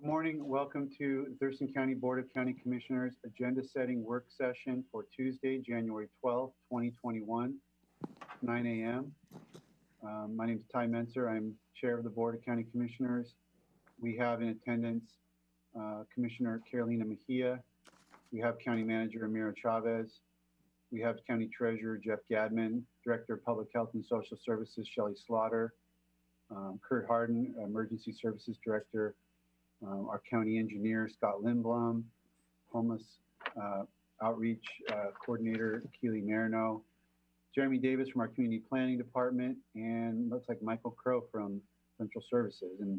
Good morning. Welcome to the Thurston County Board of County Commissioners agenda setting work session for Tuesday, January 12th, 2021, 9 a.m. My name is Ty Menser. I'm Chair of the Board of County Commissioners. We have in attendance Commissioner Carolina Mejia. We have County Manager Amira Chavez. We have County Treasurer Jeff Gadman, Director of Public Health and Social Services Shelley Slaughter, Kurt Harden, Emergency Services Director, our County Engineer Scott Lindblom, Homeless Outreach Coordinator Keely Marino, Jeremy Davis from our Community Planning Department, and looks like Michael Crow from Central Services. And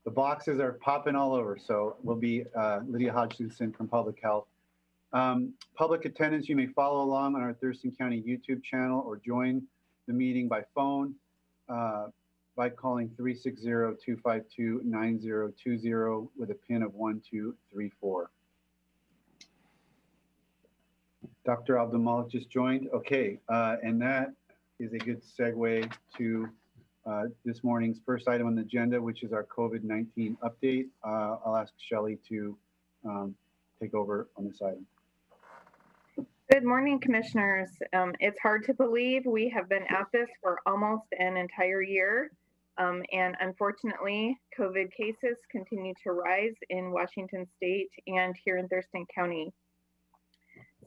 the boxes are popping all over, so we'll be Lydia Hodgkinson from Public Health. Public attendance, you may follow along on our Thurston County YouTube channel or join the meeting by phone by calling 360-252-9020 with a PIN of 1234. Dr. Abdulmalik just joined. Okay, and that is a good segue to this morning's first item on the agenda, which is our COVID-19 update. I'll ask Shelley to take over on this item. Good morning, Commissioners. It's hard to believe we have been at this for almost an entire year. And unfortunately, COVID cases continue to rise in Washington State and here in Thurston County.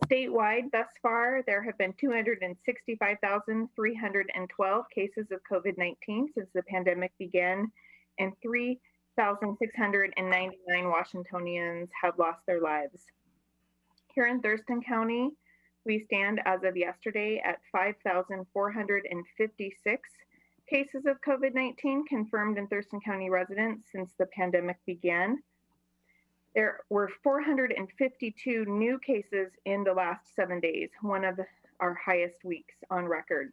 Statewide, thus far, there have been 265,312 cases of COVID-19 since the pandemic began, and 3,699 Washingtonians have lost their lives. Here in Thurston County, we stand as of yesterday at 5,456 cases of COVID-19 confirmed in Thurston County residents since the pandemic began. There were 452 new cases in the last 7 days, one of our highest weeks on record.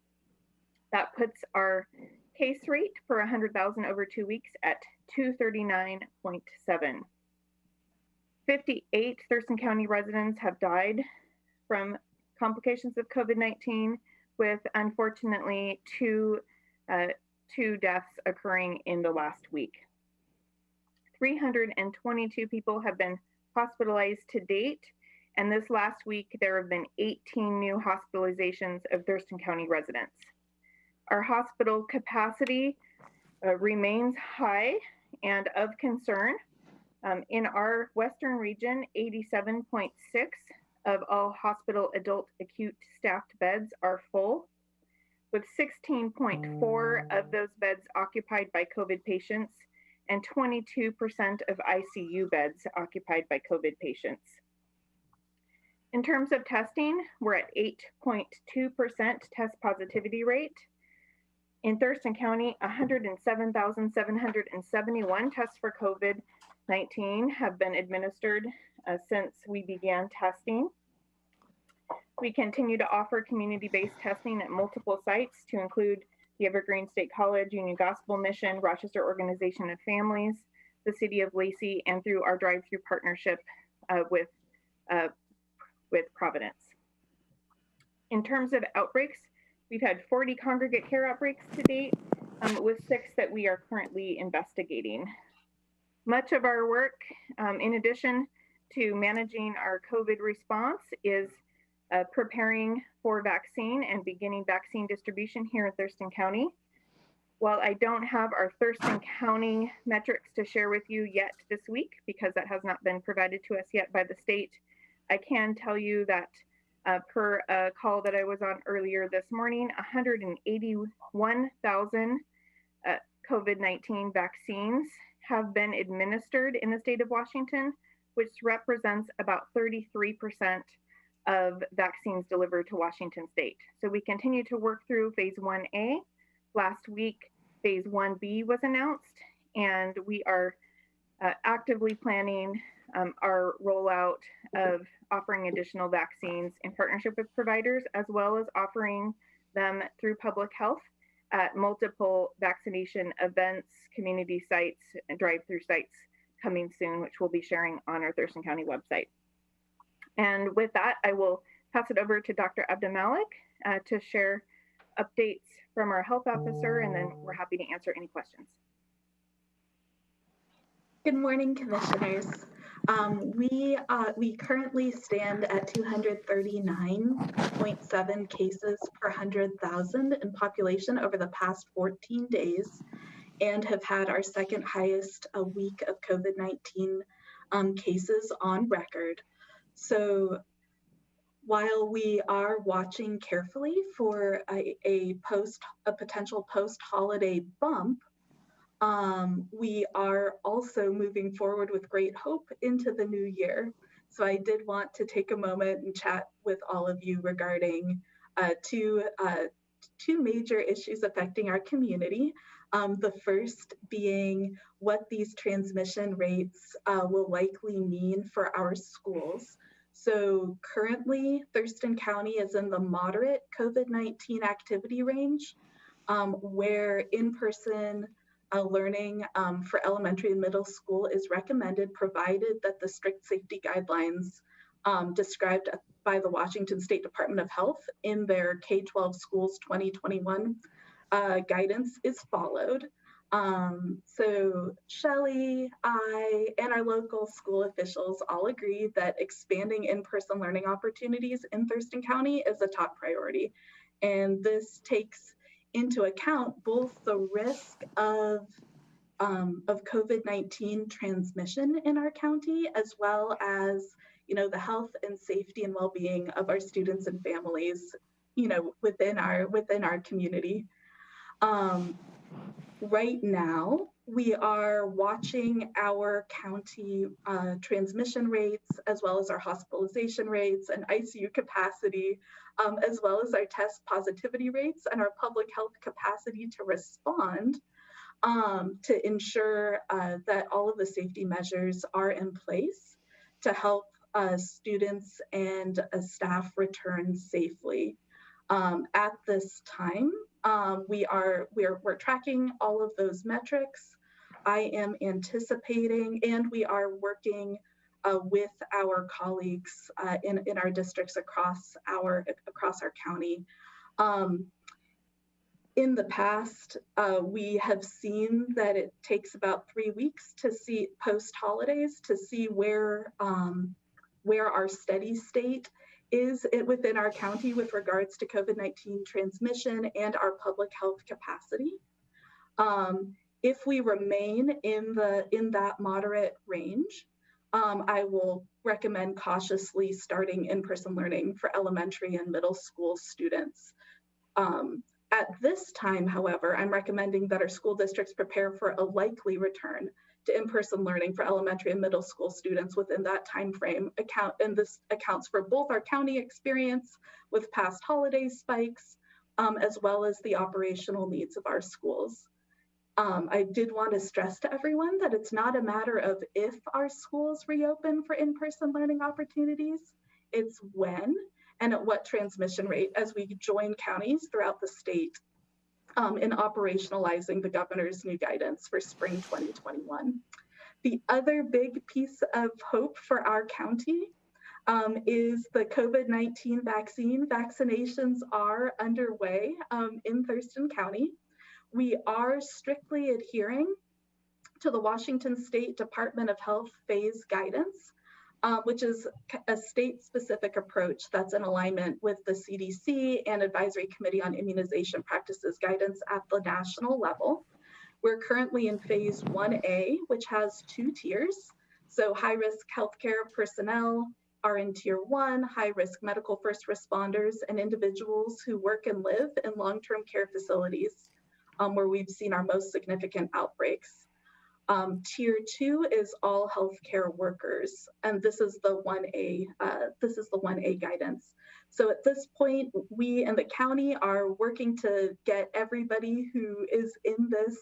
That puts our case rate per 100,000 over 2 weeks at 239.7. 58 Thurston County residents have died from complications of COVID-19, with unfortunately two deaths occurring in the last week. 322 people have been hospitalized to date, and this last week there have been 18 new hospitalizations of Thurston County residents. Our hospital capacity remains high and of concern. In our Western region, 87.6 of all hospital adult acute staffed beds are full, with 16.4 of those beds occupied by COVID patients and 22% of ICU beds occupied by COVID patients. In terms of testing, we're at 8.2% test positivity rate. In Thurston County, 107,771 tests for COVID-19 have been administered since we began testing. We continue to offer community-based testing at multiple sites to include the Evergreen State College, Union Gospel Mission, Rochester Organization of Families, the City of Lacey, and through our drive-through partnership with Providence. In terms of outbreaks, we've had 40 congregate care outbreaks to date, with 6 that we are currently investigating. Much of our work, in addition to managing our COVID response, is preparing for vaccine and beginning vaccine distribution here in Thurston County. While I don't have our Thurston County metrics to share with you yet this week, because that has not been provided to us yet by the state, I can tell you that per a call that I was on earlier this morning, 181,000 COVID-19 vaccines have been administered in the state of Washington, which represents about 33% of vaccines delivered to Washington State. So we continue to work through phase 1A. Last week, phase 1B was announced, and we are actively planning our rollout of offering additional vaccines in partnership with providers, as well as offering them through public health at multiple vaccination events, community sites, and drive-through sites coming soon, which we'll be sharing on our Thurston County website. And with that, I will pass it over to Dr. Abdulmalik to share updates from our health officer, and then we're happy to answer any questions. Good morning, commissioners. We currently stand at 239.7 cases per 100,000 in population over the past 14 days, and have had our second highest week of COVID-19 cases on record. So while we are watching carefully for a potential post-holiday bump, we are also moving forward with great hope into the new year. So I did want to take a moment and chat with all of you regarding two major issues affecting our community. The first being what these transmission rates will likely mean for our schools. So currently, Thurston County is in the moderate COVID-19 activity range, where in-person learning for elementary and middle school is recommended, provided that the strict safety guidelines described by the Washington State Department of Health in their K-12 schools 2021 guidance is followed. So Shelley, I, and our local school officials all agree that expanding in-person learning opportunities in Thurston County is a top priority. And this takes into account both the risk of COVID-19 transmission in our county, as well as, the health and safety and well-being of our students and families, within our community. Right now, we are watching our county transmission rates, as well as our hospitalization rates and ICU capacity, as well as our test positivity rates and our public health capacity to respond to ensure that all of the safety measures are in place to help students and staff return safely. At this time, we're tracking all of those metrics. I am anticipating, and we are working with our colleagues in our districts across our county. In the past, we have seen that it takes about 3 weeks to see post holidays to see where our steady state is within our county with regards to COVID-19 transmission and our public health capacity. If we remain in that moderate range, I will recommend cautiously starting in-person learning for elementary and middle school students. At this time, however, I'm recommending that our school districts prepare for a likely return to in-person learning for elementary and middle school students within that time frame. And this accounts for both our county experience with past holiday spikes, as well as the operational needs of our schools. I did want to stress to everyone that it's not a matter of if our schools reopen for in-person learning opportunities, it's when and at what transmission rate as we join counties throughout the state in operationalizing the governor's new guidance for spring 2021. The other big piece of hope for our county is the COVID-19 vaccine. Vaccinations are underway in Thurston County. We are strictly adhering to the Washington State Department of Health phase guidance, which is a state-specific approach that's in alignment with the CDC and Advisory Committee on Immunization Practices guidance at the national level. We're currently in phase 1A, which has 2 tiers. So high-risk healthcare personnel are in tier 1, high-risk medical first responders and individuals who work and live in long-term care facilities where we've seen our most significant outbreaks. Tier 2 is all healthcare workers, and this is the 1A guidance. So at this point, we in the county are working to get everybody who is in this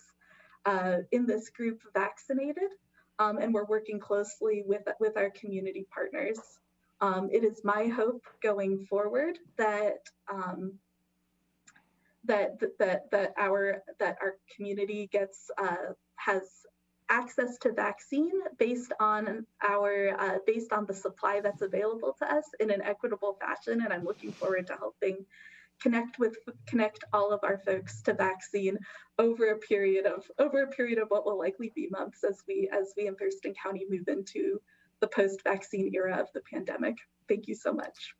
group vaccinated, and we're working closely with our community partners. It is my hope going forward that our community has access to vaccine based on the supply that's available to us in an equitable fashion, and I'm looking forward to helping connect all of our folks to vaccine over a period of what will likely be months as we in Thurston County move into the post-vaccine era of the pandemic. Thank you so much.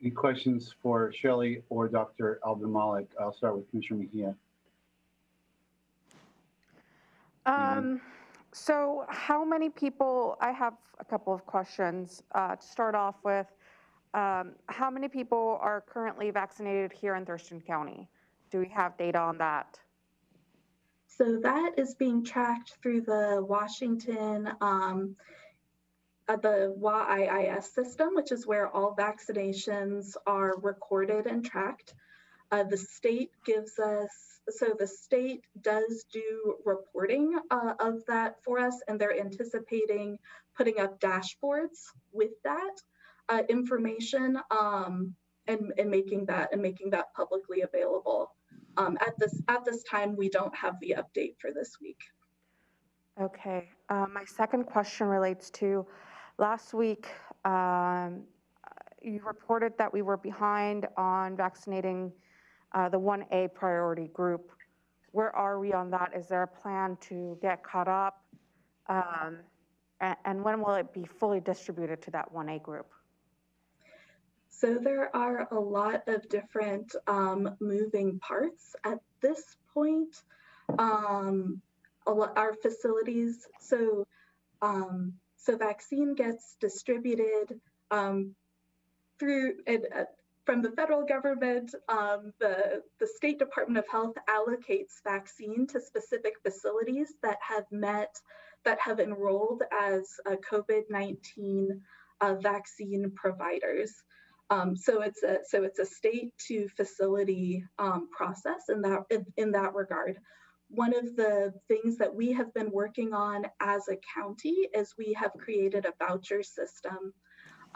Any questions for Shelley or Dr. Abdulmalik? I'll start with Commissioner Mejia. So how many people, I have a couple of questions to start off with. How many people are currently vaccinated here in Thurston County? Do we have data on that? So that is being tracked through the Washington, the WAIIS system, which is where all vaccinations are recorded and tracked. The state gives us, so the state does do reporting of that for us, and they're anticipating putting up dashboards with that information and making that publicly available. At this time, we don't have the update for this week. Okay. My second question relates to last week. You reported that we were behind on vaccinating the 1A priority group. Where are we on that? Is there a plan to get caught up? And when will it be fully distributed to that 1A group? So there are a lot of different moving parts at this point. Our facilities, so vaccine gets distributed through from the federal government. The State Department of Health allocates vaccine to specific facilities that have enrolled as COVID-19 vaccine providers. So it's a state to facility process in that regard. One of the things that we have been working on as a county is we have created a voucher system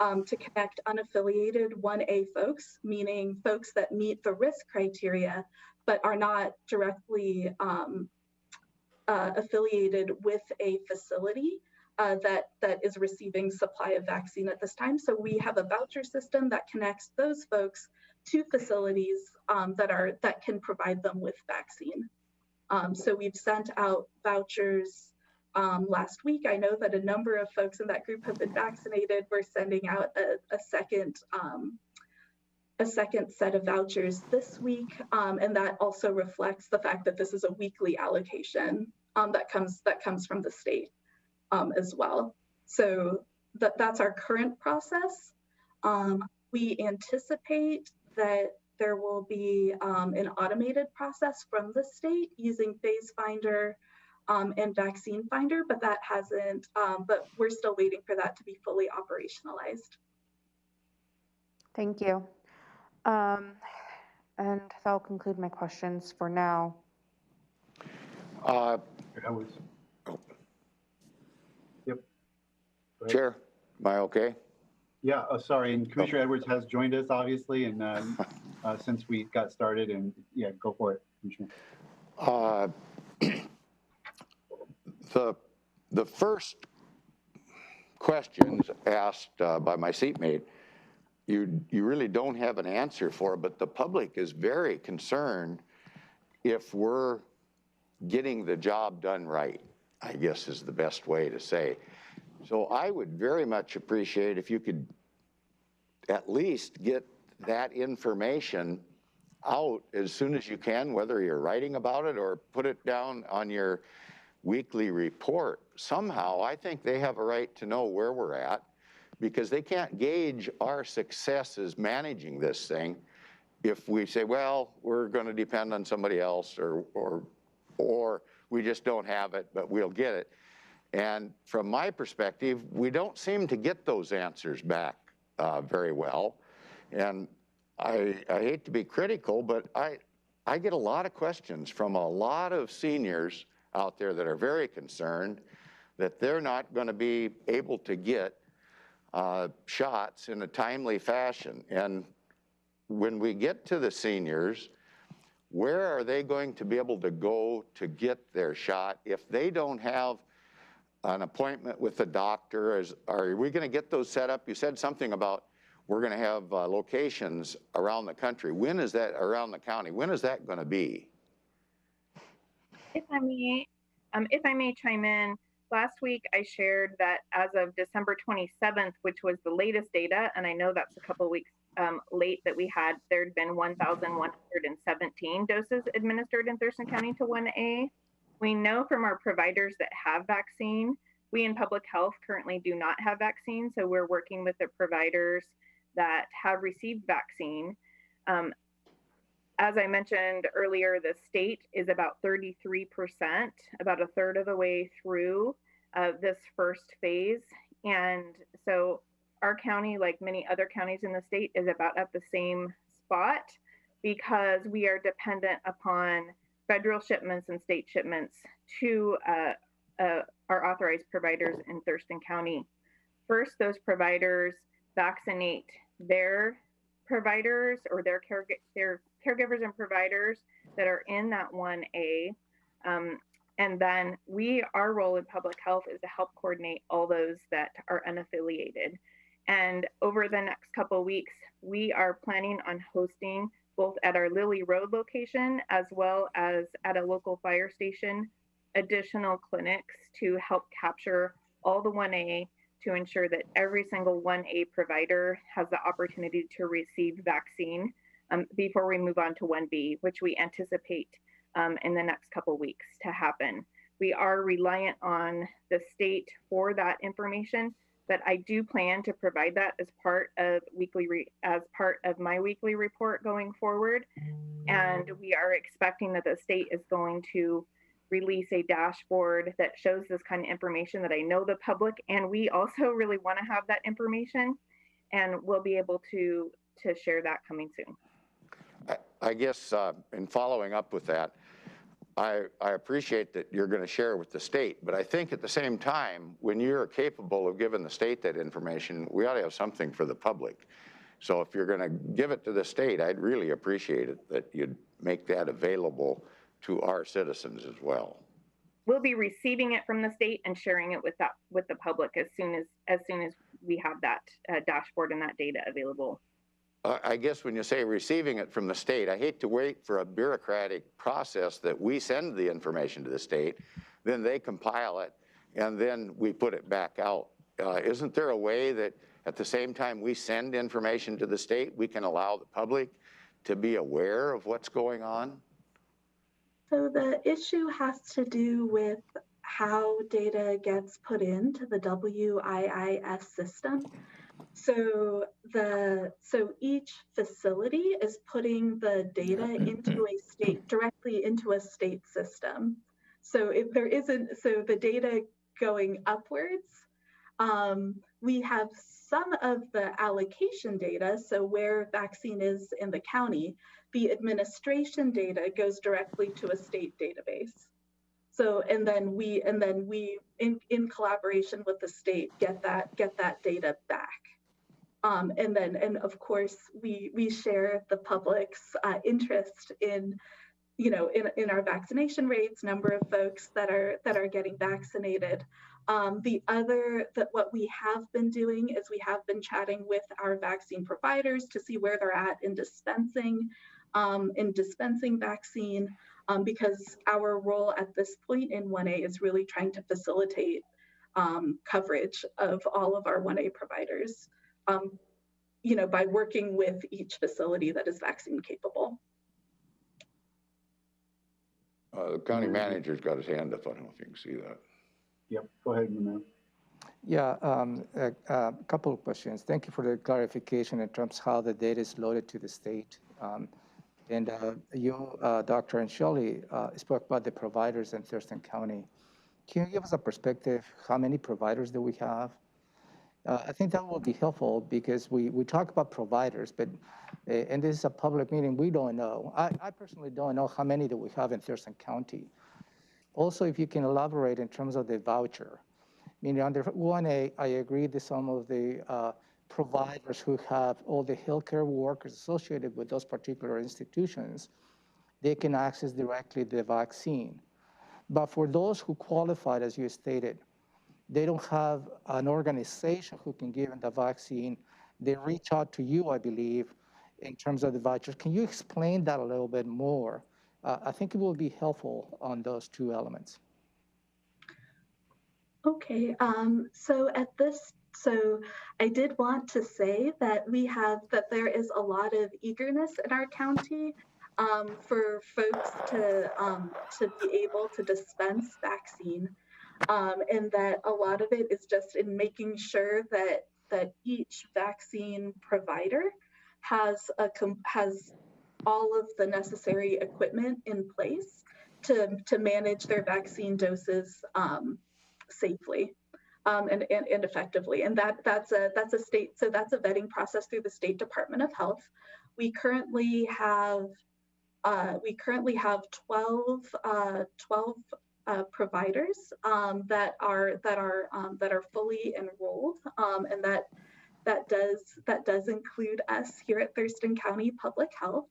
to connect unaffiliated 1A folks, meaning folks that meet the risk criteria, but are not directly affiliated with a facility that is receiving supply of vaccine at this time. So we have a voucher system that connects those folks to facilities that can provide them with vaccine. So we've sent out vouchers last week. I know that a number of folks in that group have been vaccinated. We're sending out a second set of vouchers this week, and that also reflects the fact that this is a weekly allocation that comes from the state as well. So that's our current process. We anticipate that there will be an automated process from the state using Phase Finder and Vaccine Finder, but that hasn't, but we're still waiting for that to be fully operationalized. Thank you. And that'll conclude my questions for now. Yep. Chair, am I okay? Yeah, sorry, and Commissioner Edwards has joined us, obviously, and since we got started, and yeah, go for it, Commissioner. The first questions asked by my seatmate, you really don't have an answer for, but the public is very concerned if we're getting the job done right, I guess is the best way to say. So I would very much appreciate if you could at least get that information out as soon as you can, whether you're writing about it or put it down on your weekly report. Somehow, I think they have a right to know where we're at, because they can't gauge our success as managing this thing if we say, well, we're going to depend on somebody else, or we just don't have it, but we'll get it. And from my perspective, we don't seem to get those answers back very well. And I hate to be critical, but I get a lot of questions from a lot of seniors out there that are very concerned that they're not going to be able to get shots in a timely fashion. And when we get to the seniors, where are they going to be able to go to get their shot if they don't have an appointment with the doctor? Are we going to get those set up? You said something about we're going to have locations around the country. When is that, around the county, when is that going to be? If I may chime in, last week I shared that as of December 27th, which was the latest data, and I know that's a couple weeks late, that there'd been 1,117 doses administered in Thurston County to 1A. We know from our providers that have vaccine, we in public health currently do not have vaccine, so we're working with the providers that have received vaccine. As I mentioned earlier, the state is about 33%, about a third of the way through this first phase. And so our county, like many other counties in the state, is about at the same spot because we are dependent upon federal shipments and state shipments to our authorized providers in Thurston County. First, those providers vaccinate their providers or their caregivers and providers that are in that 1A. And then our role in public health is to help coordinate all those that are unaffiliated. And over the next couple of weeks, we are planning on hosting both at our Lily Road location as well as at a local fire station, additional clinics to help capture all the 1A to ensure that every single 1A provider has the opportunity to receive vaccine before we move on to 1B, which we anticipate in the next couple of weeks to happen. We are reliant on the state for that information, but I do plan to provide that as part of my weekly report going forward. And we are expecting that the state is going to release a dashboard that shows this kind of information that I know the public and we also really want to have that information, and we'll be able to share that coming soon. I guess in following up with that, I appreciate that you're going to share with the state, but I think at the same time, when you're capable of giving the state that information, we ought to have something for the public. So if you're going to give it to the state, I'd really appreciate it that you'd make that available to our citizens as well. We'll be receiving it from the state and sharing it with the public as soon as we have that dashboard and that data available. I guess when you say receiving it from the state, I hate to wait for a bureaucratic process that we send the information to the state, then they compile it, and then we put it back out. Isn't there a way that at the same time we send information to the state, we can allow the public to be aware of what's going on? So the issue has to do with how data gets put into the WIIS system. So each facility is putting the data directly into a state system. So if there isn't, so the data going upwards, we have some of the allocation data, so where vaccine is in the county, the administration data goes directly to a state database. So, and then we in collaboration with the state get that data back. And of course we share the public's interest in our vaccination rates, number of folks that are getting vaccinated. What we have been doing is we have been chatting with our vaccine providers to see where they're at in dispensing vaccine, because our role at this point in 1A is really trying to facilitate coverage of all of our 1A providers, by working with each facility that is vaccine capable. The county manager's got his hand up. I don't know if you can see that. Yep, go ahead, Manal. Yeah, a couple of questions. Thank you for the clarification in terms of how the data is loaded to the state. And you, Dr. and Shelley, spoke about the providers in Thurston County. Can you give us a perspective, how many providers do we have? I think that will be helpful because we talk about providers, but, and this is a public meeting, we don't know. I personally don't know how many do we have in Thurston County. Also, if you can elaborate in terms of the voucher. Meaning under 1A, I agree that some of the providers who have all the healthcare workers associated with those particular institutions, they can access directly the vaccine. But for those who qualified, as you stated, they don't have an organization who can give them the vaccine they reach out to you, I believe, in terms of the vouchers. Can you explain that a little bit more? I think it will be helpful on those two elements. Okay, so I did want to say that there is a lot of eagerness in our county for folks to be able to dispense vaccine, and that a lot of it is just in making sure that each vaccine provider has all of the necessary equipment in place to manage their vaccine doses safely and effectively. And that's a vetting process through the State Department of Health. We currently have 12 providers that are fully enrolled, and that does include us here at Thurston County Public Health.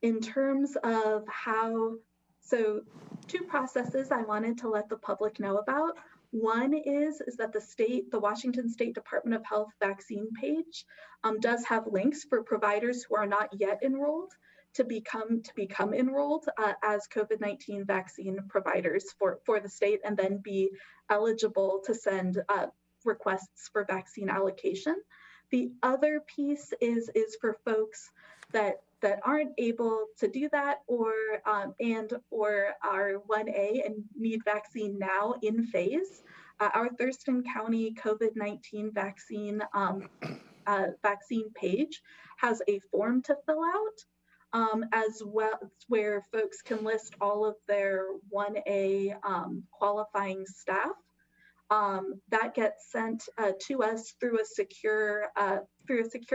In terms of so two processes I wanted to let the public know about. One is that the Washington State Department of Health vaccine page does have links for providers who are not yet enrolled to become enrolled as COVID-19 vaccine providers for the state, and then be eligible to send requests for vaccine allocation. The other piece is for folks that aren't able to do that, or are 1A and need vaccine now in phase. Our Thurston County COVID-19 vaccine vaccine page has a form to fill out, as well, where folks can list all of their 1A qualifying staff. That gets sent to us through a secure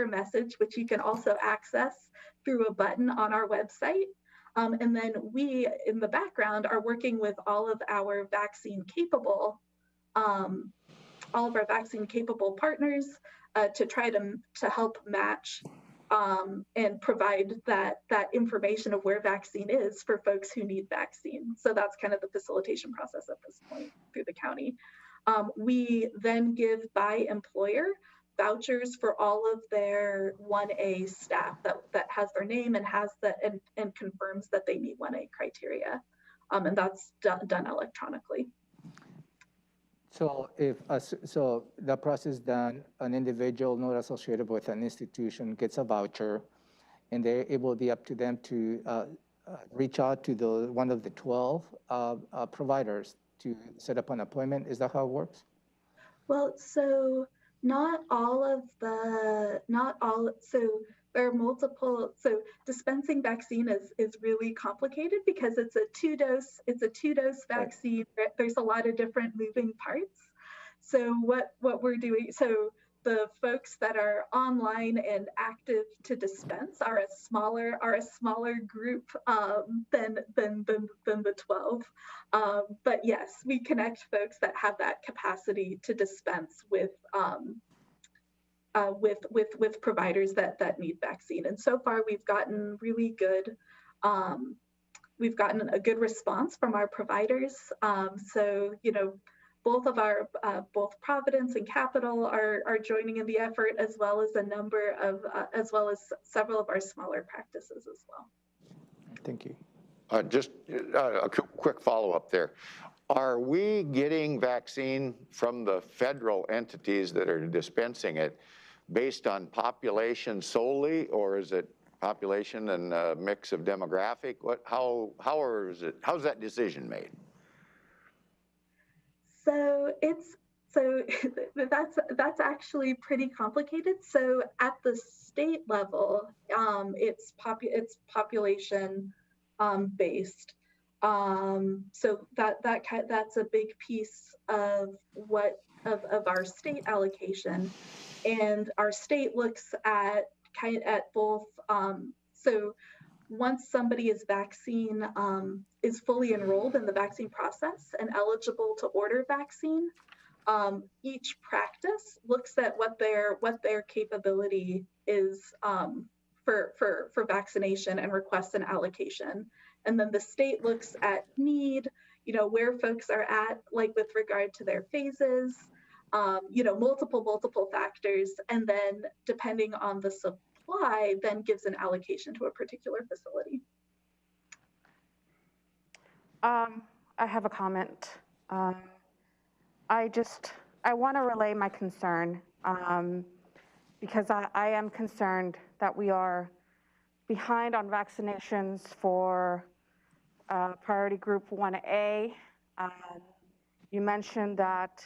message, which you can also access through a button on our website. And then we, in the background, are working with all of our vaccine capable partners to try to help match and provide that information of where vaccine is for folks who need vaccine. So that's kind of the facilitation process at this point through the county. We then give by employer vouchers for all of their 1A staff that has their name and has and confirms that they meet 1A criteria, and that's done electronically. So so the process done, an individual not associated with an institution gets a voucher, and it will be up to them to reach out to one of the 12 providers to set up an appointment. Is that how it works? Well, so so there are multiple, so dispensing vaccine is really complicated because it's a two-dose vaccine. Right. There's a lot of different moving parts. So what we're doing, so the folks that are online and active to dispense are a smaller group than the 12. But yes, we connect folks that have that capacity to dispense with providers that need vaccine. And so far, we've gotten really good. We've gotten a good response from our providers. So both Providence and Capital are joining in the effort, as well as several of our smaller practices as well. Thank you. Just a quick follow-up there. Are we getting vaccine from the federal entities that are dispensing it based on population solely, or is it population and a mix of demographic? How's that decision made? So that's actually pretty complicated. So at the state level, it's population based. So that's a big piece of our state allocation, and our state looks at both. So once somebody is fully enrolled in the vaccine process and eligible to order vaccine, each practice looks at what their capability is for vaccination and requests an allocation. And then the state looks at need, where folks are at, like with regard to their phases, multiple factors, and then depending on the supply, then gives an allocation to a particular facility. I have a comment. I want to relay my concern because I am concerned that we are behind on vaccinations for priority group 1A. You mentioned that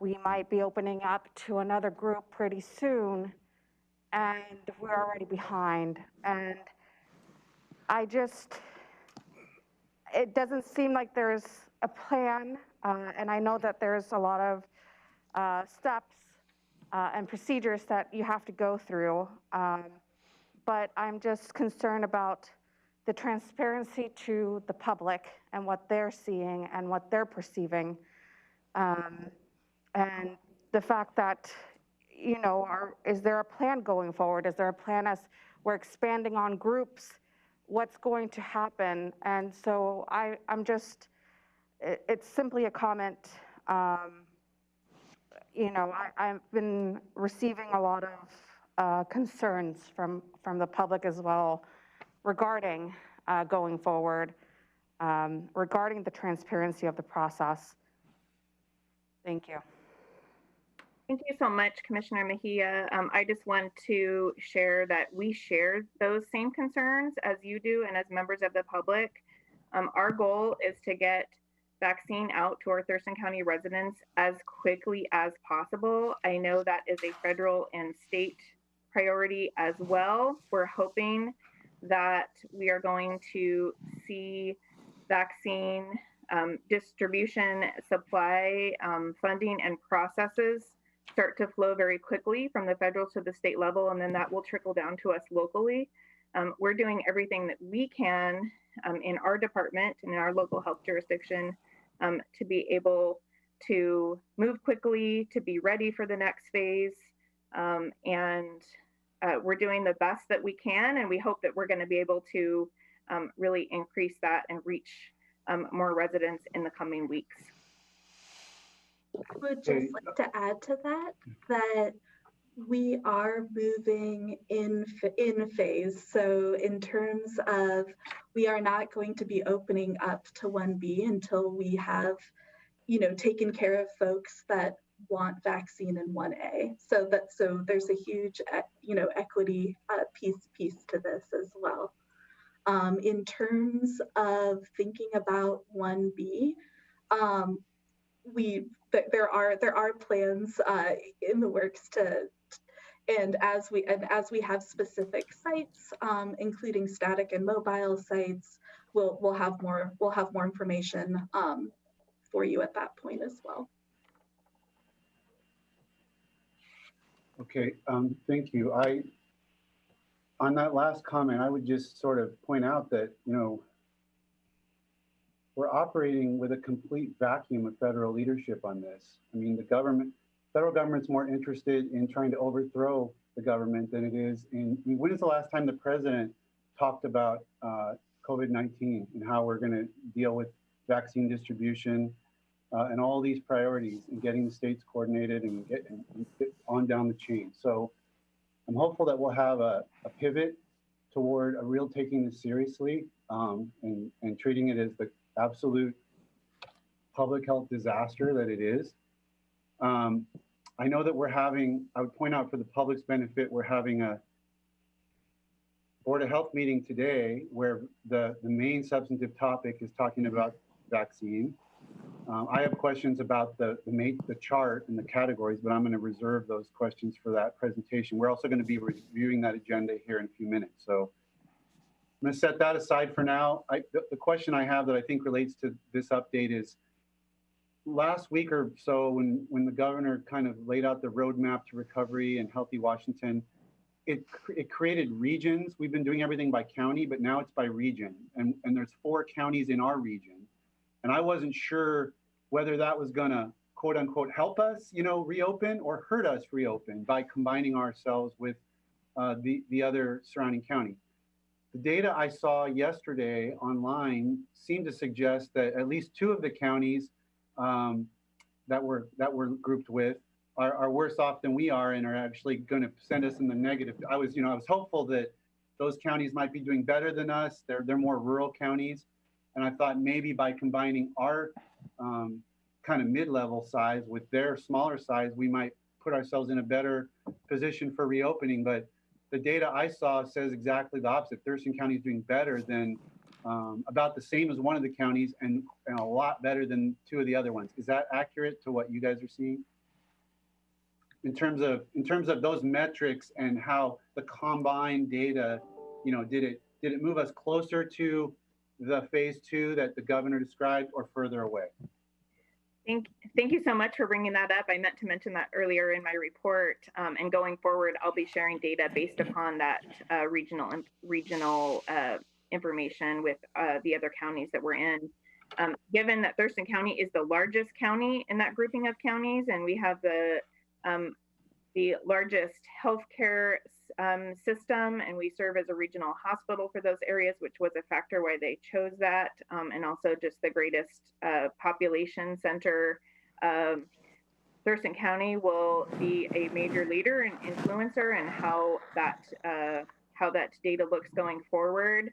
we might be opening up to another group pretty soon, and we're already behind. And it doesn't seem like there's a plan, and I know that there's a lot of steps and procedures that you have to go through, but I'm just concerned about the transparency to the public and what they're seeing and what they're perceiving, and the fact that, is there a plan going forward? Is there a plan as we're expanding on groups? What's going to happen? And so it's simply a comment. I've been receiving a lot of concerns from the public as well regarding going forward, regarding the transparency of the process. Thank you. Thank you so much, Commissioner Mejia. I just want to share that we share those same concerns as you do and as members of the public. Our goal is to get vaccine out to our Thurston County residents as quickly as possible. I know that is a federal and state priority as well. We're hoping that we are going to see vaccine distribution, supply, funding, and processes start to flow very quickly from the federal to the state level, and then that will trickle down to us locally. We're doing everything that we can in our department and in our local health jurisdiction to be able to move quickly, to be ready for the next phase. And we're doing the best that we can, and we hope that we're going to be able to really increase that and reach more residents in the coming weeks. I would just like to add to that we are moving in phase. So in terms of, we are not going to be opening up to 1B until we have, taken care of folks that want vaccine in 1A. So there's a huge, equity piece to this as well. In terms of thinking about 1B, there are plans in the works and as we have specific sites, including static and mobile sites, we'll have more information for you at that point as well. Okay, thank you. On that last comment, I would just sort of point out that, we're operating with a complete vacuum of federal leadership on this. I mean, federal government's more interested in trying to overthrow the government than it is in, when is the last time the president talked about COVID-19 and how we're gonna deal with vaccine distribution and all these priorities and getting the states coordinated and get on down the chain. So I'm hopeful that we'll have a pivot toward a real taking this seriously and treating it as the absolute public health disaster that it is. I know that I would point out for the public's benefit, we're having a Board of Health meeting today where the main substantive topic is talking about vaccine. I have questions about the chart and the categories, but I'm going to reserve those questions for that presentation. We're also going to be reviewing that agenda here in a few minutes. So I'm going to set that aside for now. The question I have that I think relates to this update is, last week or so, when the governor kind of laid out the roadmap to recovery and Healthy Washington, it created regions. We've been doing everything by county, but now it's by region. And there's 4 counties in our region. And I wasn't sure whether that was gonna, quote unquote, help us, reopen or hurt us reopen by combining ourselves with the other surrounding county. The data I saw yesterday online seemed to suggest that at least 2 of the counties that we're grouped with are worse off than we are and are actually going to send us in the negative. I was hopeful that those counties might be doing better than us. They're more rural counties. And I thought maybe by combining our kind of mid-level size with their smaller size, we might put ourselves in a better position for reopening. But the data I saw says exactly the opposite. Thurston County is doing better than about the same as one of the counties and a lot better than two of the other ones. Is that accurate to what you guys are seeing? In terms of those metrics and how the combined data, did it move us closer to the phase 2 that the governor described or further away? Thank you so much for bringing that up. I meant to mention that earlier in my report. And going forward, I'll be sharing data based upon that regional information with the other counties that we're in. Given that Thurston County is the largest county in that grouping of counties, and we have the largest healthcare system, and we serve as a regional hospital for those areas, which was a factor why they chose that, and also just the greatest population center. Thurston County will be a major leader and influencer in how that data looks going forward.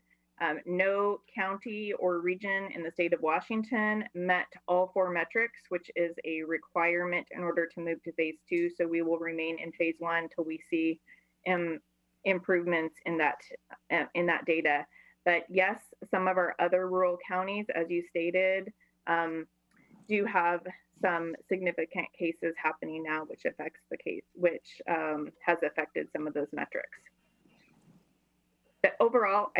No county or region in the state of Washington met all 4 metrics, which is a requirement in order to move to phase 2. So we will remain in phase 1 until we see improvements in that data. But yes, some of our other rural counties, as you stated, do have some significant cases happening now, which affects the case, which has affected some of those metrics. But overall,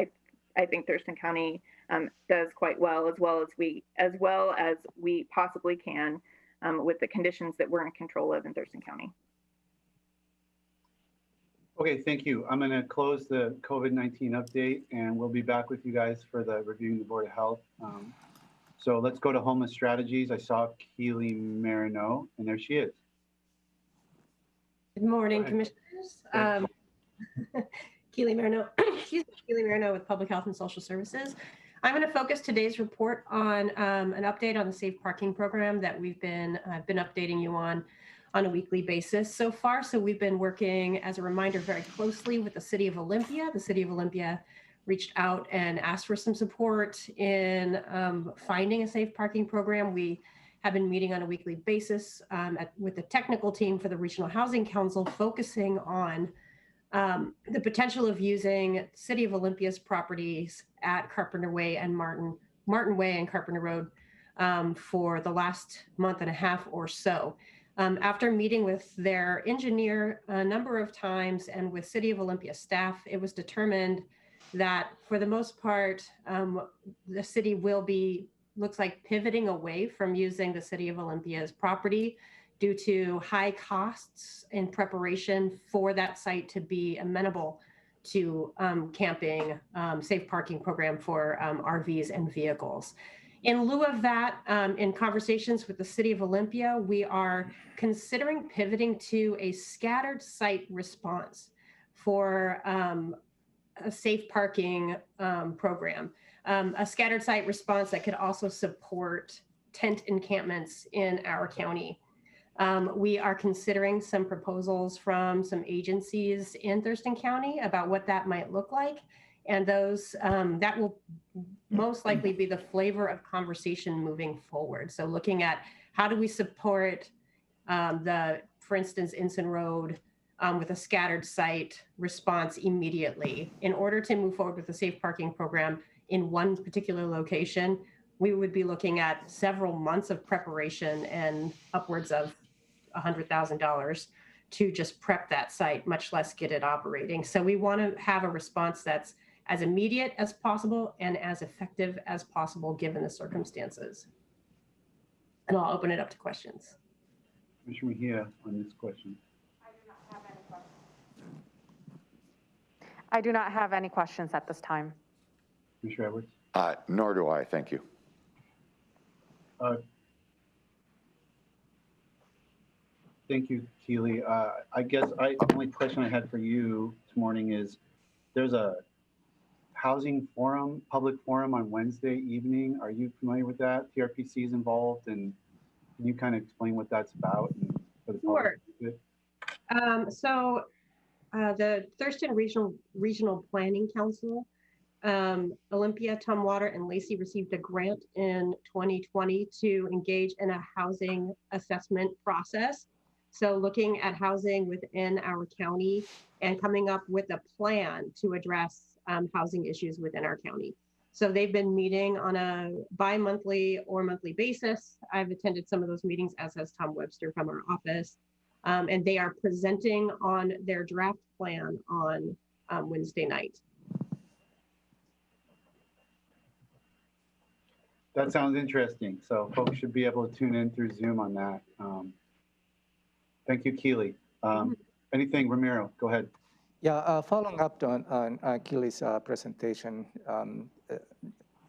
I think Thurston County does quite well, as well as we possibly can with the conditions that we're in control of in Thurston County. Okay, thank you. I'm going to close the COVID-19 update, and we'll be back with you guys for the reviewing the Board of Health. So let's go to homeless strategies. I saw Keely Marino, and there she is. Good morning, Commissioners. Keely Marino, Keely Marino with Public Health and Social Services. I'm going to focus today's report on an update on the safe parking program that I've been updating you on a weekly basis so far. So we've been working, as a reminder, very closely with the City of Olympia. The City of Olympia reached out and asked for some support in finding a safe parking program. We have been meeting on a weekly basis with the technical team for the Regional Housing Council, focusing on the potential of using City of Olympia's properties at Carpenter Way and Martin Way and Carpenter Road for the last month and a half or so. After meeting with their engineer a number of times and with City of Olympia staff, it was determined that for the most part, the city looks like pivoting away from using the City of Olympia's property due to high costs in preparation for that site to be amenable to camping, safe parking program for RVs and vehicles. In lieu of that, in conversations with the City of Olympia, we are considering pivoting to a scattered site response for a safe parking program, a scattered site response that could also support tent encampments in our county. We are considering some proposals from some agencies in Thurston County about what that might look like. And those that will most likely be the flavor of conversation moving forward. So looking at how do we support for instance, Ensign Road with a scattered site response immediately. In order to move forward with the safe parking program in one particular location, we would be looking at several months of preparation and upwards of $100,000 to just prep that site, much less get it operating. So we want to have a response that's as immediate as possible and as effective as possible given the circumstances. And I'll open it up to questions. Commissioner Mejia on this question. I do not have any questions at this time. Commissioner Edwards? Nor do I, thank you. Thank you, Keely. I guess the only question I had for you this morning is, there's a housing forum, public forum on Wednesday evening. Are you familiar with that? TRPC is involved, and can you kind of explain what that's about? And for the public? The Thurston Regional Planning Council, Olympia, Tumwater, and Lacey received a grant in 2020 to engage in a housing assessment process. So looking at housing within our county and coming up with a plan to address housing issues within our county. So they've been meeting on a bi-monthly or monthly basis. I've attended some of those meetings, as has Tom Webster from our office. And they are presenting on their draft plan on Wednesday night. That sounds interesting. So folks should be able to tune in through Zoom on that. Thank you, Keely. Anything, Ramiro? Go ahead. Yeah, following up on Keely's presentation,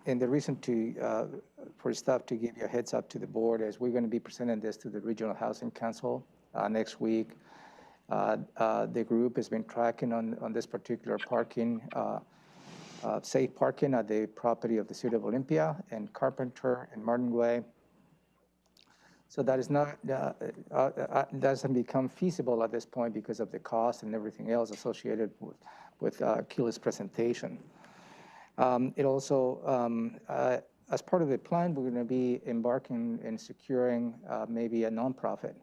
in the reason for staff to give you a heads up to the board is we're going to be presenting this to the Regional Housing Council next week. The group has been tracking on this particular parking, safe parking at the property of the City of Olympia and Carpenter and Martin Way. So that is not, doesn't become feasible at this point because of the cost and everything else associated with Keely's presentation. It also, as part of the plan, we're going to be embarking in securing maybe a nonprofit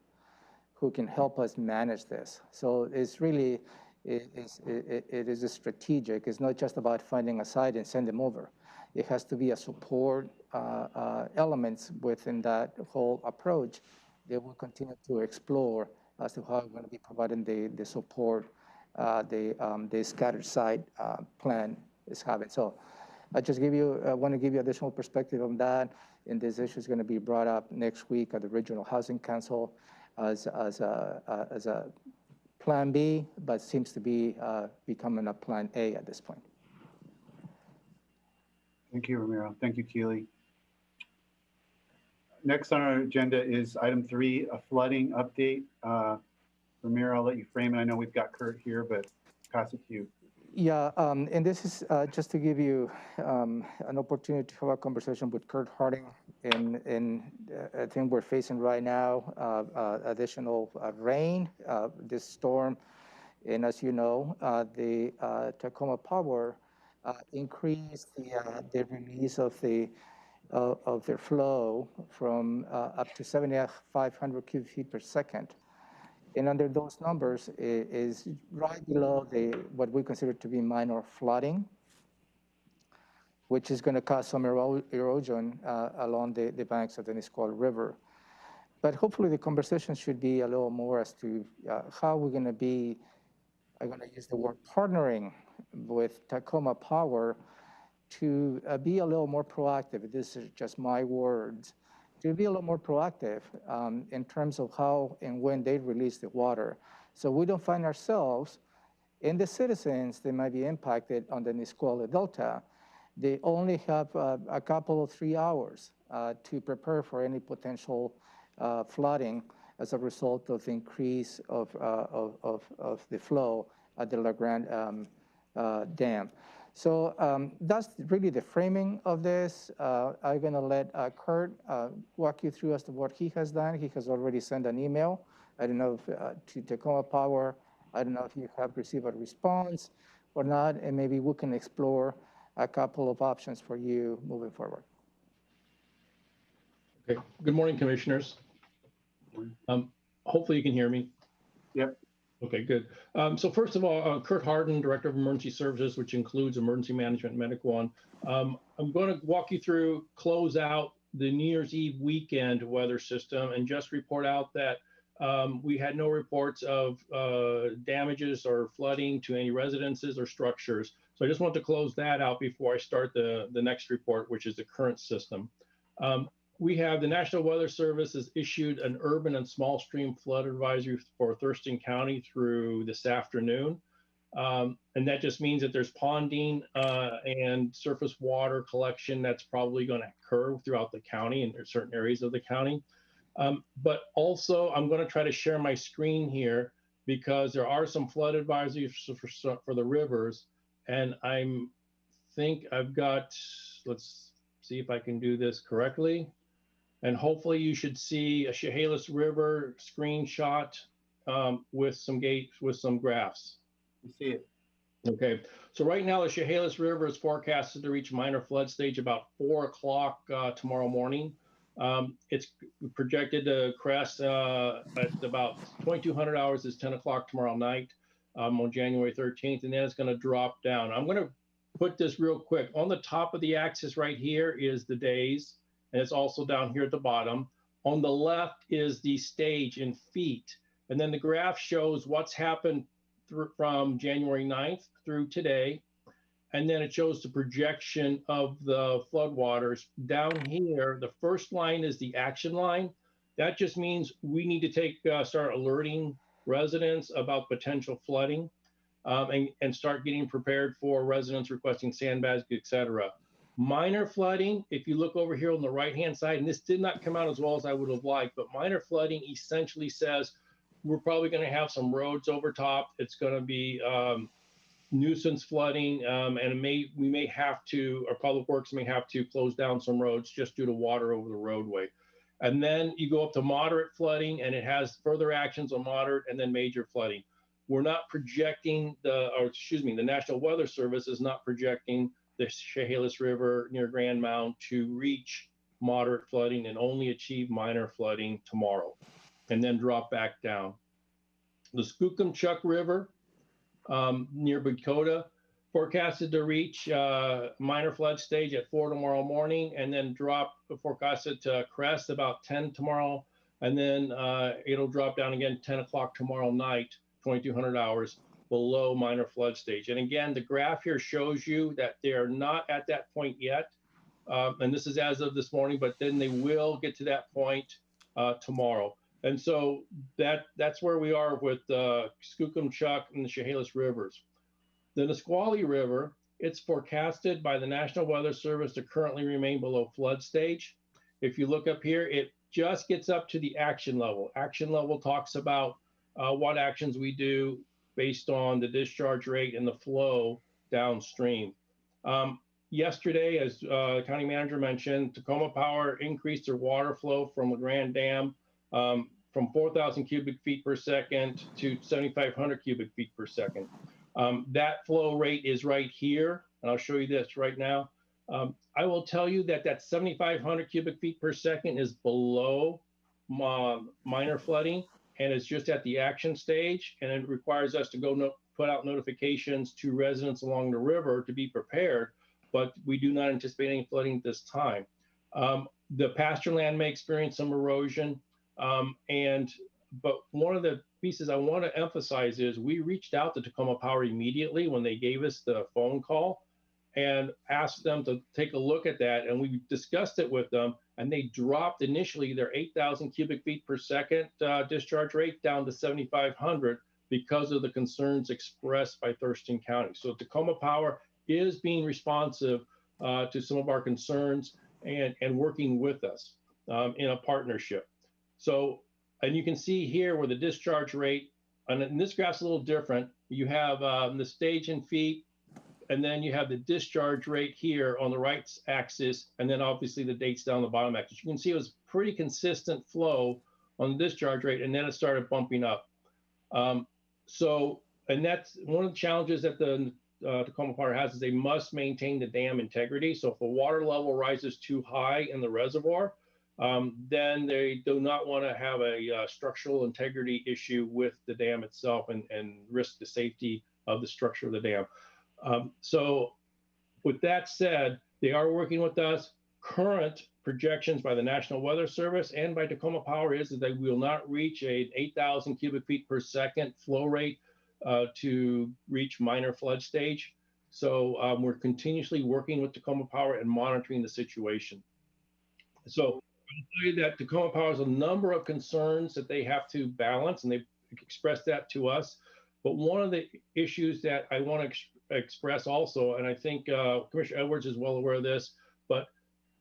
who can help us manage this. So it's really, it is a strategic. It's not just about finding a site and send them over. It has to be a support elements within that whole approach that we'll continue to explore as to how we're going to be providing the support the scattered site plan is having. So I just want to give you additional perspective on that. And this issue is going to be brought up next week at the Regional Housing Council as a plan B, but seems to be becoming a plan A at this point. Thank you, Ramiro. Thank you, Keely. Next on our agenda is item 3, a flooding update. Ramiro, I'll let you frame it. I know we've got Kurt here, but pass it to you. Yeah, and this is just to give you an opportunity to have a conversation with Kurt Harding. And I think we're facing right now additional rain, this storm. And as you know, the Tacoma Power increased the release of their flow from up to 7,500 cubic feet per second. And under those numbers is right below what we consider to be minor flooding, which is going to cause some erosion along the banks of the Nisqually River. But hopefully the conversation should be a little more as to how we're going to be, I'm going to use the word partnering with Tacoma Power to be a little more proactive. This is just my words. To be a little more proactive in terms of how and when they release the water. So we don't find ourselves, and the citizens that might be impacted on the Nisqually Delta, they only have a couple of 3 hours to prepare for any potential flooding as a result of the increase of the flow at the La Grande Dam. So that's really the framing of this. I'm going to let Kurt walk you through as to what he has done. He has already sent an email. I don't know if to Tacoma Power. I don't know if you have received a response or not, and maybe we can explore a couple of options for you moving forward. Okay. Good morning, commissioners. Hopefully you can hear me. Yep. Okay, good. So first of all, Kurt Harden, Director of Emergency Services, which includes Emergency Management and Medical One. I'm going to walk you through, close out the New Year's Eve weekend weather system and just report out that we had no reports of damages or flooding to any residences or structures. So I just want to close that out before I start the next report, which is the current system. We have the National Weather Service has issued an urban and small stream flood advisory for Thurston County through this afternoon. And that just means that there's ponding and surface water collection that's probably going to occur throughout the county and certain areas of the county. But also, I'm going to try to share my screen here because there are some flood advisories for the rivers. And I think I've got, let's see if I can do this correctly. And hopefully you should see a Chehalis River screenshot with some graphs. You see it. Okay, so right now the Chehalis River is forecasted to reach minor flood stage about 4 o'clock tomorrow morning. It's projected to crest at about 2200 hours is 10 o'clock tomorrow night on January 13th, and then it's going to drop down. I'm going to put this real quick. On the top of the axis right here is the days, and it's also down here at the bottom. On the left is the stage in feet, and then the graph shows what's happened from January 9th through today. And then it shows the projection of the floodwaters. Down here, the first line is the action line. That just means we need to start alerting residents about potential flooding and start getting prepared for residents requesting sandbags, et cetera. Minor flooding, if you look over here on the right-hand side, and this did not come out as well as I would have liked, but minor flooding essentially says we're probably going to have some roads over top. It's going to be nuisance flooding, and we may have to, or Public Works may have to close down some roads just due to water over the roadway. And then you go up to moderate flooding, and it has further actions on moderate and then major flooding. We're not projecting the National Weather Service is not projecting the Chehalis River near Grand Mound to reach moderate flooding and only achieve minor flooding tomorrow, and then drop back down. The Skookumchuck River near Dakota forecasted to reach minor flood stage at 4 tomorrow morning, and then forecasted to crest about 10 tomorrow, and then it'll drop down again 10 o'clock tomorrow night, 2200 hours below minor flood stage. And again, the graph here shows you that they're not at that point yet, and this is as of this morning, but then they will get to that point tomorrow. And so that's where we are with Skookumchuck and the Chehalis rivers. The Nisqually River, it's forecasted by the National Weather Service to currently remain below flood stage. If you look up here, it just gets up to the action level. Action level talks about what actions we do based on the discharge rate and the flow downstream. Yesterday, as the county manager mentioned, Tacoma Power increased their water flow from LeGrand Dam from 4,000 cubic feet per second to 7,500 cubic feet per second. That flow rate is right here, and I'll show you this right now. I will tell you that 7,500 cubic feet per second is below minor flooding, and it's just at the action stage, and it requires us to go put out notifications to residents along the river to be prepared, but we do not anticipate any flooding at this time. The pasture land may experience some erosion, but one of the pieces I want to emphasize is we reached out to Tacoma Power immediately when they gave us the phone call and asked them to take a look at that, and we discussed it with them, and they dropped initially their 8,000 cubic feet per second discharge rate down to 7,500 because of the concerns expressed by Thurston County. So Tacoma Power is being responsive to some of our concerns and working with us in a partnership. So, and you can see here where the discharge rate, and this graph's a little different. You have the stage in feet, and then you have the discharge rate here on the right axis, and then obviously the dates down the bottom axis. You can see it was pretty consistent flow on the discharge rate, and then it started bumping up. And that's one of the challenges that the Tacoma Power has is they must maintain the dam integrity. So if the water level rises too high in the reservoir, then they do not want to have a structural integrity issue with the dam itself and risk the safety of the structure of the dam. So with that said, they are working with us. Current projections by the National Weather Service and by Tacoma Power is that they will not reach an 8,000 cubic feet per second flow rate to reach minor flood stage. So we're continuously working with Tacoma Power and monitoring the situation. So I'll tell you that Tacoma Power has a number of concerns that they have to balance, and they've expressed that to us. But one of the issues that I want to express also, and I think Commissioner Edwards is well aware of this, but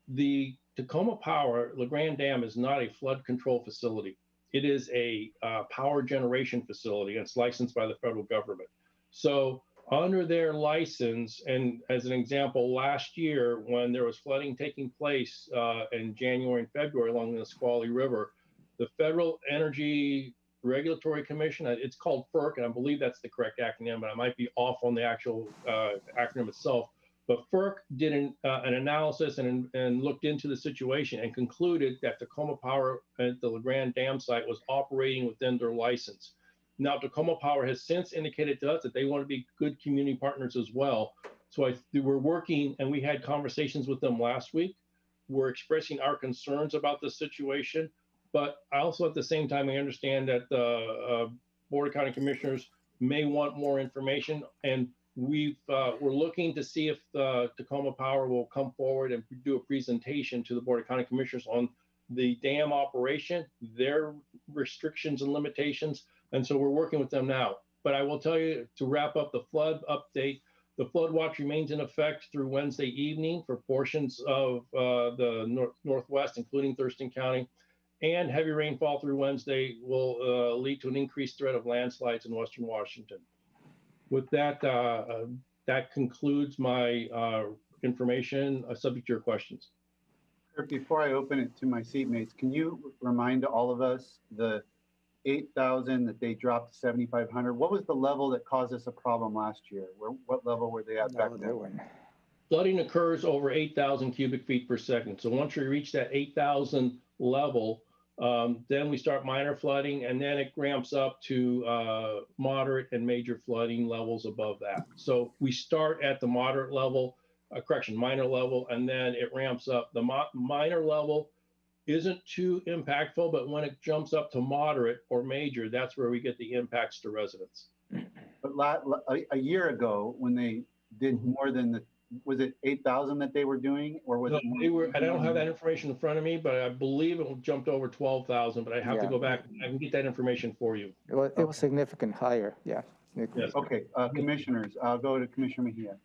the Tacoma Power LeGrand Dam is not a flood control facility. It is a power generation facility, and it's licensed by the federal government. So under their license, and as an example, last year when there was flooding taking place in January and February along the Nisqually River, the Federal Energy Regulatory Commission. It's called FERC, and I believe that's the correct acronym, but I might be off on the actual acronym itself. But FERC did an analysis and looked into the situation and concluded that Tacoma Power at the LeGrand Dam site was operating within their license. Now, Tacoma Power has since indicated to us that they want to be good community partners as well. So we're working, and we had conversations with them last week. We're expressing our concerns about the situation, but I also at the same time, I understand that the Board of County Commissioners may want more information, and we're looking to see if Tacoma Power will come forward and do a presentation to the Board of County Commissioners on the dam operation, their restrictions and limitations, and so we're working with them now. But I will tell you, to wrap up the flood update, the flood watch remains in effect through Wednesday evening for portions of the Northwest, including Thurston County, and heavy rainfall through Wednesday will lead to an increased threat of landslides in Western Washington. With that, that concludes my information, subject to your questions. Before I open it to my seatmates, can you remind all of us the 8,000 that they dropped to 7,500? What was the level that caused us a problem last year? What level were they at back then? Flooding occurs over 8,000 cubic feet per second. So once you reach that 8,000 level, then we start minor flooding, and then it ramps up to moderate and major flooding levels above that. So we start at the moderate level, minor level, and then it ramps up. The minor level isn't too impactful, but when it jumps up to moderate or major, that's where we get the impacts to residents. But a year ago, when they did more than was it 8,000 that they were doing, or was it more? They were, I don't have that information in front of me, but I believe it jumped over 12,000, but I have to go back. I can get that information for you. It was significant higher, yeah. Yes. Okay, commissioners, I'll go to Commissioner Mejia.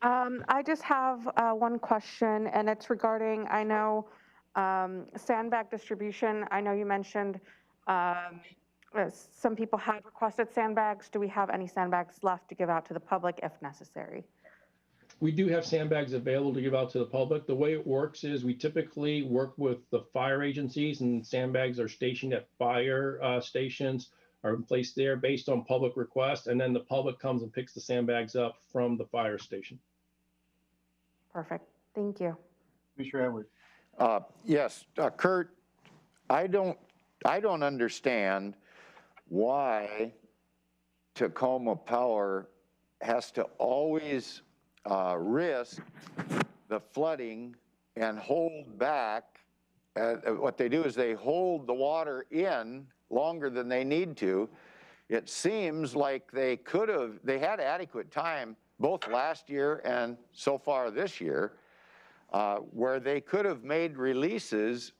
I just have one question, and it's regarding, I know, sandbag distribution. I know you mentioned some people had requested sandbags. Do we have any sandbags left to give out to the public if necessary? We do have sandbags available to give out to the public. The way it works is we typically work with the fire agencies, and sandbags are stationed at fire stations, are placed there based on public request, and then the public comes and picks the sandbags up from the fire station. Perfect. Thank you. Commissioner Edwards. Yes, Kurt, I don't understand why Tacoma Power has to always risk the flooding and hold back. What they do is they hold the water in longer than they need to. It seems like they had adequate time both last year and so far this year, where they could have made releases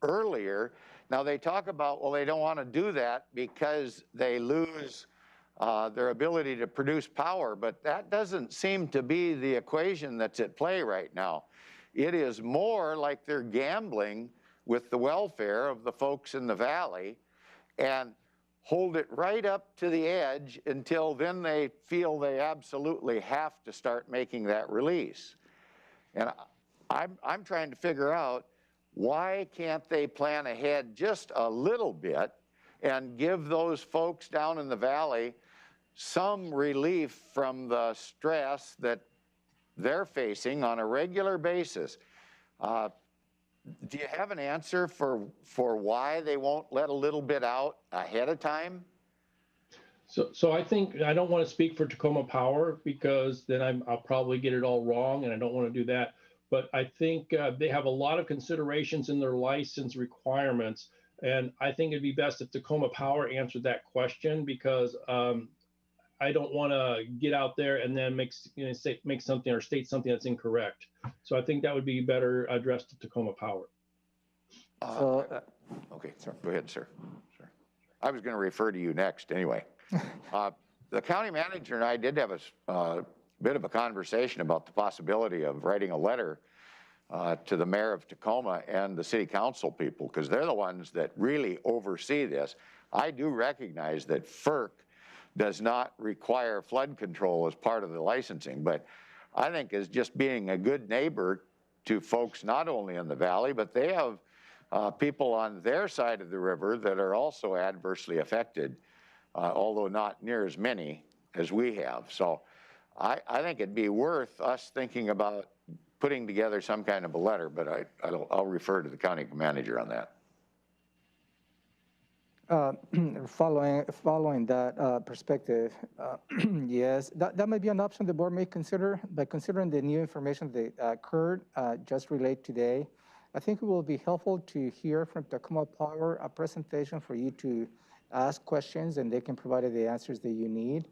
earlier. Now they talk about, well, they don't want to do that because they lose their ability to produce power, but that doesn't seem to be the equation that's at play right now. It is more like they're gambling with the welfare of the folks in the valley and hold it right up to the edge until then they feel they absolutely have to start making that release. And I'm trying to figure out, why can't they plan ahead just a little bit and give those folks down in the valley some relief from the stress that they're facing on a regular basis? Do you have an answer for why they won't let a little bit out ahead of time? So I think, I don't want to speak for Tacoma Power because then I'll probably get it all wrong, and I don't want to do that. But I think they have a lot of considerations in their license requirements, and I think it'd be best if Tacoma Power answered that question, because I don't want to get out there and then make something or state something that's incorrect. So I think that would be better addressed to Tacoma Power. Okay, sorry. Go ahead, sir. I was going to refer to you next anyway. The county manager and I did have a bit of a conversation about the possibility of writing a letter to the mayor of Tacoma and the city council people, because they're the ones that really oversee this. I do recognize that FERC does not require flood control as part of the licensing, but I think as just being a good neighbor to folks not only in the valley, but they have people on their side of the river that are also adversely affected, although not near as many as we have. So I think it'd be worth us thinking about putting together some kind of a letter, but I'll refer to the county manager on that. Following that perspective, yes, that might be an option the board may consider, but considering the new information that Kurt just relayed today, I think it will be helpful to hear from Tacoma Power a presentation for you to ask questions and they can provide the answers that you need.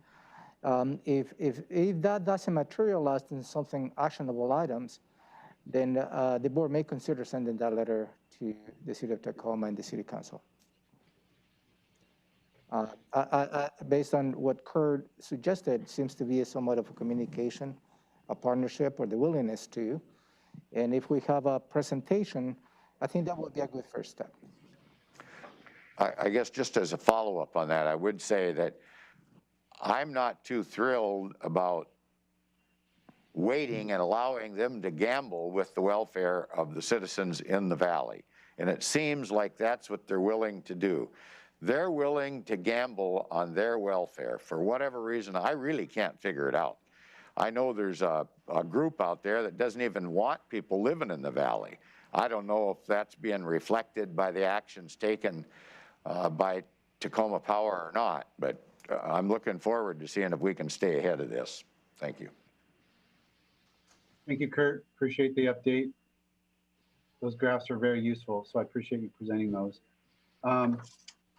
If that doesn't materialize in something actionable items, then the board may consider sending that letter to the city of Tacoma and the city council. Based on what Kurt suggested, seems to be somewhat of a communication, a partnership, or the willingness to. And if we have a presentation, I think that would be a good first step. I guess just as a follow-up on that, I would say that I'm not too thrilled about waiting and allowing them to gamble with the welfare of the citizens in the valley. And it seems like that's what they're willing to do. They're willing to gamble on their welfare for whatever reason. I really can't figure it out. I know there's a group out there that doesn't even want people living in the valley. I don't know if that's being reflected by the actions taken by Tacoma Power or not, but I'm looking forward to seeing if we can stay ahead of this. Thank you. Thank you, Kurt. Appreciate the update. Those graphs are very useful, so I appreciate you presenting those.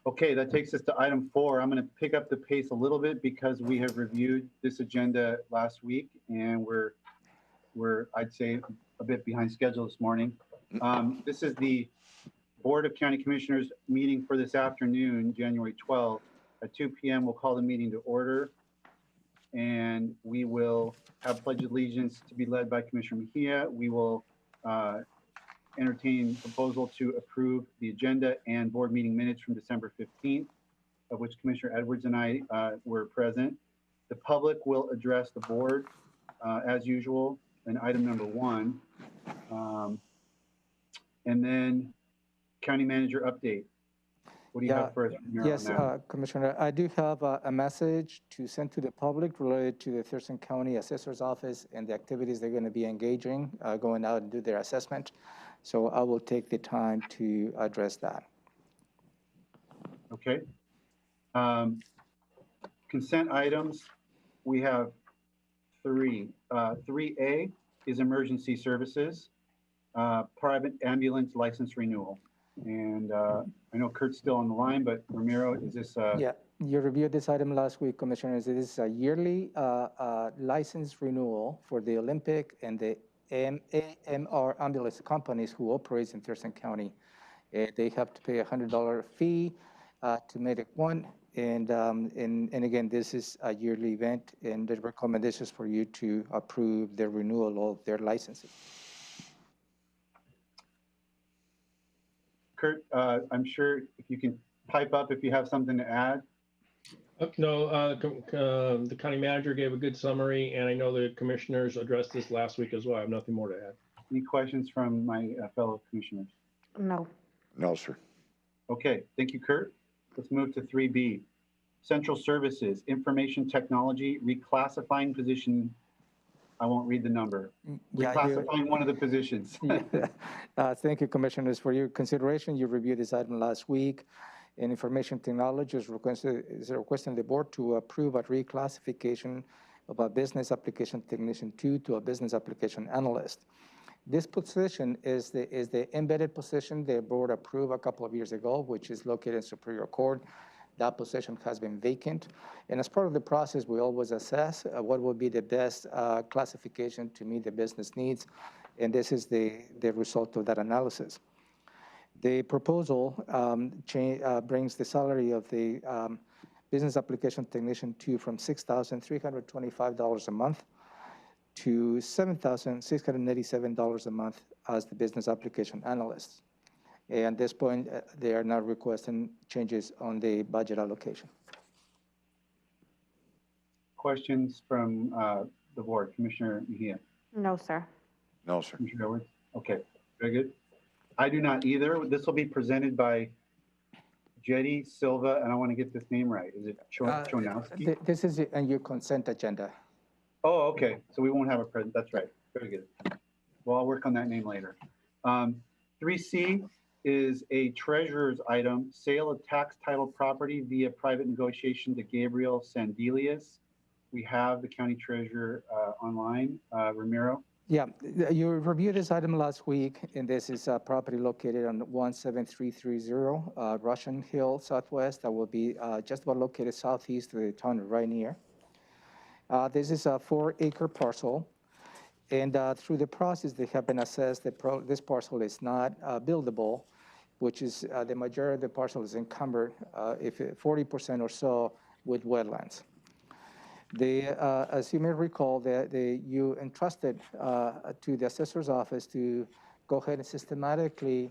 Okay, that takes us to item 4. I'm going to pick up the pace a little bit because we have reviewed this agenda last week and we're I'd say a bit behind schedule this morning. This is the Board of County Commissioners meeting for this afternoon, January 12th at 2 p.m. We'll call the meeting to order and we will have pledge of allegiance to be led by Commissioner Mejia. We will entertain proposal to approve the agenda and board meeting minutes from December 15th, of which Commissioner Edwards and I were present. The public will address the board as usual in item number 1. And then county manager update. What do you have for us? Yes, Commissioner, I do have a message to send to the public related to the Thurston County Assessor's Office and the activities they're going to be engaging, going out and do their assessment. So I will take the time to address that. Okay. Consent items, we have 3. 3A is emergency services, private ambulance license renewal. And I know Kurt's still on the line, but Ramiro, is this? Yeah, you reviewed this item last week, Commissioners. It is a yearly license renewal for the Olympic and the AMR ambulance companies who operate in Thurston County. They have to pay a $100 fee to make it one. And again, this is a yearly event, and the recommendation is for you to approve the renewal of their licenses. Kurt, I'm sure if you can pipe up if you have something to add. No, the county manager gave a good summary, and I know the commissioners addressed this last week as well. I have nothing more to add. Any questions from my fellow commissioners? No. No, sir. Okay, thank you, Kurt. Let's move to 3B. Central Services, Information Technology, reclassifying position. I won't read the number. Reclassifying one of the positions. Thank you, Commissioners, for your consideration. You reviewed this item last week. And Information Technology is requesting the board to approve a reclassification of a Business Application Technician 2 to a Business Application Analyst. This position is the embedded position the board approved a couple of years ago, which is located in Superior Court. That position has been vacant. And as part of the process, we always assess what will be the best classification to meet the business needs. And this is the result of that analysis. The proposal brings the salary of the Business Application Technician 2 from $6,325 a month to $7,687 a month as the Business Application Analyst. And at this point, they are not requesting changes on the budget allocation. Questions from the board? Commissioner Mejia? No, sir. No, sir. Commissioner Edwards? Okay, very good. I do not either. This will be presented by Jetty Silva, and I want to get this name right. Is it Chonowski? This is on your consent agenda. Oh, okay. So we won't have a present. That's right. Very good. Well, I'll work on that name later. 3C is a treasurer's item, sale of tax title property via private negotiation to Gabriel Sandelius. We have the county treasurer online, Ramiro. Yeah, you reviewed this item last week, and this is a property located on 17330 Russian Hill Southwest. That will be just about located southeast of the town of Rainier. This is a 4-acre parcel, and through the process, they have been assessed that this parcel is not buildable, which is the majority of the parcel is encumbered, if 40% or so, with wetlands. As you may recall, you entrusted to the assessor's office to go ahead and systematically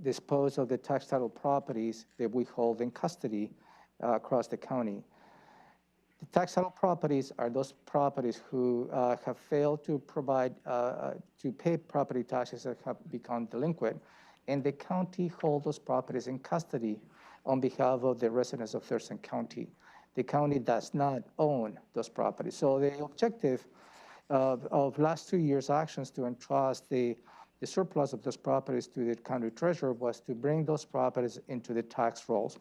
dispose of the tax title properties that we hold in custody across the county. The tax title properties are those properties who have failed to provide, to pay property taxes that have become delinquent, and the county holds those properties in custody on behalf of the residents of Thurston County. The county does not own those properties. So the objective of last 2 years' actions to entrust the surplus of those properties to the county treasurer was to bring those properties into the tax rolls.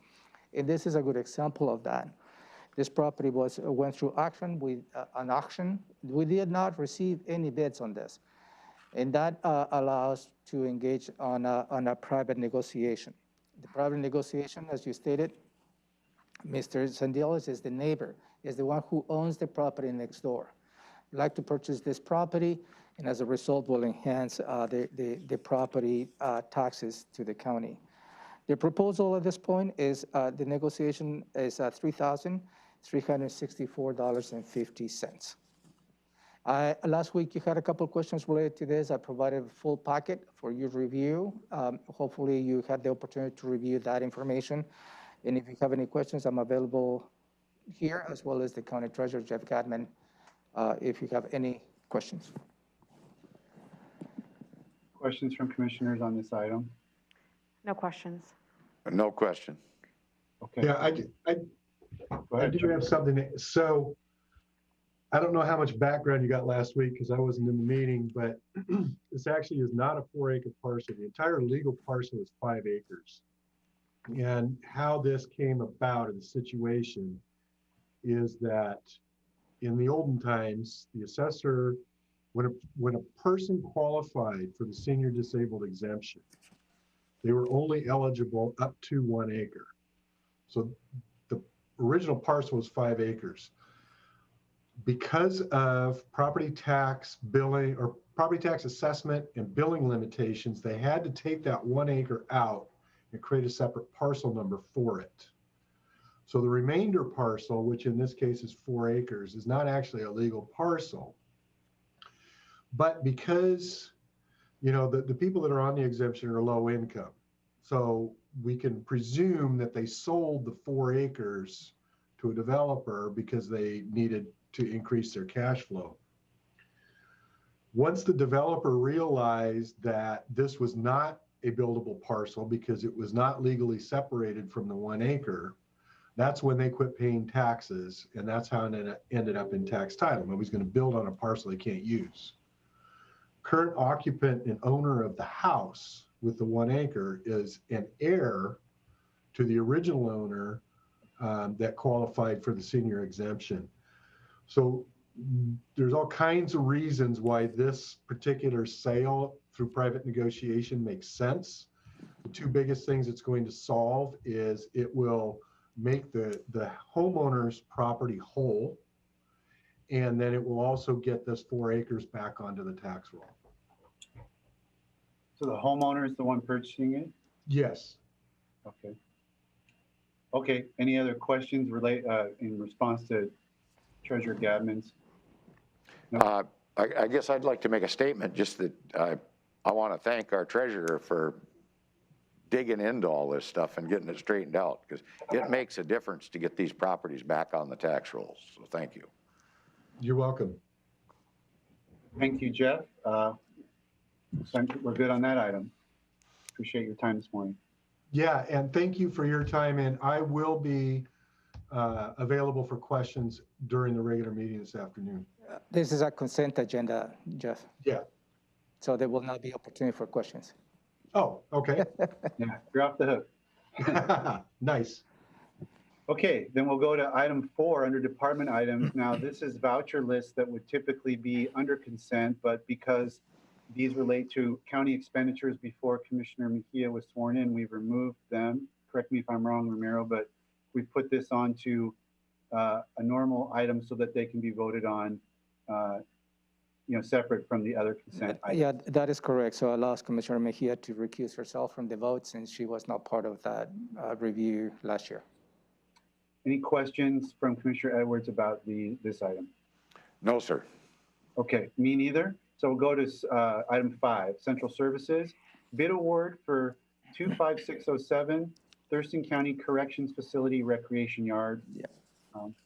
And this is a good example of that. This property went through auction with an auction. We did not receive any bids on this. And that allows to engage on a private negotiation. The private negotiation, as you stated, Mr. Sandelius is the neighbor, is the one who owns the property next door. Would like to purchase this property, and as a result will enhance the property taxes to the county. The proposal at this point is the negotiation is $3,364.50. Last week you had a couple of questions related to this. I provided a full packet for your review. Hopefully you had the opportunity to review that information. And if you have any questions, I'm available here, as well as the county treasurer, Jeff Cadman, if you have any questions. Questions from commissioners on this item? No questions. No question. Okay. Yeah, I do have something. So I don't know how much background you got last week because I wasn't in the meeting, but this actually is not a 4-acre parcel. The entire legal parcel is 5 acres. And how this came about in the situation is that in the olden times, the assessor, when a person qualified for the senior disabled exemption, they were only eligible up to 1 acre. So the original parcel was 5 acres. Because of property tax billing or property tax assessment and billing limitations, they had to take that 1 acre out and create a separate parcel number for it. So the remainder parcel, which in this case is 4 acres, is not actually a legal parcel. But because, you know, the people that are on the exemption are low income, so we can presume that they sold the 4 acres to a developer because they needed to increase their cash flow. Once the developer realized that this was not a buildable parcel because it was not legally separated from the 1 acre, that's when they quit paying taxes, and that's how it ended up in tax title. Nobody's going to build on a parcel they can't use. Current occupant and owner of the house with the 1 acre is an heir to the original owner that qualified for the senior exemption. So there's all kinds of reasons why this particular sale through private negotiation makes sense. The 2 biggest things it's going to solve is it will make the homeowner's property whole, and then it will also get this 4 acres back onto the tax roll. So the homeowner is the one purchasing it? Yes. Okay. Okay, any other questions in response to Treasurer Gadman's? No? I guess I'd like to make a statement, just that I want to thank our treasurer for digging into all this stuff and getting it straightened out, because it makes a difference to get these properties back on the tax rolls. So thank you. You're welcome. Thank you, Jeff. So we're good on that item. Appreciate your time this morning. Yeah, and thank you for your time. And I will be available for questions during the regular meeting this afternoon. This is a consent agenda, Jeff, Yeah. so there will not be opportunity for questions. Oh, okay. Yeah, you're off the hook. Nice. Okay, then we'll go to item 4 under department items. Now, this is voucher lists that would typically be under consent, but because these relate to county expenditures before Commissioner Mejia was sworn in, we've removed them. Correct me if I'm wrong, Romero, but we put this onto a normal item so that they can be voted on, separate from the other consent items. Yeah, that is correct. So I'll ask Commissioner Mejia to recuse herself from the vote since she was not part of that review last year. Any questions from Commissioner Edwards about this item? No, sir. Okay, me neither. So we'll go to item 5, Central Services. Bid award for 25607, Thurston County Corrections Facility Recreation Yard. Yeah.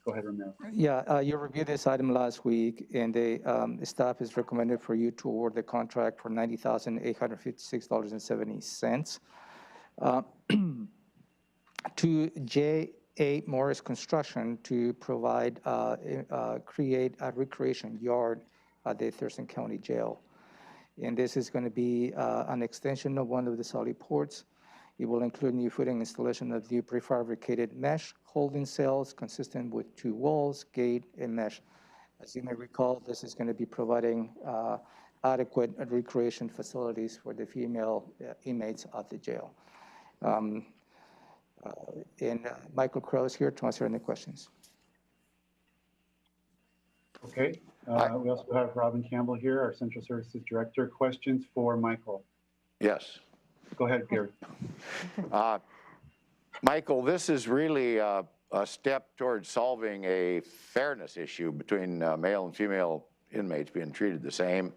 Go ahead, Romero. Yeah, you reviewed this item last week, and the staff is recommended for you to award the contract for $90,856.70 to J.A. Morris Construction to provide, create a recreation yard at the Thurston County Jail. And this is going to be an extension of one of the solid ports. It will include new footing installation of new prefabricated mesh holding cells consistent with 2 walls, gate, and mesh. As you may recall, this is going to be providing adequate recreation facilities for the female inmates at the jail. And Michael Crow is here to answer any questions. Okay. We also have Robin Campbell here, our Central Services Director. Questions for Michael? Yes. Go ahead, Gary. Michael, this is really a step towards solving a fairness issue between male and female inmates being treated the same.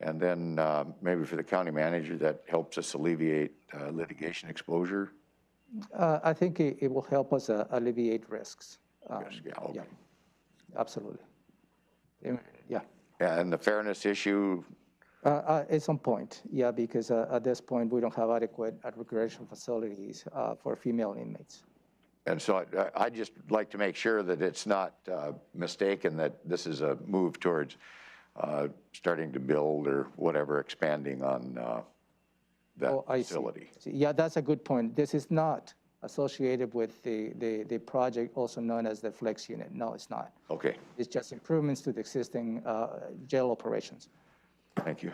And then maybe for the county manager, that helps us alleviate litigation exposure. I think it will help us alleviate risks. Yes, yeah, okay. Yeah, absolutely. Yeah. And the fairness issue, It's on point, yeah, because at this point, we don't have adequate recreation facilities for female inmates. and so I just like to make sure that it's not mistaken that this is a move towards starting to build or whatever, expanding on that facility. See. Yeah, that's a good point. This is not associated with the project also known as the Flex Unit. No, it's not. Okay, It's just improvements to the existing jail operations. thank you.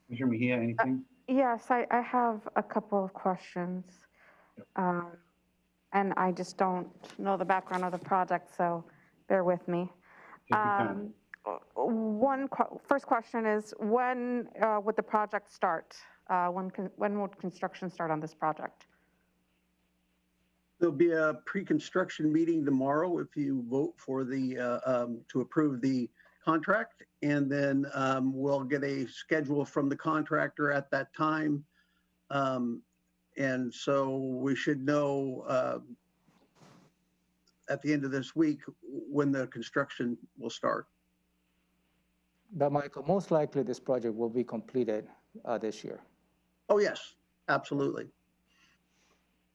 Commissioner Mejia, anything? Yes, I have a couple of questions. And I just don't know the background of the project, so bear with me. Take your time. First question is, when would the project start? When would construction start on this project? There'll be a pre-construction meeting tomorrow if you vote for the, to approve the contract. And then we'll get a schedule from the contractor at that time. And so we should know at the end of this week when the construction will start. But Michael, most likely this project will be completed this year. Oh, yes, absolutely.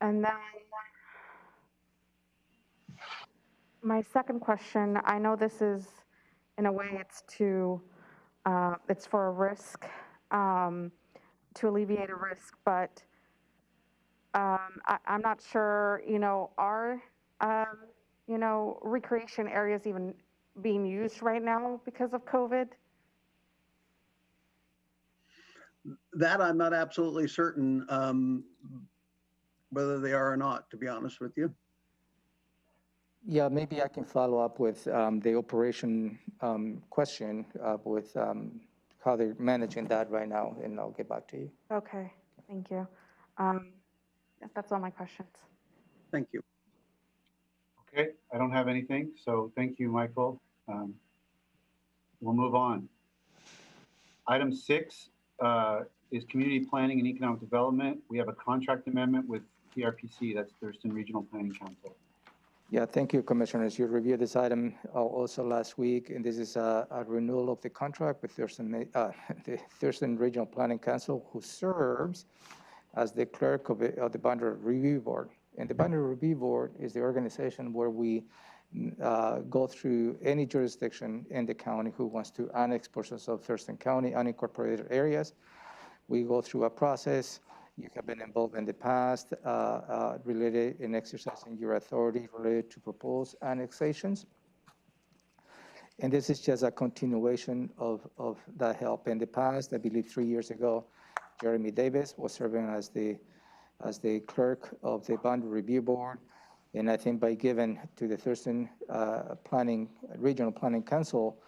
And then my second question, I know this is, in a way, it's for a risk, to alleviate a risk, but I'm not sure, are, recreation areas even being used right now because of COVID? That I'm not absolutely certain whether they are or not, to be honest with you. Yeah, maybe I can follow up with the operation question with how they're managing that right now, and I'll get back to you. Okay, thank you. Yes, that's all my questions. Thank you. Okay, I don't have anything, so thank you, Michael. We'll move on. Item 6 is Community Planning and Economic Development. We have a contract amendment with PRPC, that's Thurston Regional Planning Council. Yeah, thank you, Commissioners. You reviewed this item also last week, and this is a renewal of the contract with Thurston, the Thurston Regional Planning Council, who serves as the clerk of the Boundary Review Board. And the Boundary Review Board is the organization where we go through any jurisdiction in the county who wants to annex portions of Thurston County unincorporated areas. We go through a process. You have been involved in the past related in exercising your authority related to proposed annexations. And this is just a continuation of that help. In the past, I believe 3 years ago, Jeremy Davis was serving as the clerk of the Boundary Review Board. And I think by giving to the Thurston Regional Planning Council,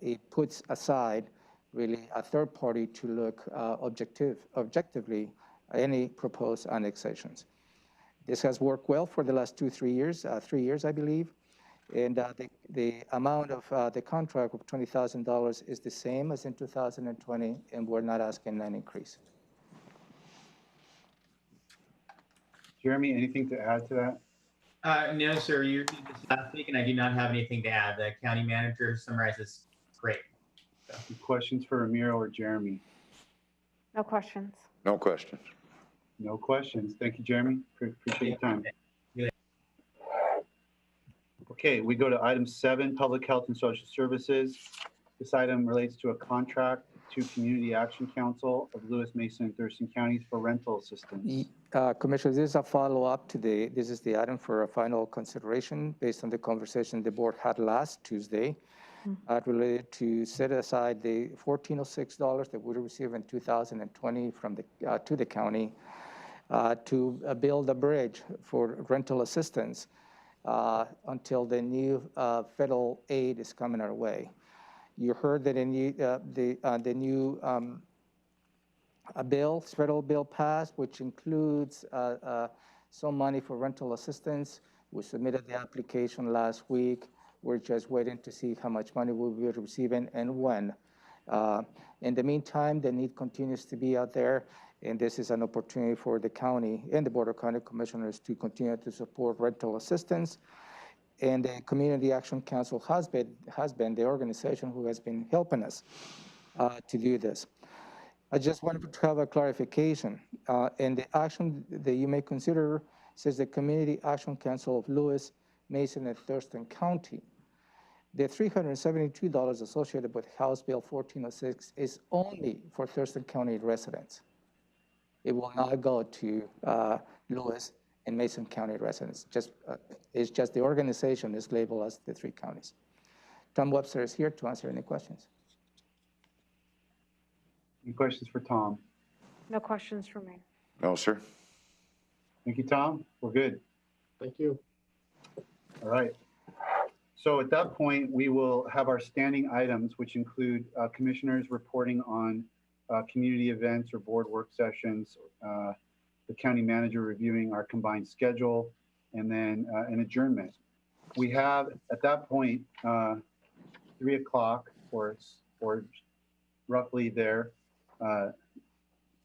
it puts aside really a third party to look objectively at any proposed annexations. This has worked well for the last 3 years, I believe. And the amount of the contract of $20,000 is the same as in 2020, and we're not asking an increase. Jeremy, anything to add to that? No, sir. You're speaking. I do not have anything to add. The county manager summarizes great. Questions for Ramiro or Jeremy? No questions. No questions. No questions. Thank you, Jeremy. Appreciate your time. Okay, we go to item 7, Public Health and Social Services. This item relates to a contract to Community Action Council of Lewis, Mason, and Thurston counties for rental assistance. Commissioner, this is a follow-up today. This is the item for a final consideration based on the conversation the board had last Tuesday related to set aside the $1,406 that we received in 2020 from to the county to build a bridge for rental assistance until the new federal aid is coming our way. You heard that the new federal bill passed, which includes some money for rental assistance. We submitted the application last week. We're just waiting to see how much money we'll be receiving and when. In the meantime, the need continues to be out there, and this is an opportunity for the county and the Board of County Commissioners to continue to support rental assistance. And the Community Action Council has been the organization who has been helping us to do this. I just wanted to have a clarification. And the action that you may consider says the Community Action Council of Lewis, Mason, and Thurston County. The $372 associated with House Bill 1406 is only for Thurston County residents. It will not go to Lewis and Mason County residents. It's just the organization is labeled as the 3 counties. Tom Webster is here to answer any questions. Any questions for Tom? No questions for me. No, sir. Thank you, Tom. We're good. Thank you. All right. So at that point, we will have our standing items, which include commissioners reporting on community events or board work sessions, the county manager reviewing our combined schedule, and then an adjournment. We have, at that point, 3 o'clock or roughly there,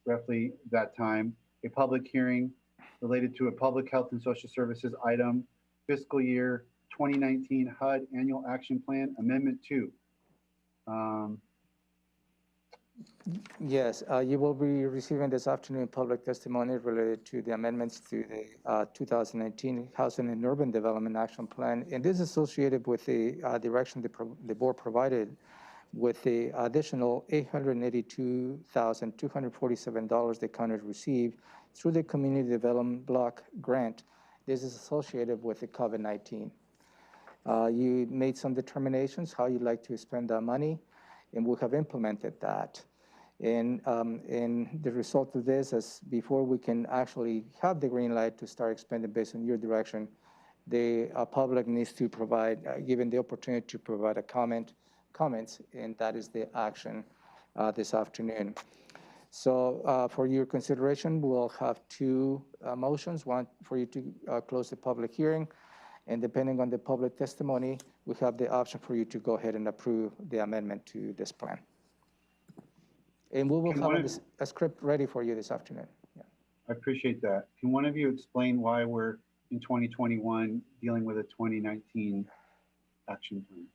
roughly that time, a public hearing related to a public health and social services item, fiscal year 2019 HUD Annual Action Plan Amendment 2. Yes, you will be receiving this afternoon public testimony related to the amendments to the 2019 Housing and Urban Development Action Plan. And this is associated with the direction the board provided with the additional $882,247 the county received through the Community Development Block Grant. This is associated with the COVID-19. You made some determinations how you'd like to spend that money, and we have implemented that. And the result of this is before we can actually have the green light to start expending based on your direction, the public needs to provide, given the opportunity to provide a comments, and that is the action this afternoon. So for your consideration, we'll have 2 motions, one for you to close the public hearing, and depending on the public testimony, we have the option for you to go ahead and approve the amendment to this plan. And we will have a script ready for you this afternoon. Yeah. I appreciate that. Can one of you explain why we're in 2021 dealing with a 2019 action plan?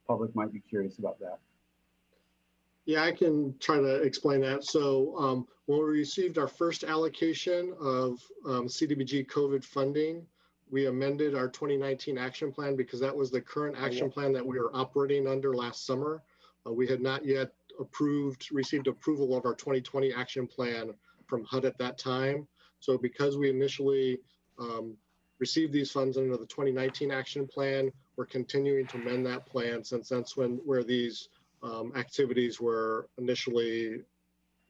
Public might be curious about that. Yeah, I can try to explain that. So when we received our first allocation of CDBG COVID funding, we amended our 2019 action plan because that was the current action plan that we were operating under last summer. We had not yet received approval of our 2020 action plan from HUD at that time. So because we initially received these funds under the 2019 action plan, we're continuing to amend that plan since that's where these activities were initially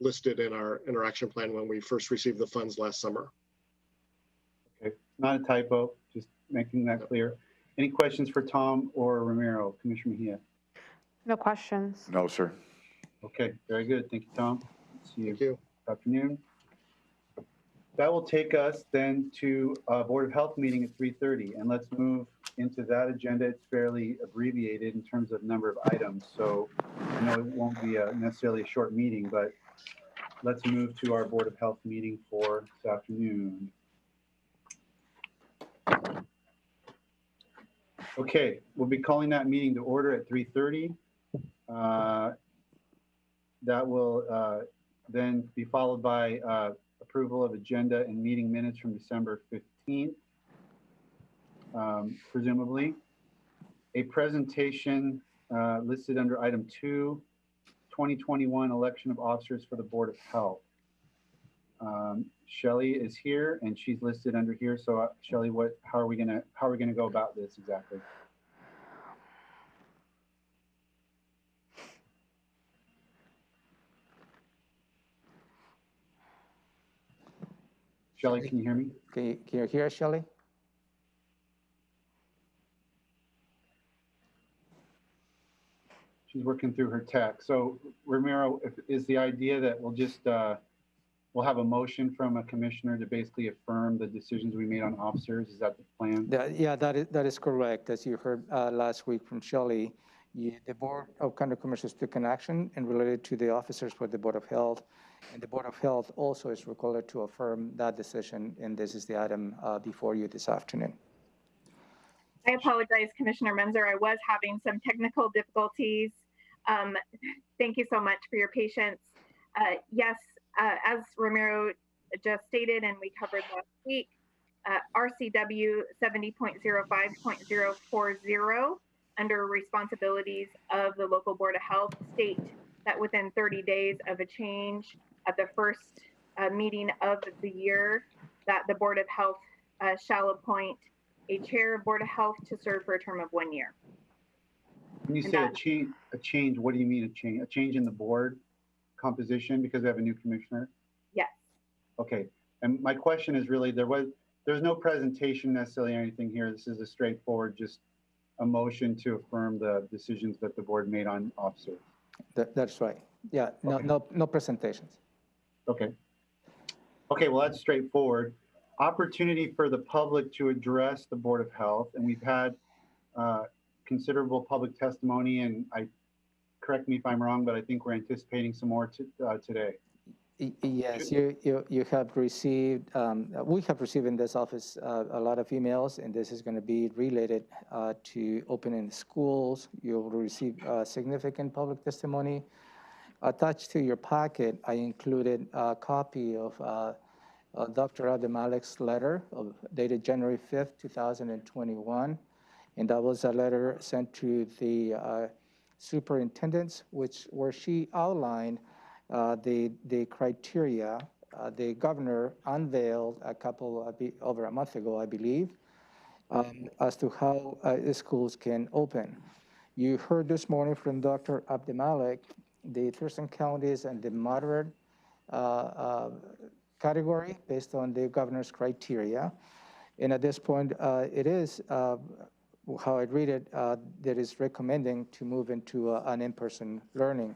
listed in our action plan when we first received the funds last summer. Okay, not a typo, just making that clear. Any questions for Tom or Ramiro? Commissioner Mejia? No questions. No, sir. Okay, very good. Thank you, Tom. See you. Thank you. Good afternoon. That will take us then to Board of Health meeting at 3:30, and let's move into that agenda. It's fairly abbreviated in terms of number of items, so I know it won't be necessarily a short meeting, but let's move to our Board of Health meeting for this afternoon. Okay, we'll be calling that meeting to order at 3:30. That will then be followed by approval of agenda and meeting minutes from December 15th, presumably. A presentation listed under item 2, 2021 election of officers for the Board of Health. Shelley is here and she's listed under here. So Shelley, how are we gonna go about this exactly? Shelley, can you hear me? Can you hear us, Shelley? She's working through her tech. So Ramiro, is the idea that we'll just, we'll have a motion from a commissioner to basically affirm the decisions we made on officers? Is that the plan? Yeah, that is correct. As you heard last week from Shelley, the Board of County Commissioners took an action and related to the officers for the Board of Health. And the Board of Health also is required to affirm that decision, and this is the item before you this afternoon. I apologize, Commissioner Menzer. I was having some technical difficulties. Thank you so much for your patience. Yes, as Ramiro just stated and we covered last week, RCW 70.05.040 under responsibilities of the local Board of Health state that within 30 days of a change at the first meeting of the year, that the Board of Health shall appoint a chair of Board of Health to serve for a term of 1 year. When you say a change, what do you mean a change? A change in the board composition because we have a new commissioner? Yes. Okay, and my question is really, there's no presentation necessarily or anything here. This is a straightforward, just a motion to affirm the decisions that the board made on officers. That's right. Yeah, Okay. no presentations. Okay. Okay, well, that's straightforward. Opportunity for the public to address the Board of Health, and we've had considerable public testimony, and correct me if I'm wrong, but I think we're anticipating some more today. Yes, you have received, we have received in this office a lot of emails, and this is going to be related to opening schools. You'll receive significant public testimony. Attached to your packet, I included a copy of Dr. Abdelmalik's letter dated January 5th, 2021. And that was a letter sent to the superintendents, where she outlined the criteria the governor unveiled over a month ago, I believe, as to how the schools can open. You heard this morning from Dr. Abdelmalik, the Thurston counties and the moderate category based on the governor's criteria. And at this point, it is, how I read it, that is recommending to move into an in-person learning.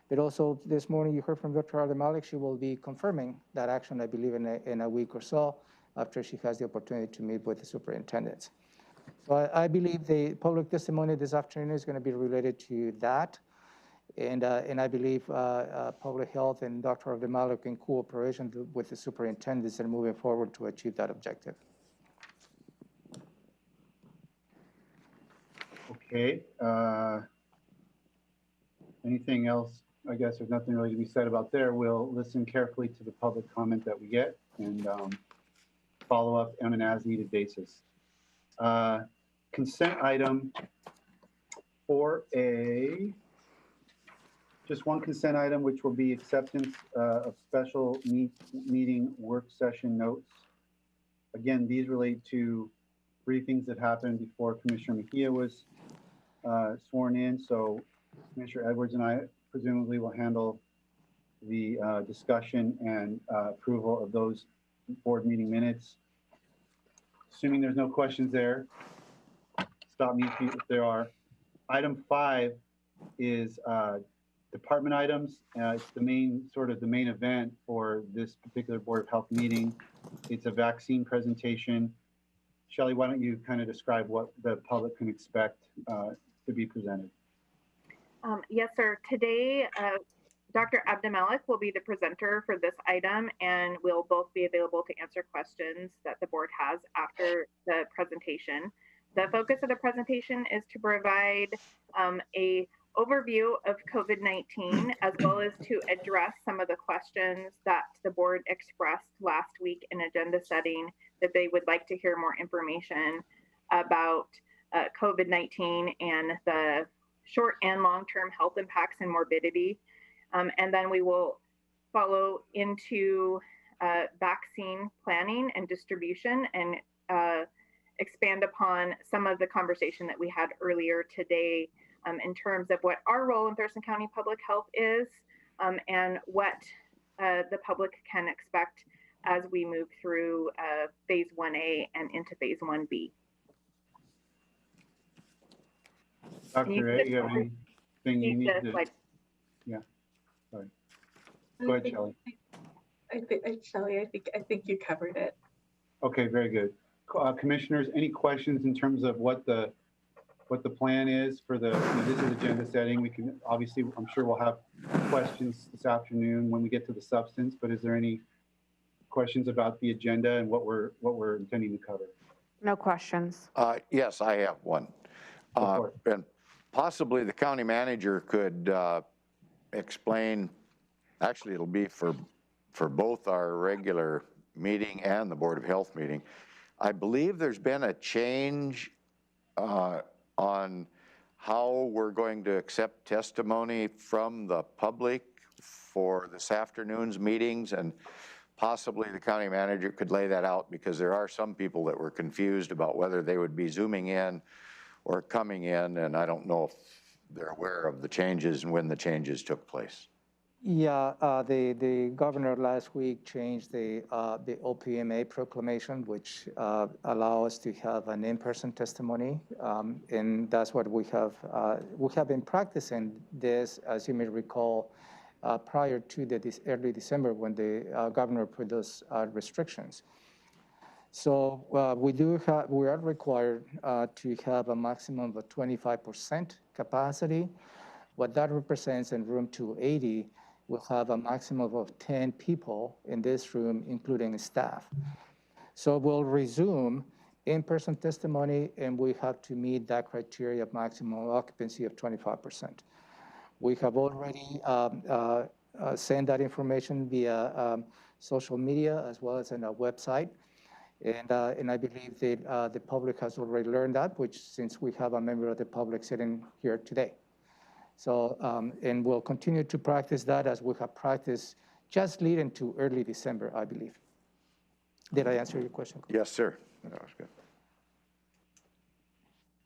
But also this morning you heard from Dr. Abdelmalik, she will be confirming that action, I believe, in a week or so after she has the opportunity to meet with the superintendents. So I believe the public testimony this afternoon is going to be related to that. And I believe public health and Dr. Abdelmalik in cooperation with the superintendents are moving forward to achieve that objective. Okay. Anything else? I guess there's nothing really to be said about there. We'll listen carefully to the public comment that we get and follow up on an as-needed basis. Consent item 4A, just one consent item, which will be acceptance of special meeting work session notes. Again, these relate to briefings that happened before Commissioner Mejia was sworn in. So Commissioner Edwards and I presumably will handle the discussion and approval of those board meeting minutes. Assuming there's no questions there, stop me if there are. Item 5 is department items. It's the main event for this particular Board of Health meeting. It's a vaccine presentation. Shelley, why don't you kind of describe what the public can expect to be presented? Yes, sir. Today, Dr. Abdelmalek will be the presenter for this item, and we'll both be available to answer questions that the board has after the presentation. The focus of the presentation is to provide a overview of COVID-19, as well as to address some of the questions that the board expressed last week in agenda setting, that they would like to hear more information about COVID-19 and the short and long-term health impacts and morbidity. And then we will follow into vaccine planning and distribution and expand upon some of the conversation that we had earlier today in terms of what our role in Thurston County Public Health is and what the public can expect as we move through phase 1A and into phase 1B. Dr. A, you have anything you need to? Yeah, sorry. Go ahead, Shelley. I think you covered it. Okay, very good. Commissioners, any questions in terms of what the plan is for the, this is agenda setting. We can obviously, I'm sure we'll have questions this afternoon when we get to the substance, but is there any questions about the agenda and what we're intending to cover? No questions. Yes, I have one. And possibly the county manager could explain, actually it'll be for both our regular meeting and the Board of Health meeting. I believe there's been a change on how we're going to accept testimony from the public for this afternoon's meetings, and possibly the county manager could lay that out, because there are some people that were confused about whether they would be Zooming in or coming in, and I don't know if they're aware of the changes and when the changes took place. Yeah, the governor last week changed the OPMA proclamation, which allow us to have an in-person testimony, and that's what we have been practicing this, as you may recall, prior to this early December when the governor put those restrictions. So we are required to have a maximum of 25% capacity. What that represents in room 280, we'll have a maximum of 10 people in this room, including staff. So we'll resume in-person testimony, and we have to meet that criteria of maximum occupancy of 25%. We have already sent that information via social media as well as on our website. And I believe that the public has already learned that, which since we have a member of the public sitting here today. So, and we'll continue to practice that as we have practiced just leading to early December, I believe. Did I answer your question? Yes, sir. That was good.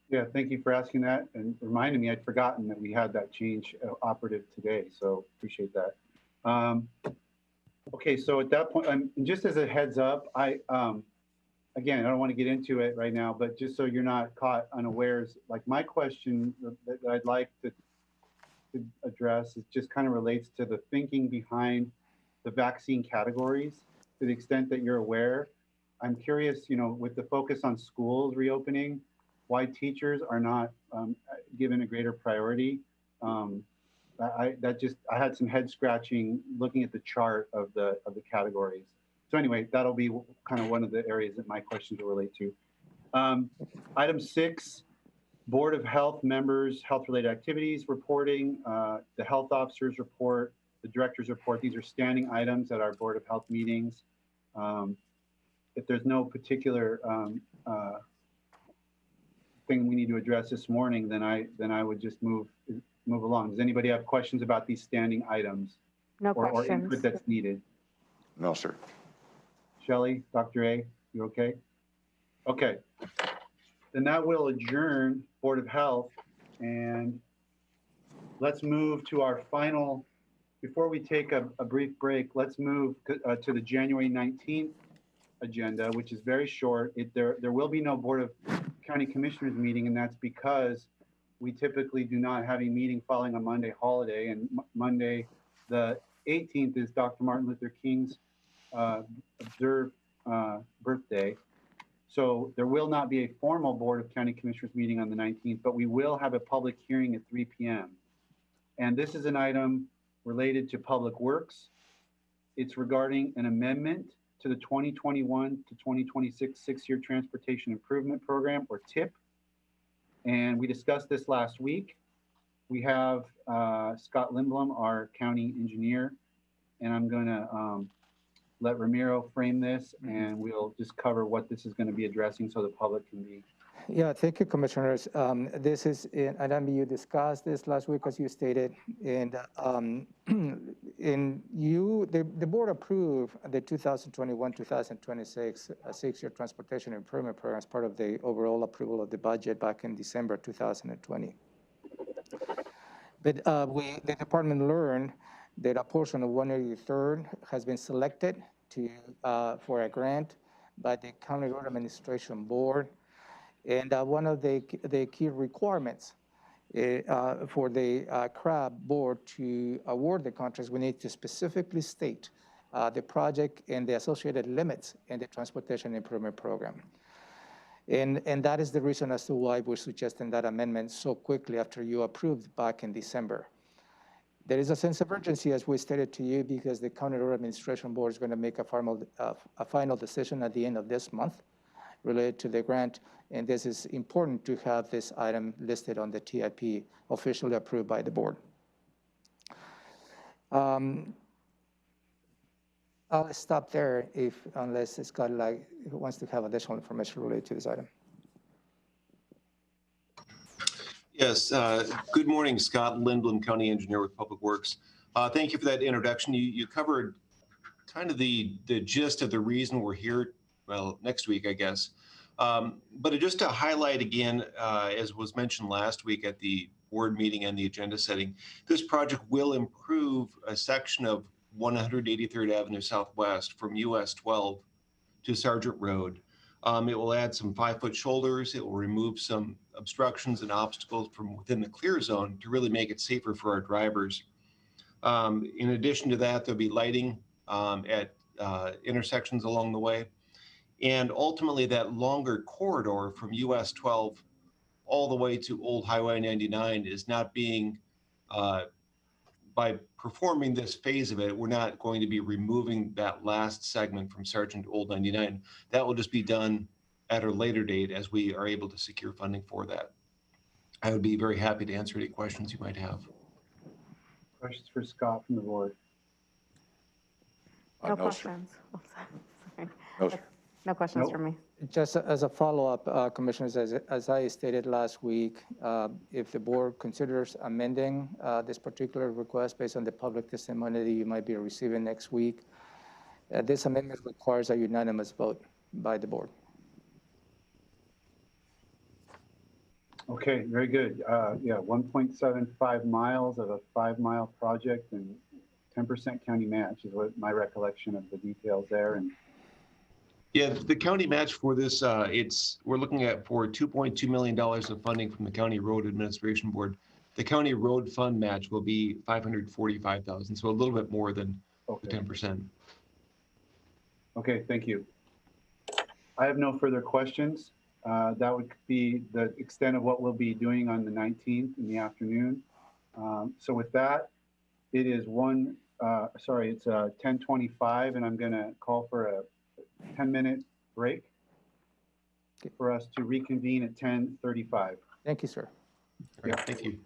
Yeah, thank you for asking that and reminding me. I'd forgotten that we had that change operative today, so appreciate that. Okay, so at that point, and just as a heads up, again, I don't want to get into it right now, but just so you're not caught unawares, like my question that I'd like to address is just kind of relates to the thinking behind the vaccine categories. To the extent that you're aware, I'm curious, with the focus on schools reopening, why teachers are not given a greater priority. I had some head scratching looking at the chart of the categories. So anyway, that'll be kind of one of the areas that my questions will relate to. Item 6, Board of Health members, health-related activities reporting, the health officers report, the director's report. These are standing items at our Board of Health meetings. If there's no particular thing we need to address this morning, then I would just move along. Does anybody have questions about these standing items? No or questions. input that's needed? No, sir. Shelley, Dr. A, you okay? Okay. Then that will adjourn Board of Health, and let's move to our final, before we take a brief break, let's move to the January 19th agenda, which is very short. There will be no Board of County Commissioners meeting, and that's because we typically do not have a meeting following a Monday holiday, and Monday the 18th is Dr. Martin Luther King's observed birthday. So there will not be a formal Board of County Commissioners meeting on the 19th, but we will have a public hearing at 3 p.m. And this is an item related to Public Works. It's regarding an amendment to the 2021 to 2026 six-year Transportation Improvement Program, or TIP. And we discussed this last week. We have Scott Lindblom, our county engineer, and I'm going to let Ramiro frame this, and we'll just cover what this is going to be addressing so the public can be. Yeah, thank you, commissioners. This is, and I mean, you discussed this last week, as you stated, and the board approved the 2021-2026 six-year transportation improvement program as part of the overall approval of the budget back in December 2020. But the department learned that a portion of 183rd has been selected for a grant by the County Road Administration Board. And one of the key requirements for the CRAB board to award the contracts, we need to specifically state the project and the associated limits in the transportation improvement program. And that is the reason as to why we're suggesting that amendment so quickly after you approved back in December. There is a sense of urgency, as we stated to you, because the County Road Administration Board is going to make a final decision at the end of this month related to the grant, and this is important to have this item listed on the TIP officially approved by the board. I'll stop there unless Scott wants to have additional information related to this item. Yes, good morning, Scott Lindblom, County Engineer with Public Works. Thank you for that introduction. You covered kind of the gist of the reason we're here, well, next week, I guess. But just to highlight again, as was mentioned last week at the board meeting and the agenda setting, this project will improve a section of 183rd Avenue Southwest from US 12 to Sargent Road. It will add some 5-foot shoulders. It will remove some obstructions and obstacles from within the clear zone to really make it safer for our drivers. In addition to that, there'll be lighting at intersections along the way. And ultimately, that longer corridor from US 12 all the way to Old Highway 99 is not being, by performing this phase of it, we're not going to be removing that last segment from Sargent to Old 99. That will just be done at a later date as we are able to secure funding for that. I would be very happy to answer any questions you might have. Questions for Scott from the board? No No, questions. Oh, sorry. No, sir. No questions Nope. for me. Just as a follow-up, commissioners, as I stated last week, if the board considers amending this particular request based on the public testimony that you might be receiving next week, this amendment requires a unanimous vote by the board. Okay, very good. Yeah, 1.75 miles of a 5-mile project and 10% county match is what my recollection of the details there. And yeah, the county match for this, we're looking at for $2.2 million of funding from the County Road Administration Board. The county road fund match will be $545,000, so a little bit more than the 10%. Okay, thank you. I have no further questions. That would be the extent of what we'll be doing on the 19th in the afternoon. So with that, it is it's 10:25, and I'm going to call for a 10-minute break. for us to reconvene at 10:35. Thank you, sir. All right, thank you.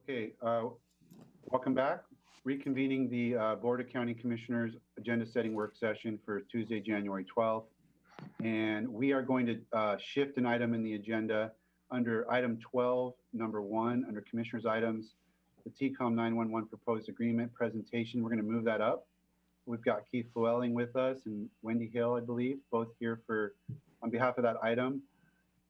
Okay, welcome back. Reconvening the Board of County Commissioners agenda setting work session for Tuesday, January 12th. And we are going to shift an item in the agenda under item 12, number 1, under Commissioners items, the TCOM 911 proposed agreement presentation. We're going to move that up. We've got Keith Llewellyn with us and Wendy Hill, I believe, both here on behalf of that item.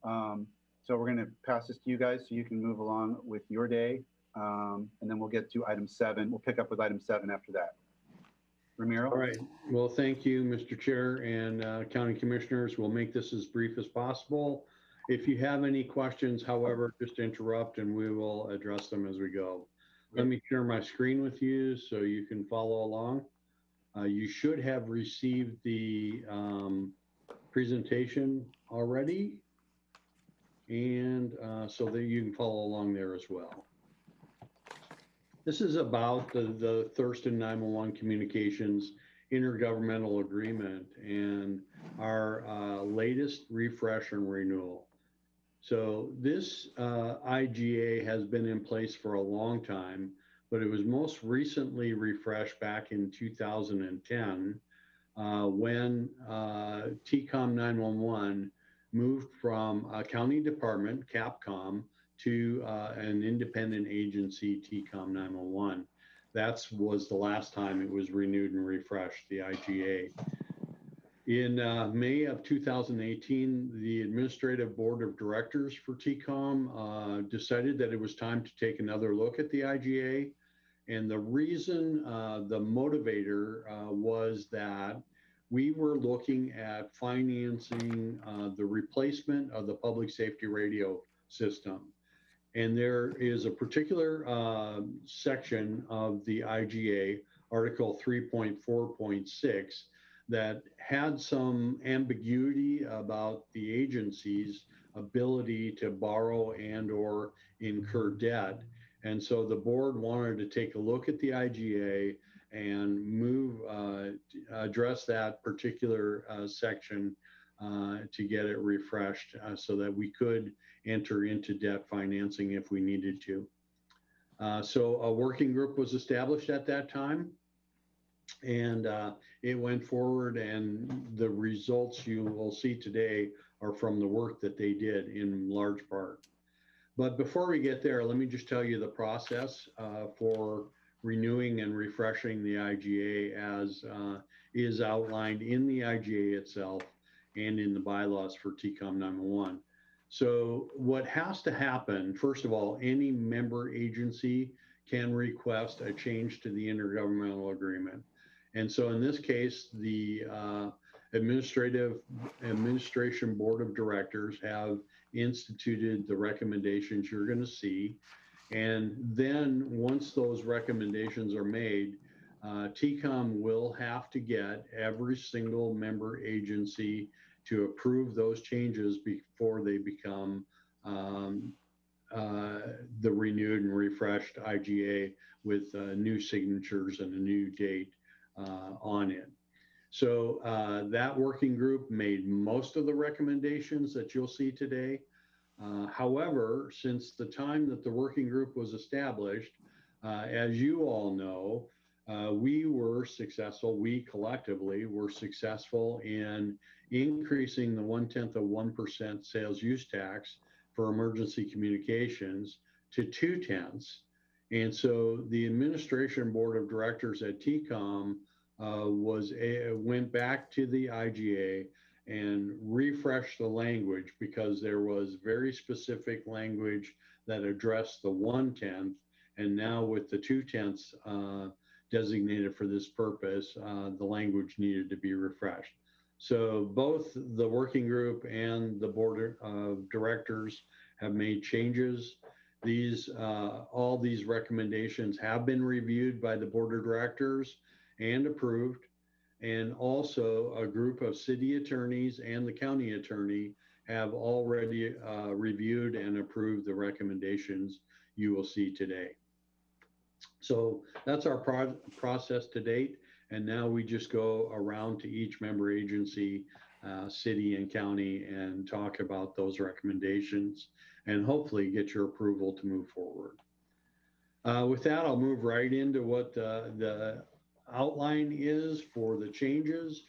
So we're going to pass this to you guys so you can move along with your day. And then we'll get to item 7. We'll pick up with item 7 after that. Ramiro? All right. Well, thank you, Mr. Chair and County Commissioners. We'll make this as brief as possible. If you have any questions, however, just interrupt and we will address them as we go. Let me share my screen with you so you can follow along. You should have received the presentation already, and so that you can follow along there as well. This is about the Thurston 911 Communications Intergovernmental Agreement and our latest refresh and renewal. So this IGA has been in place for a long time, but it was most recently refreshed back in 2010 when TCOM 911 moved from a county department, CAPCOM, to an independent agency, TCOM 911. That was the last time it was renewed and refreshed, the IGA. In May of 2018, the Administrative Board of Directors for TCOM decided that it was time to take another look at the IGA. And the reason, the motivator was that we were looking at financing the replacement of the public safety radio system. And there is a particular section of the IGA, Article 3.4.6, that had some ambiguity about the agency's ability to borrow and or incur debt. And so the board wanted to take a look at the IGA and address that particular section to get it refreshed so that we could enter into debt financing if we needed to. So a working group was established at that time, and it went forward, and the results you will see today are from the work that they did in large part. But before we get there, let me just tell you the process for renewing and refreshing the IGA as is outlined in the IGA itself and in the bylaws for TCOM 911. So what has to happen, first of all, any member agency can request a change to the intergovernmental agreement. And so in this case, the Administration Board of Directors have instituted the recommendations you're going to see. And then once those recommendations are made, TCOM will have to get every single member agency to approve those changes before they become the renewed and refreshed IGA with new signatures and a new date on it. So that working group made most of the recommendations that you'll see today. However, since the time that the working group was established, as you all know, we were successful, we collectively were successful in increasing the 0.1% sales use tax for emergency communications to 0.2. And so the Administration Board of Directors at TCOM went back to the IGA and refreshed the language because there was very specific language that addressed the 0.1, and now with the 0.2 designated for this purpose, the language needed to be refreshed. So both the working group and the board of directors have made changes. All these recommendations have been reviewed by the board of directors and approved. And also a group of city attorneys and the county attorney have already reviewed and approved the recommendations you will see today. So that's our process to date. And now we just go around to each member agency, city and county, and talk about those recommendations and hopefully get your approval to move forward. With that, I'll move right into what the outline is for the changes.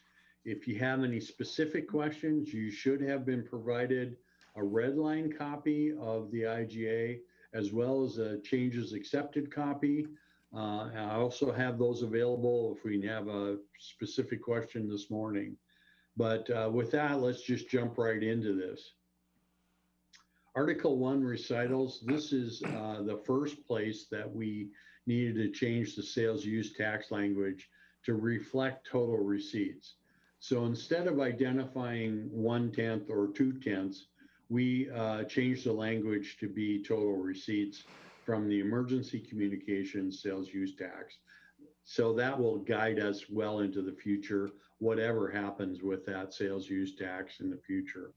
If you have any specific questions, you should have been provided a red line copy of the IGA as well as a changes accepted copy. I also have those available if we have a specific question this morning. But with that, let's just jump right into this. Article 1 recitals, this is the first place that we needed to change the sales use tax language to reflect total receipts. So instead of identifying 1/10 or 2/10, we changed the language to be total receipts from the emergency communications sales use tax. So that will guide us well into the future, whatever happens with that sales use tax in the future.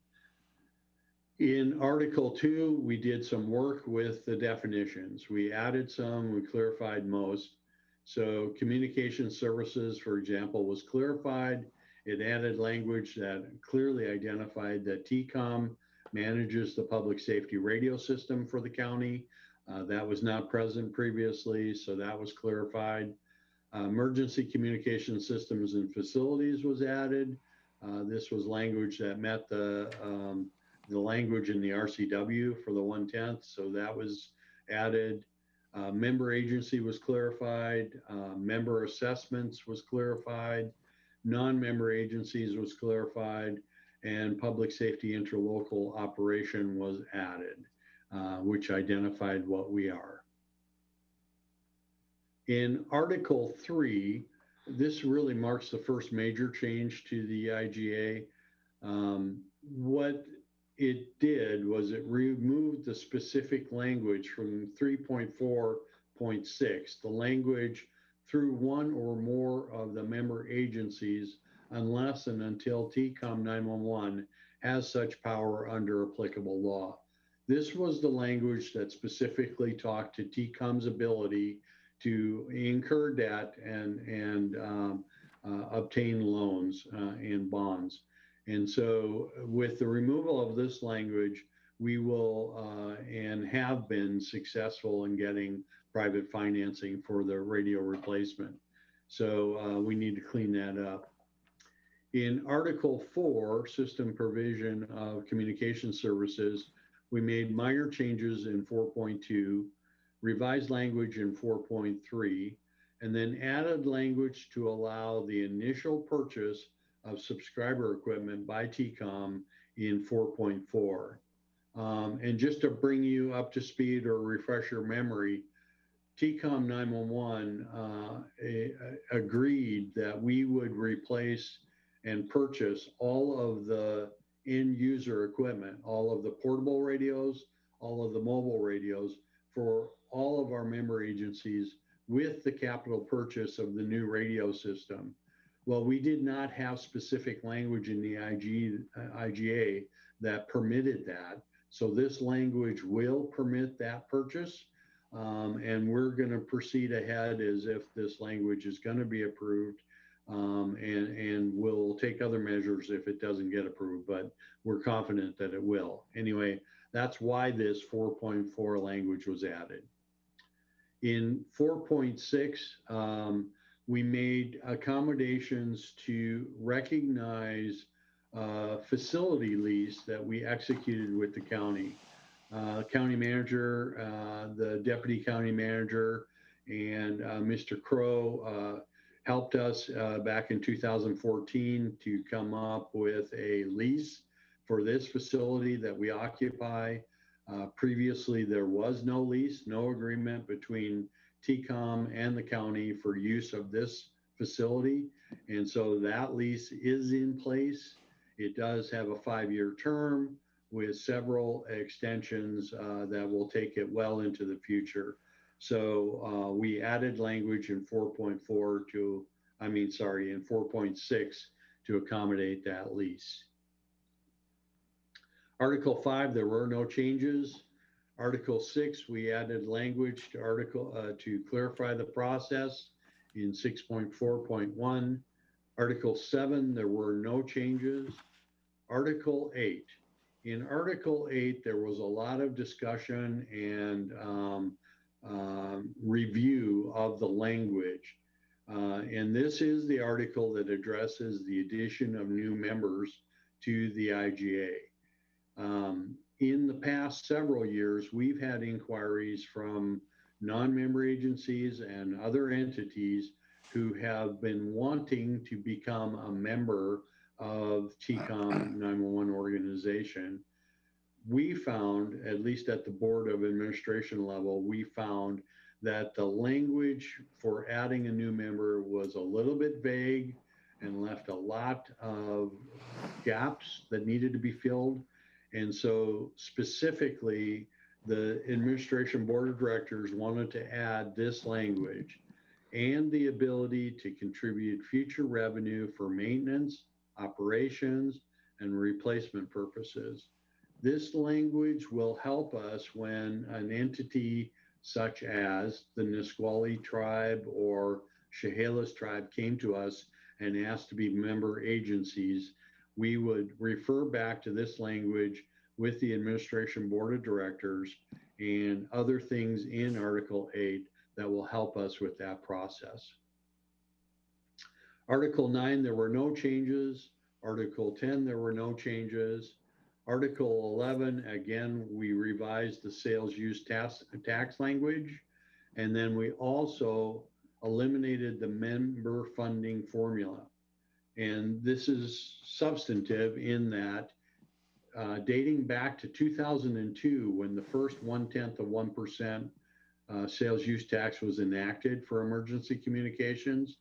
In Article 2, we did some work with the definitions. We added some, we clarified most. So communication services, for example, was clarified. It added language that clearly identified that TCOM manages the public safety radio system for the county. That was not present previously, so that was clarified. Emergency communication systems and facilities was added. This was language that met the language in the RCW for the 1/10, so that was added. Member agency was clarified. Member assessments was clarified. Non-member agencies was clarified, and public safety interlocal operation was added, which identified what we are. In Article 3, this really marks the first major change to the IGA. What it did was it removed the specific language from 3.4.6, the language through one or more of the member agencies unless and until TCOM 911 has such power under applicable law. This was the language that specifically talked to TCOM's ability to incur debt and obtain loans and bonds. And so with the removal of this language, we will and have been successful in getting private financing for the radio replacement. So we need to clean that up. In Article 4, System Provision of Communication Services, we made minor changes in 4.2, revised language in 4.3, and then added language to allow the initial purchase of subscriber equipment by TCOM in 4.4. And just to bring you up to speed or refresh your memory, TCOM 911 agreed that we would replace and purchase all of the end user equipment, all of the portable radios, all of the mobile radios for all of our member agencies with the capital purchase of the new radio system. Well, we did not have specific language in the IGA that permitted that. So this language will permit that purchase. And we're going to proceed ahead as if this language is going to be approved. And we'll take other measures if it doesn't get approved, but we're confident that it will. Anyway, that's why this 4.4 language was added. In 4.6, we made accommodations to recognize facility lease that we executed with the county. County manager, the deputy county manager, and Mr. Crow helped us back in 2014 to come up with a lease for this facility that we occupy. Previously, there was no lease, no agreement between TCOM and the county for use of this facility. And so that lease is in place. It does have a 5-year term with several extensions that will take it well into the future. So we added language in 4.4 to, in 4.6 to accommodate that lease. Article 5, there were no changes. Article 6, we added language to clarify the process in 6.4.1. Article 7, there were no changes. Article 8. In Article 8, there was a lot of discussion and review of the language. And this is the article that addresses the addition of new members to the IGA. In the past several years, we've had inquiries from non-member agencies and other entities who have been wanting to become a member of TCOM 911 organization. We found, at least at the Board of Administration level, we found that the language for adding a new member was a little bit vague and left a lot of gaps that needed to be filled. And so specifically, the Administration Board of Directors wanted to add this language and the ability to contribute future revenue for maintenance, operations, and replacement purposes. This language will help us when an entity such as the Nisqually tribe or Chehalis tribe came to us and asked to be member agencies. We would refer back to this language with the Administration Board of Directors and other things in Article 8 that will help us with that process. Article 9, there were no changes. Article 10, there were no changes. Article 11, again, we revised the sales use tax language. And then we also eliminated the member funding formula. And this is substantive in that dating back to 2002, when the first 1/10 of 1% sales use tax was enacted for emergency communications,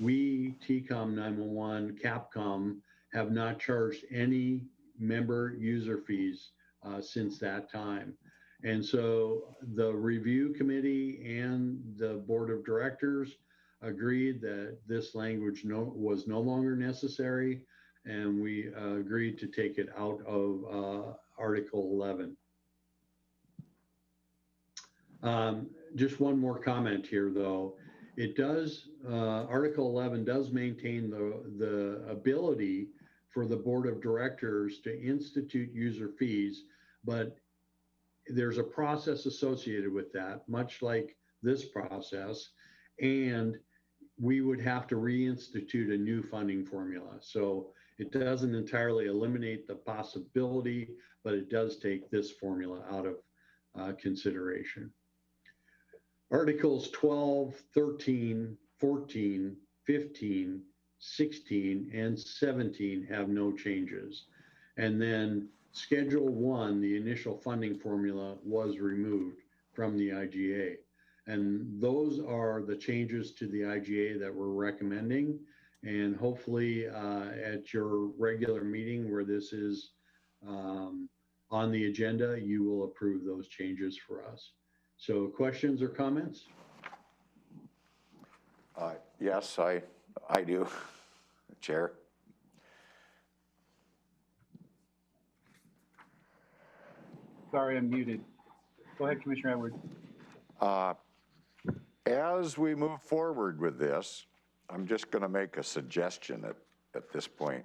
we, TCOM 911, Capcom, have not charged any member user fees since that time. And so the review committee and the board of directors agreed that this language was no longer necessary, and we agreed to take it out of Article 11. Just one more comment here, though. It does, Article 11 does maintain the ability for the board of directors to institute user fees, but there's a process associated with that, much like this process, and we would have to reinstitute a new funding formula. So it doesn't entirely eliminate the possibility, but it does take this formula out of consideration. Articles 12, 13, 14, 15, 16, and 17 have no changes. And then Schedule 1, the initial funding formula, was removed from the IGA. And those are the changes to the IGA that we're recommending. And hopefully at your regular meeting where this is on the agenda, you will approve those changes for us. So questions or comments? Yes, I do, Chair. Sorry, I'm muted. Go ahead, Commissioner Edwards. As we move forward with this, I'm just going to make a suggestion at this point.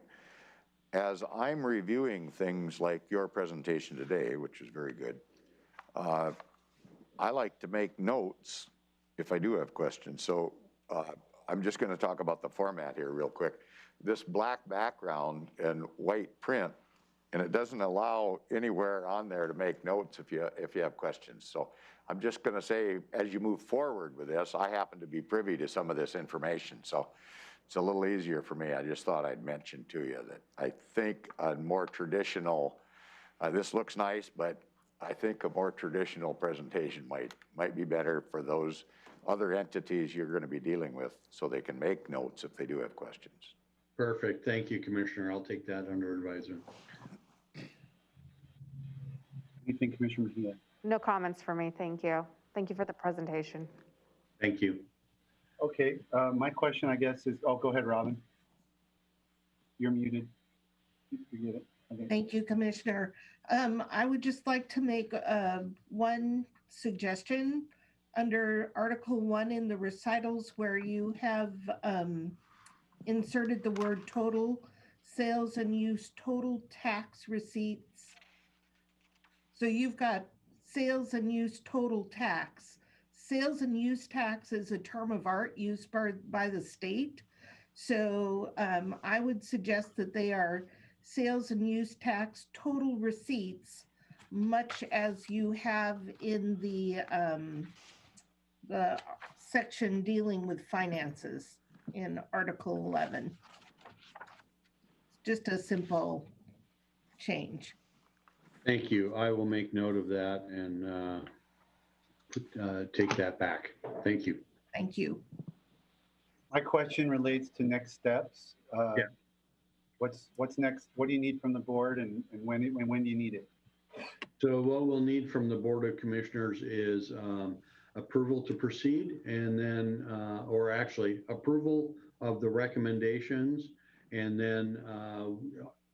As I'm reviewing things like your presentation today, which is very good, I like to make notes if I do have questions. So I'm just going to talk about the format here real quick. This black background and white print, and it doesn't allow anywhere on there to make notes if you have questions. So I'm just going to say, as you move forward with this, I happen to be privy to some of this information. So it's a little easier for me. I just thought I'd mention to you that I think a more traditional, this looks nice, but I think a more traditional presentation might be better for those other entities you're going to be dealing with so they can make notes if they do have questions. Perfect. Thank you, Commissioner. I'll take that under advisement. What do you think, Commissioner Mejia? No comments for me, thank you. Thank you for the presentation. Thank you. Okay, my question, I guess, is, oh, go ahead, Robin. You're muted. You get it. Okay. Thank you, Commissioner. I would just like to make one suggestion under Article 1 in the recitals where you have inserted the word total sales and use total tax receipts. So you've got sales and use total tax, sales and use tax is a term of art used by the state. So I would suggest that they are sales and use tax total receipts, much as you have in the section dealing with finances in Article 11. Just a simple change. Thank you. I will make note of that and take that back. Thank you. Thank you. My question relates to next steps. Yeah. What's next? What do you need from the board, and when do you need it? So what we'll need from the Board of Commissioners is approval to proceed, and then, or actually approval of the recommendations, and then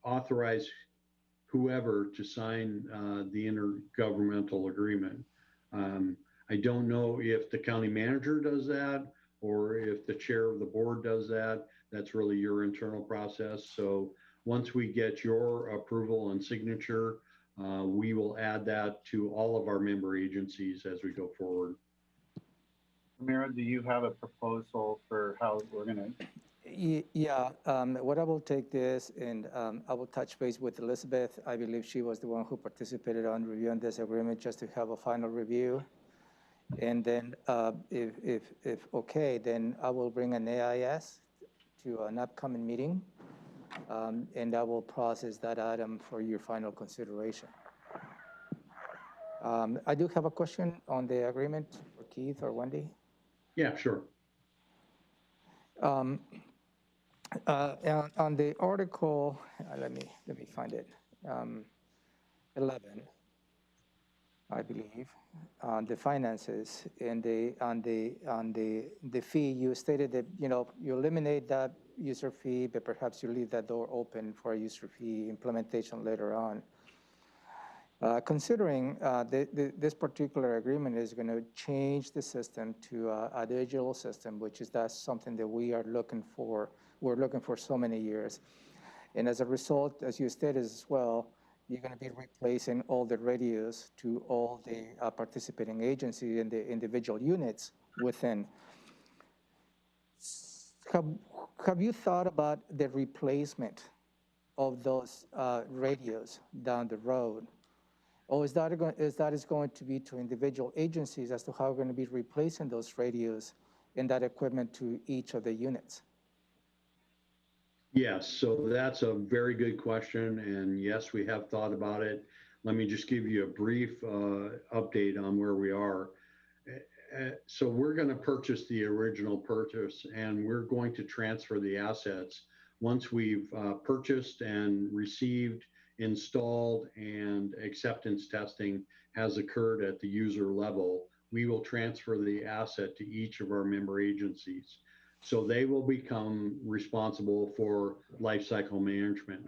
authorize whoever to sign the intergovernmental agreement. I don't know if the county manager does that or if the chair of the board does that. That's really your internal process. So once we get your approval and signature, we will add that to all of our member agencies as we go forward. Mira, do you have a proposal for how we're going to? Yeah, what I will take this and I will touch base with Elizabeth. I believe she was the one who participated on reviewing this agreement just to have a final review. And then if okay, then I will bring an AIS to an upcoming meeting, and I will process that item for your final consideration. I do have a question on the agreement for Keith or Wendy. Yeah, sure. On the article, let me find it. 11, I believe, on the finances and on the fee. You stated that you eliminate that user fee, but perhaps you leave that door open for a user fee implementation later on. Considering this particular agreement is going to change the system to a digital system, which is that's something that we are looking for. We're looking for so many years. And as a result, as you stated as well, you're going to be replacing all the radios to all the participating agencies and the individual units within. Have you thought about the replacement of those radios down the road? Or is that going to be to individual agencies as to how we're going to be replacing those radios and that equipment to each of the units? Yes, so that's a very good question. And yes, we have thought about it. Let me just give you a brief update on where we are. So we're going to purchase the original purchase, and we're going to transfer the assets once we've purchased and received, installed, and acceptance testing has occurred at the user level. We will transfer the asset to each of our member agencies. So they will become responsible for lifecycle management.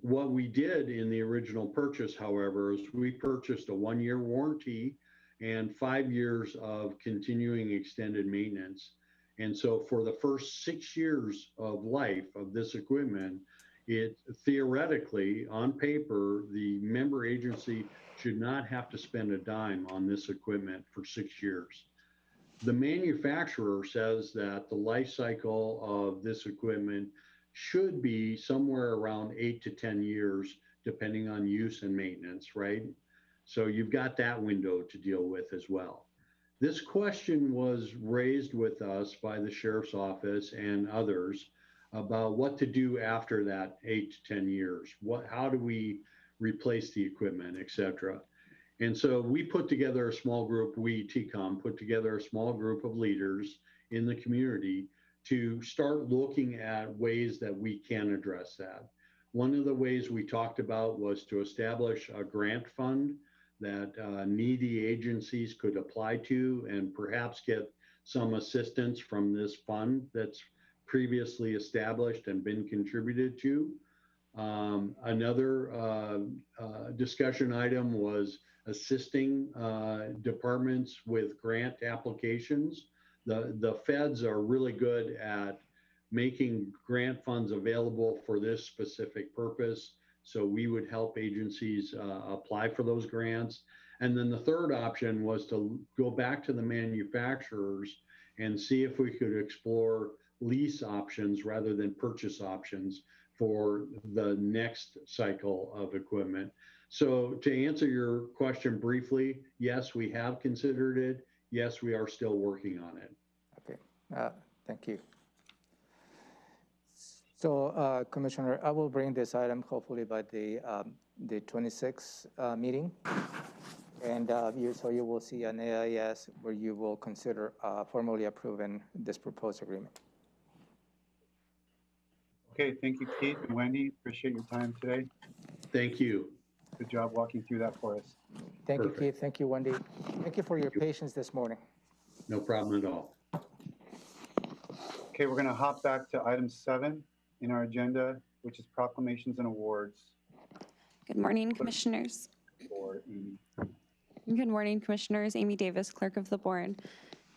What we did in the original purchase, however, is we purchased a 1-year warranty and 5 years of continuing extended maintenance. And so for the first 6 years of life of this equipment, it theoretically, on paper, the member agency should not have to spend a dime on this equipment for 6 years. The manufacturer says that the life cycle of this equipment should be somewhere around 8 to 10 years, depending on use and maintenance, right? So you've got that window to deal with as well. This question was raised with us by the sheriff's office and others about what to do after that 8 to 10 years. How do we replace the equipment, et cetera? And so we put together a small group, TCOM put together a small group of leaders in the community to start looking at ways that we can address that. One of the ways we talked about was to establish a grant fund that needy agencies could apply to and perhaps get some assistance from this fund that's previously established and been contributed to. Another discussion item was assisting departments with grant applications. The feds are really good at making grant funds available for this specific purpose. So we would help agencies apply for those grants. And then the third option was to go back to the manufacturers and see if we could explore lease options rather than purchase options for the next cycle of equipment. So to answer your question briefly, yes, we have considered it. Yes, we are still working on it. Okay, thank you. So, Commissioner, I will bring this item hopefully by the 26th meeting. And so you will see an AIS where you will consider formally approving this proposed agreement. Okay, thank you, Keith and Wendy. Appreciate your time today. Thank you. Good job walking through that for us. Thank you, Keith. Thank you, Wendy. Thank you for your patience this morning. No problem at all. Okay, we're going to hop back to item 7 in our agenda, which is proclamations and awards. Good morning, Commissioners. For Amy. Good morning, Commissioners. Amy Davis, Clerk of the Board.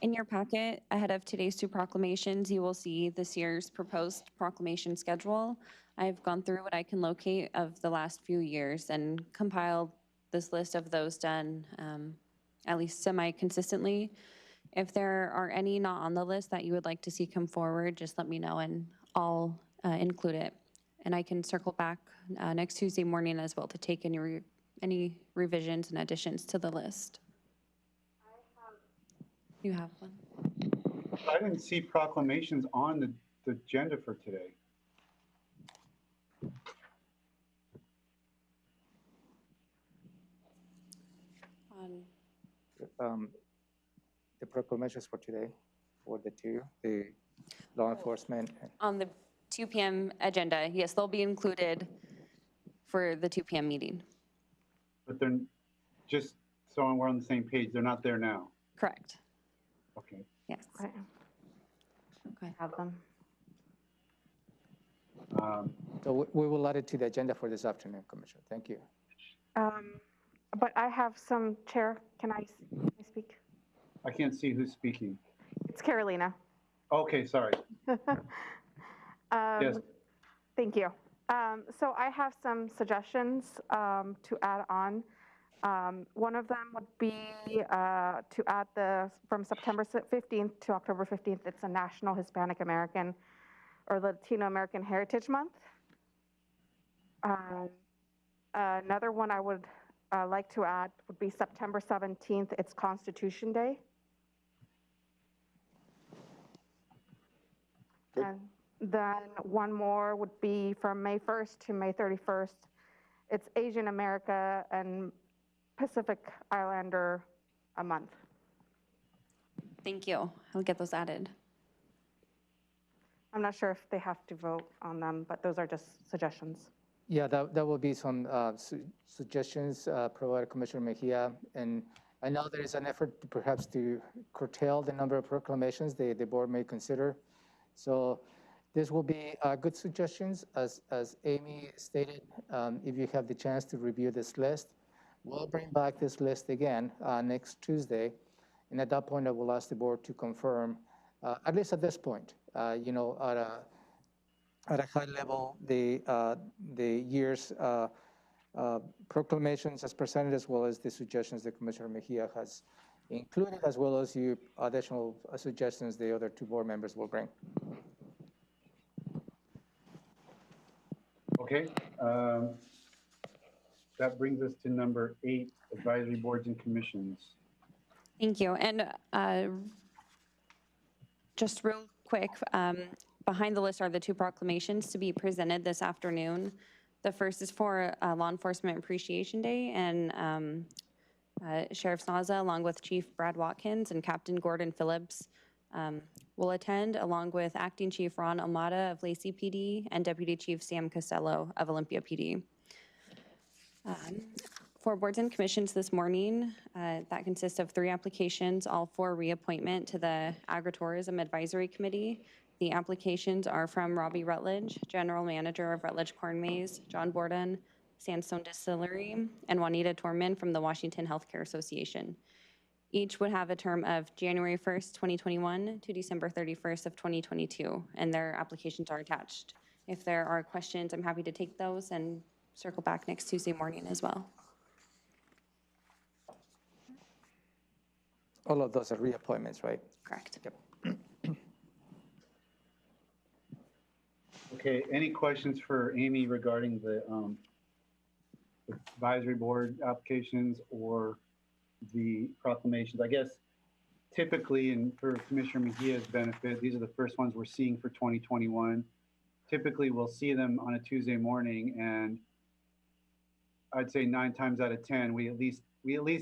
In your packet, ahead of today's 2 proclamations, you will see this year's proposed proclamation schedule. I've gone through what I can locate of the last few years and compiled this list of those done at least semi-consistently. If there are any not on the list that you would like to see come forward, just let me know and I'll include it. And I can circle back next Tuesday morning as well to take any revisions and additions to the list. You have one. I didn't see proclamations on the agenda for today. The proclamations for today, for the law enforcement. On the 2 p.m. agenda, yes, they'll be included for the 2 p.m. meeting. But they're just so we're on the same page. They're not there now. Correct. Okay. Yes. Okay. Okay. Have them. So we will add it to the agenda for this afternoon, Commissioner. Thank you. But I have some, Chair, can I speak? I can't see who's speaking. It's Carolina. Okay, sorry. Yes. Thank you. So I have some suggestions to add on. One of them would be to add from September 15th to October 15th, it's a National Hispanic American or Latino American Heritage Month. Another one I would like to add would be September 17th, it's Constitution Day. Good. And then one more would be from May 1st to May 31st. It's Asian America and Pacific Islander a month. Thank you. I'll get those added. I'm not sure if they have to vote on them, but those are just suggestions. Yeah, that will be some suggestions provided Commissioner Mejia. And I know there is an effort to perhaps to curtail the number of proclamations the board may consider. So this will be good suggestions. As Amy stated, if you have the chance to review this list, we'll bring back this list again next Tuesday. And at that point, I will ask the board to confirm, at least at this point, you know, at a high level, the year's proclamations as presented, as well as the suggestions that Commissioner Mejia has included, as well as you additional suggestions the other 2 board members will bring. Okay. That brings us to number 8, advisory boards and commissions. Thank you. And just real quick, behind the list are the 2 proclamations to be presented this afternoon. The first is for Law Enforcement Appreciation Day, and Sheriff Snaza, along with Chief Brad Watkins and Captain Gordon Phillips, will attend, along with Acting Chief Ron Amata of Lacey PD and Deputy Chief Sam Costello of Olympia PD. For boards and commissions this morning, that consists of 3 applications, all for reappointment to the Agritourism Advisory Committee. The applications are from Robbie Rutledge, General Manager of Rutledge Corn Maze, John Borden, Sandstone Distillery, and Juanita Torman from the Washington Healthcare Association. Each would have a term of January 1st, 2021 to December 31st of 2022, and their applications are attached. If there are questions, I'm happy to take those and circle back next Tuesday morning as well. All of those are reappointments, right? Correct. Yep. Okay, any questions for Amy regarding the advisory board applications or the proclamations? I guess typically, and for Commissioner Mejia's benefit, these are the first ones we're seeing for 2021. Typically, we'll see them on a Tuesday morning, and I'd say 9 times out of 10, we at least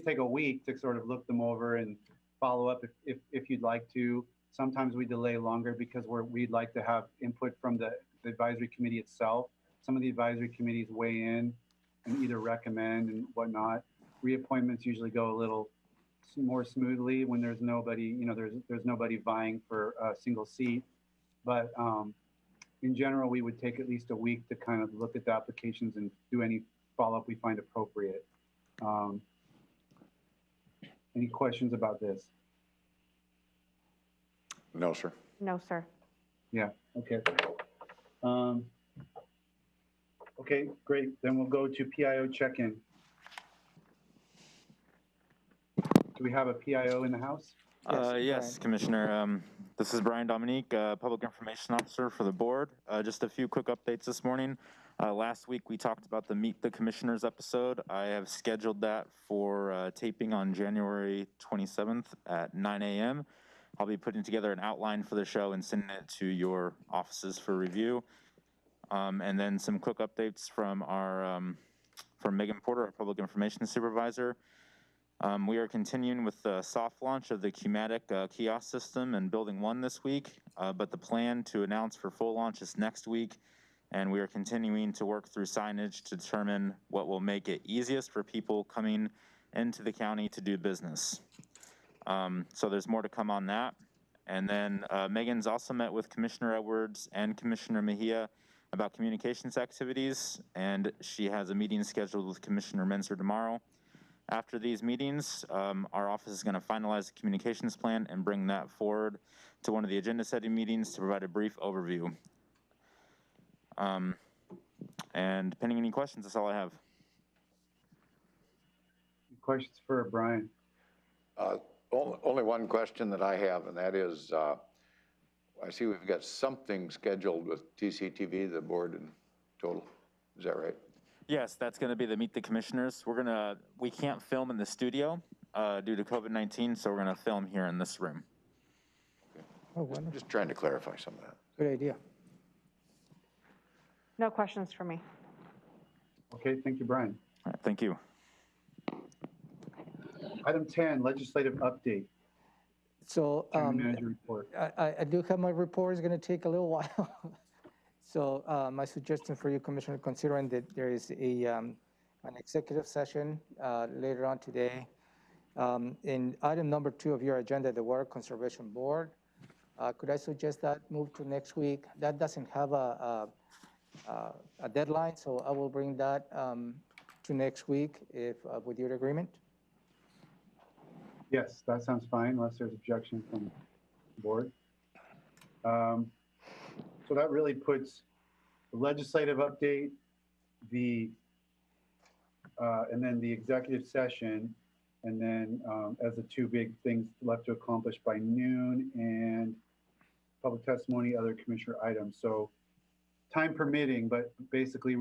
take a week to sort of look them over and follow up if you'd like to. Sometimes we delay longer because we'd like to have input from the advisory committee itself. Some of the advisory committees weigh in and either recommend and whatnot. Reappointments usually go a little more smoothly when there's nobody, you know, there's nobody vying for a single seat. But in general, we would take at least a week to kind of look at the applications and do any follow-up we find appropriate. Any questions about this? No, sir. No, sir. Yeah, okay. Okay, great. Then we'll go to PIO check-in. Do we have a PIO in the house? Yes, Commissioner. This is Brian Dominique, Public Information Officer for the board. Just a few quick updates this morning. Last week we talked about the Meet the Commissioners episode. I have scheduled that for taping on January 27th at 9 a.m. I'll be putting together an outline for the show and sending it to your offices for review. And then some quick updates from from Megan Porter, our Public Information Supervisor. We are continuing with the soft launch of the Qmatic kiosk system in Building 1 this week, but the plan to announce for full launch is next week, and we are continuing to work through signage to determine what will make it easiest for people coming into the county to do business. So there's more to come on that. And then Megan's also met with Commissioner Edwards and Commissioner Mejia about communications activities, and she has a meeting scheduled with Commissioner Menzer tomorrow. After these meetings, our office is going to finalize the communications plan and bring that forward to one of the agenda setting meetings to provide a brief overview. And pending any questions, that's all I have. Questions for Brian? Only one question that I have, and that is, I see we've got something scheduled with TCTV, the board in total. Is that right? Yes, that's going to be the Meet the Commissioners. We can't film in the studio due to COVID-19, so we're going to film here in this room. Okay. Oh, wonderful. Just trying to clarify some of that. Good idea. No questions for me. Okay, thank you, Brian. All right, thank you. Item 10, legislative update. So County manager report. I do have my report. It's going to take a little while. So my suggestion for you, Commissioner, considering that there is an executive session later on today, in item number 2 of your agenda, the Water Conservation Board, could I suggest that move to next week? That doesn't have a deadline, so I will bring that to next week if with your agreement. Yes, that sounds fine, unless there's objection from the board. So that really puts the legislative update, and then the executive session, and then as the 2 big things left to accomplish by noon, and public testimony, other commissioner items. So time permitting, but basically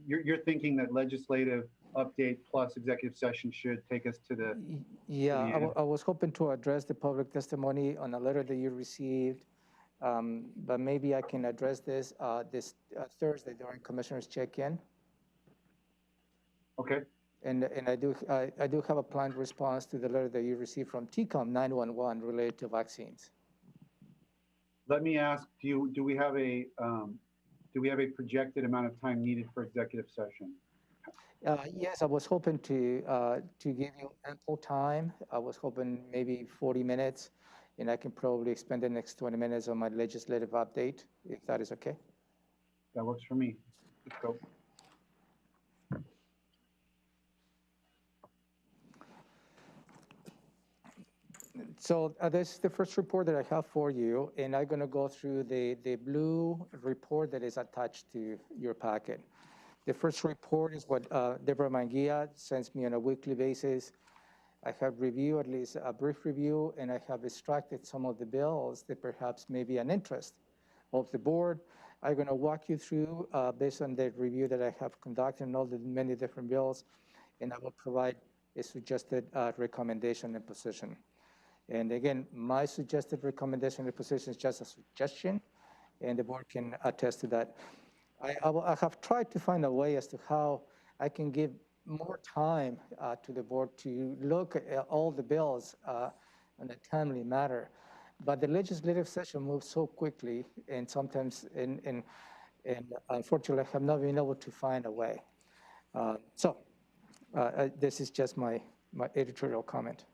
you're thinking that legislative update plus executive session should take us to the Yeah, I was hoping to address the public testimony on a letter that you received, but maybe I can address this Thursday during commissioners check-in. Okay. And I do have a planned response to the letter that you received from TCOM 911 related to vaccines. Let me ask, do we have a projected amount of time needed for executive session? Yes, I was hoping to give you ample time. I was hoping maybe 40 minutes, and I can probably spend the next 20 minutes on my legislative update, if that is okay. That works for me. Let's go. So this is the first report that I have for you, and I'm going to go through the blue report that is attached to your packet. The first report is what Deborah Manguia sends me on a weekly basis. I have reviewed at least a brief review, and I have extracted some of the bills that perhaps may be an interest of the board. I'm going to walk you through based on the review that I have conducted and all the many different bills, and I will provide a suggested recommendation and position. And again, my suggested recommendation and position is just a suggestion, and the board can attest to that. I have tried to find a way as to how I can give more time to the board to look at all the bills in a timely manner. But the legislative session moves so quickly, and sometimes, and unfortunately, I have not been able to find a way. This is just my editorial comment.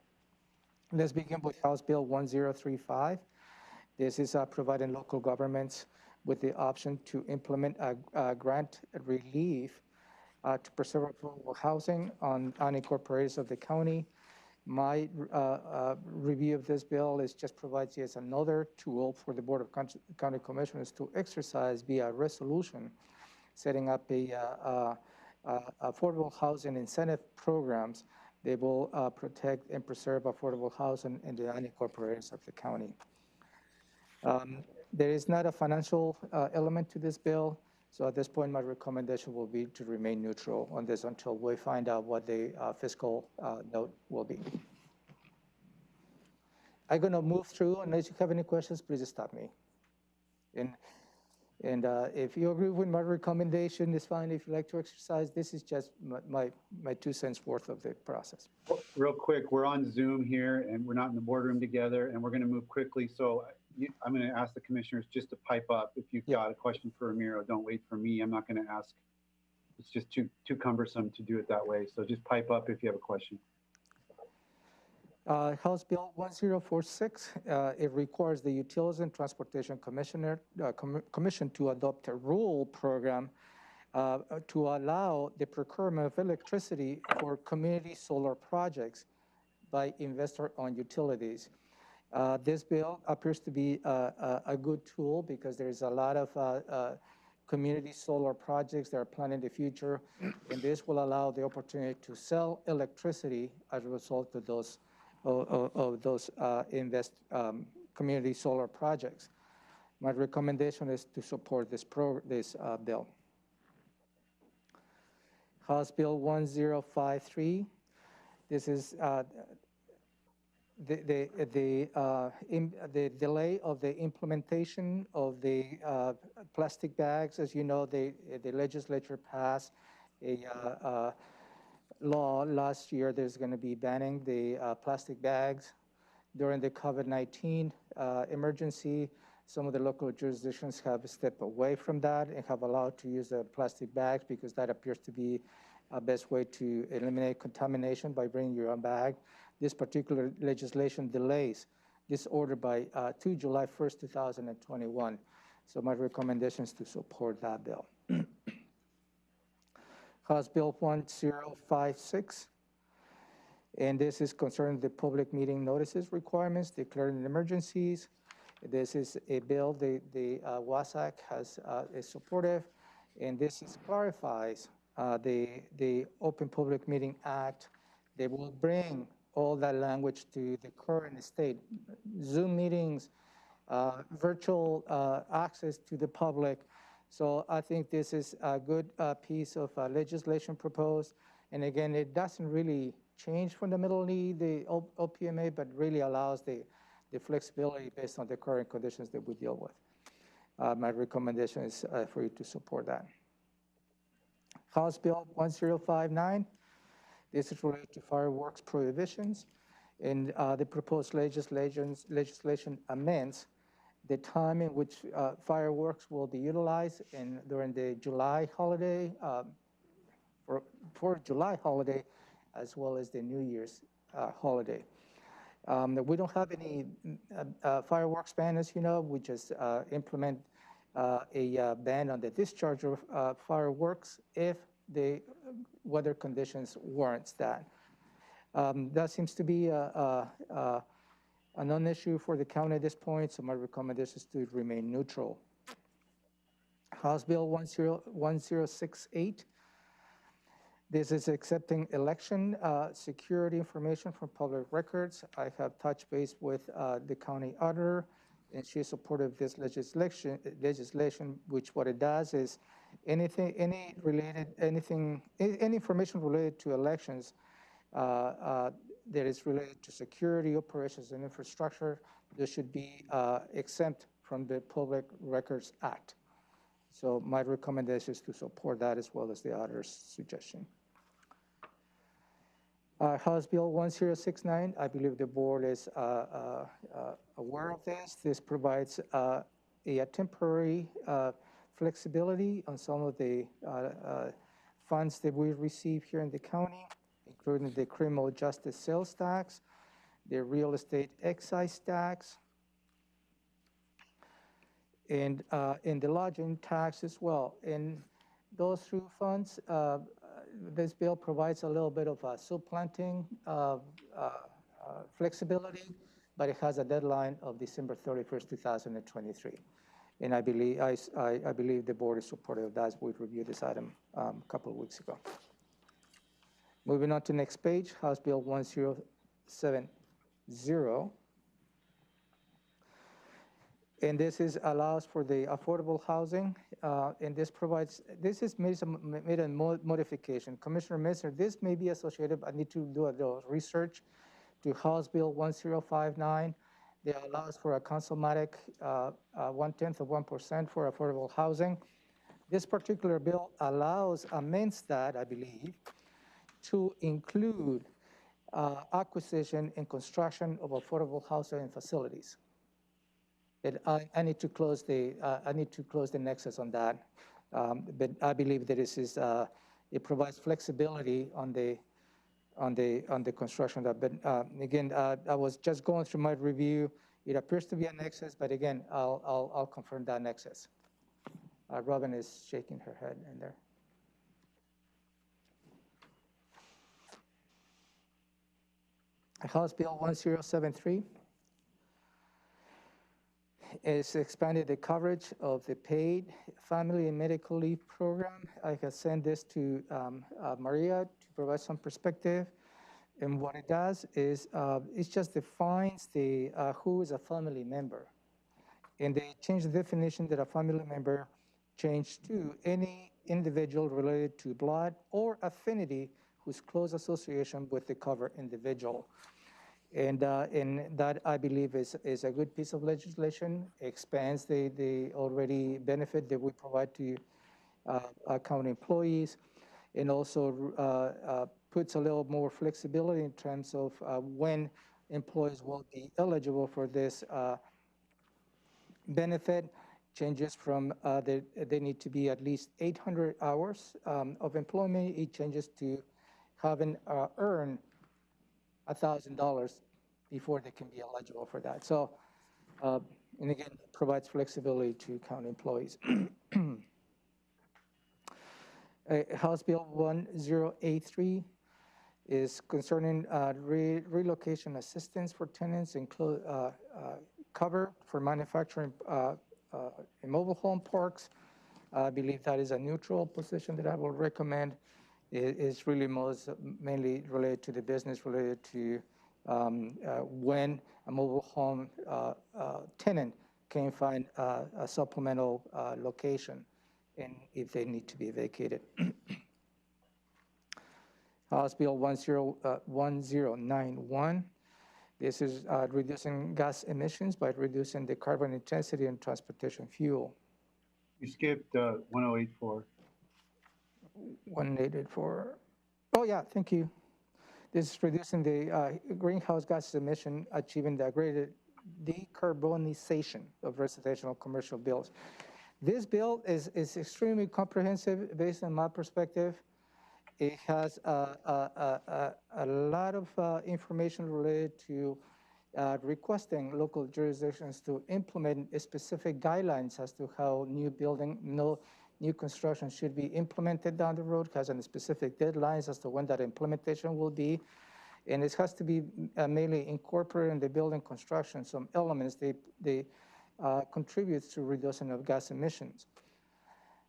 Let's begin with House Bill 1035. This is providing local governments with the option to implement a grant relief to preserve affordable housing on unincorporated of the county. My review of this bill is just provides yet another tool for the Board of County Commissioners to exercise via resolution, setting up affordable housing incentive programs. They will protect and preserve affordable housing in the unincorporated of the county. There is not a financial element to this bill, so at this point, my recommendation will be to remain neutral on this until we find out what the fiscal note will be. I'm going to move through, unless you have any questions, please stop me. And if you agree with my recommendation, it's fine. If you like to exercise, this is just my 2 cents worth of the process. Real quick, we're on Zoom here, and we're not in the boardroom together, and we're going to move quickly. So I'm going to ask the commissioners just to pipe up. If you've got a question for Ramiro, don't wait for me. I'm not going to ask. It's just too cumbersome to do it that way. So just pipe up if you have a question. House Bill 1046, it requires the Utilities and Transportation Commission to adopt a rule program to allow the procurement of electricity for community solar projects by investor-owned utilities. This bill appears to be a good tool because there's a lot of community solar projects that are planned in the future, and this will allow the opportunity to sell electricity as a result of those community solar projects. My recommendation is to support this bill. House Bill 1053. This is the delay of the implementation of the plastic bags. As you know, the legislature passed a law last year. There's going to be banning the plastic bags during the COVID-19 emergency. Some of the local jurisdictions have stepped away from that and have allowed to use the plastic bags because that appears to be a best way to eliminate contamination by bringing your own bag. This particular legislation delays this order by to July 1st, 2021. So my recommendation is to support that bill. House Bill 1056, and this is concerning the public meeting notices requirements, declaring emergencies. This is a bill the WASAC is supportive, and this clarifies the Open Public Meeting Act. They will bring all that language to the current state. Zoom meetings, virtual access to the public. So I think this is a good piece of legislation proposed. And again, it doesn't really change fundamentally the OPMA, but really allows the flexibility based on the current conditions that we deal with. My recommendation is for you to support that. House Bill 1059. This is related to fireworks prohibitions. And the proposed legislation amends the time in which fireworks will be utilized during the July holiday, for July holiday, as well as the New Year's holiday. We don't have any fireworks ban, as you know. We just implement a ban on the discharge of fireworks if the weather conditions warrants that. That seems to be a non-issue for the county at this point, so my recommendation is to remain neutral. House Bill 1068. This is accepting election security information from public records. I have touched base with the county auditor, and she is supportive of this legislation, which what it does is any information related to elections that is related to security, operations, and infrastructure, this should be exempt from the Public Records Act. So my recommendation is to support that as well as the auditor's suggestion. House Bill 1069, I believe the board is aware of this. This provides a temporary flexibility on some of the funds that we receive here in the county, including the criminal justice sales tax, the real estate excise tax, and the lodging tax as well. And those two funds, this bill provides a little bit of supplanting flexibility, but it has a deadline of December 31st, 2023. And I believe the board is supportive of that as we reviewed this item a couple of weeks ago. Moving on to the next page, House Bill 1070. And this allows for the affordable housing, and this is made a modification. Commissioner Messer, this may be associated, I need to do a little research, to House Bill 1059 that allows for a councilmatic 0.1% for affordable housing. This particular bill amends that, I believe, to include acquisition and construction of affordable housing facilities. I need to close the nexus on that, but I believe that it provides flexibility on the construction of that. But again, I was just going through my review. It appears to be a nexus, but again, I'll confirm that nexus. Robin is shaking her head in there. House Bill 1073. It's expanded the coverage of the paid family and medical leave program. I have sent this to Maria to provide some perspective. And what it does is it just defines who is a family member. And they change the definition that a family member changed to any individual related to blood or affinity whose close association with the covered individual. And that, I believe, is a good piece of legislation, expands the already benefit that we provide to county employees, and also puts a little more flexibility in terms of when employees will be eligible for this benefit. Changes from they need to be at least 800 hours of employment. It changes to having earned $1,000 before they can be eligible for that. So, and again, provides flexibility to county employees. House Bill 1083 is concerning relocation assistance for tenants, include cover for manufacturing in mobile home parks. I believe that is a neutral position that I will recommend. It's really mainly related to the business, related to when a mobile home tenant can find a supplemental location and if they need to be vacated. House Bill 1091. This is reducing gas emissions by reducing the carbon intensity in transportation fuel. You skipped 1084. 1884. Oh, yeah, thank you. This is reducing the greenhouse gas emission, achieving the greater decarbonization of residential and commercial builds. This bill is extremely comprehensive based on my perspective. It has a lot of information related to requesting local jurisdictions to implement specific guidelines as to how new construction should be implemented down the road, has any specific deadlines as to when that implementation will be. And it has to be mainly incorporated in the building construction, some elements they contribute to reduction of gas emissions.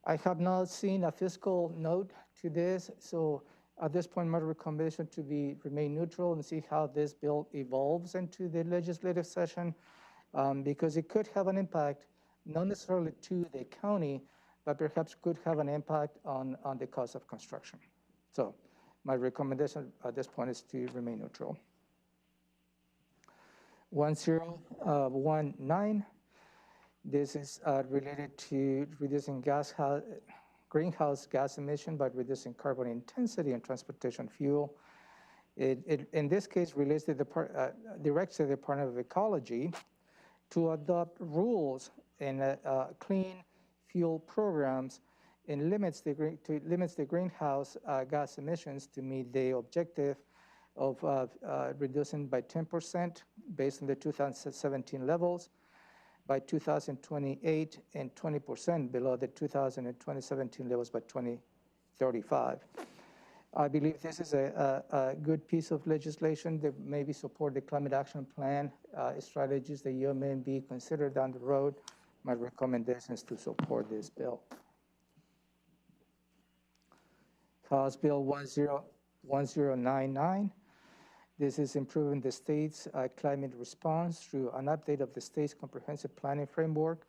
I have not seen a fiscal note to this, so At this point, my recommendation to remain neutral and see how this bill evolves into the legislative session, because it could have an impact, not necessarily to the county, but perhaps could have an impact on the cost of construction. So my recommendation at this point is to remain neutral. 1019, this is related to reducing greenhouse gas emission by reducing carbon intensity in transportation fuel. It in this case directs the Department of Ecology to adopt rules and clean fuel programs and limits the greenhouse gas emissions to meet the objective of reducing by 10% based on the 2017 levels by 2028 and 20% below the 2017 levels by 2035. I believe this is a good piece of legislation that maybe support the climate action plan strategies that you may be considered down the road. My recommendation is to support this bill. House Bill 1099. This is improving the state's climate response through an update of the state's comprehensive planning framework.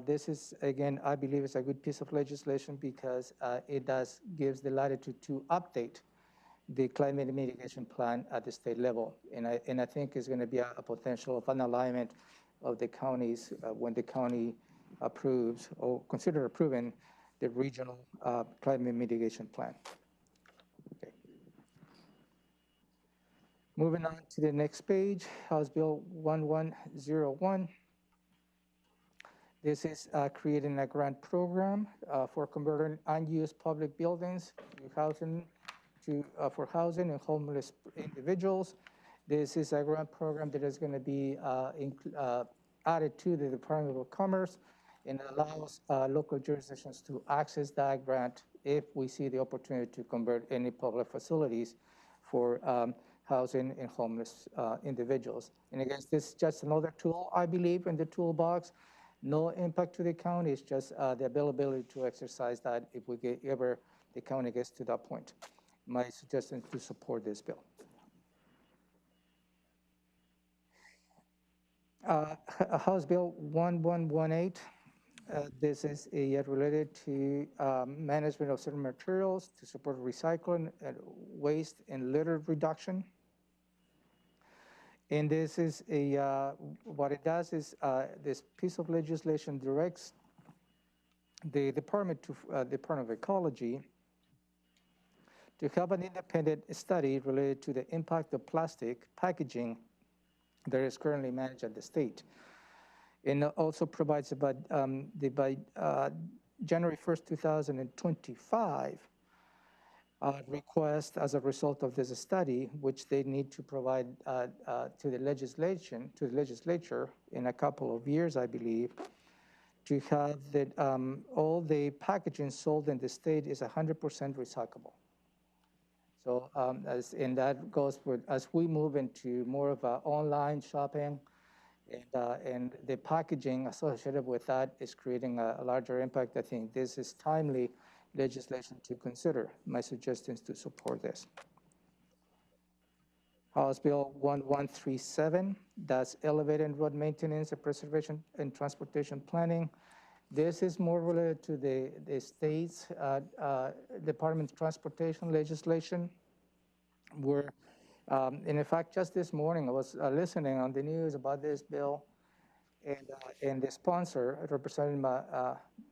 This is, again, I believe it's a good piece of legislation because it gives the latitude to update the climate mitigation plan at the state level. And I think it's going to be a potential of an alignment of the counties when the county approves or consider approving the regional climate mitigation plan. Okay. Moving on to the next page, House Bill 1101. This is creating a grant program for converting unused public buildings for housing and homeless individuals. This is a grant program that is going to be added to the Department of Commerce and allows local jurisdictions to access that grant if we see the opportunity to convert any public facilities for housing and homeless individuals. And again, this is just another tool, I believe, in the toolbox. No impact to the county, it's just the availability to exercise that if ever the county gets to that point. My suggestion is to support this bill. House Bill 1118. This is related to management of certain materials to support recycling, and waste, and litter reduction. And this is what it does is this piece of legislation directs the Department of Ecology to have an independent study related to the impact of plastic packaging that is currently managed at the state. And also provides about by January 1st, 2025, request as a result of this study, which they need to provide to the legislature in a couple of years, I believe, to have that all the packaging sold in the state is 100% recyclable. So and that goes with, as we move into more of online shopping, and the packaging associated with that is creating a larger impact. I think this is timely legislation to consider. My suggestion is to support this. House Bill 1137, that's elevated road maintenance and preservation and transportation planning. This is more related to the state's Department of Transportation legislation, where and in fact, just this morning, I was listening on the news about this bill, and the sponsor, Representative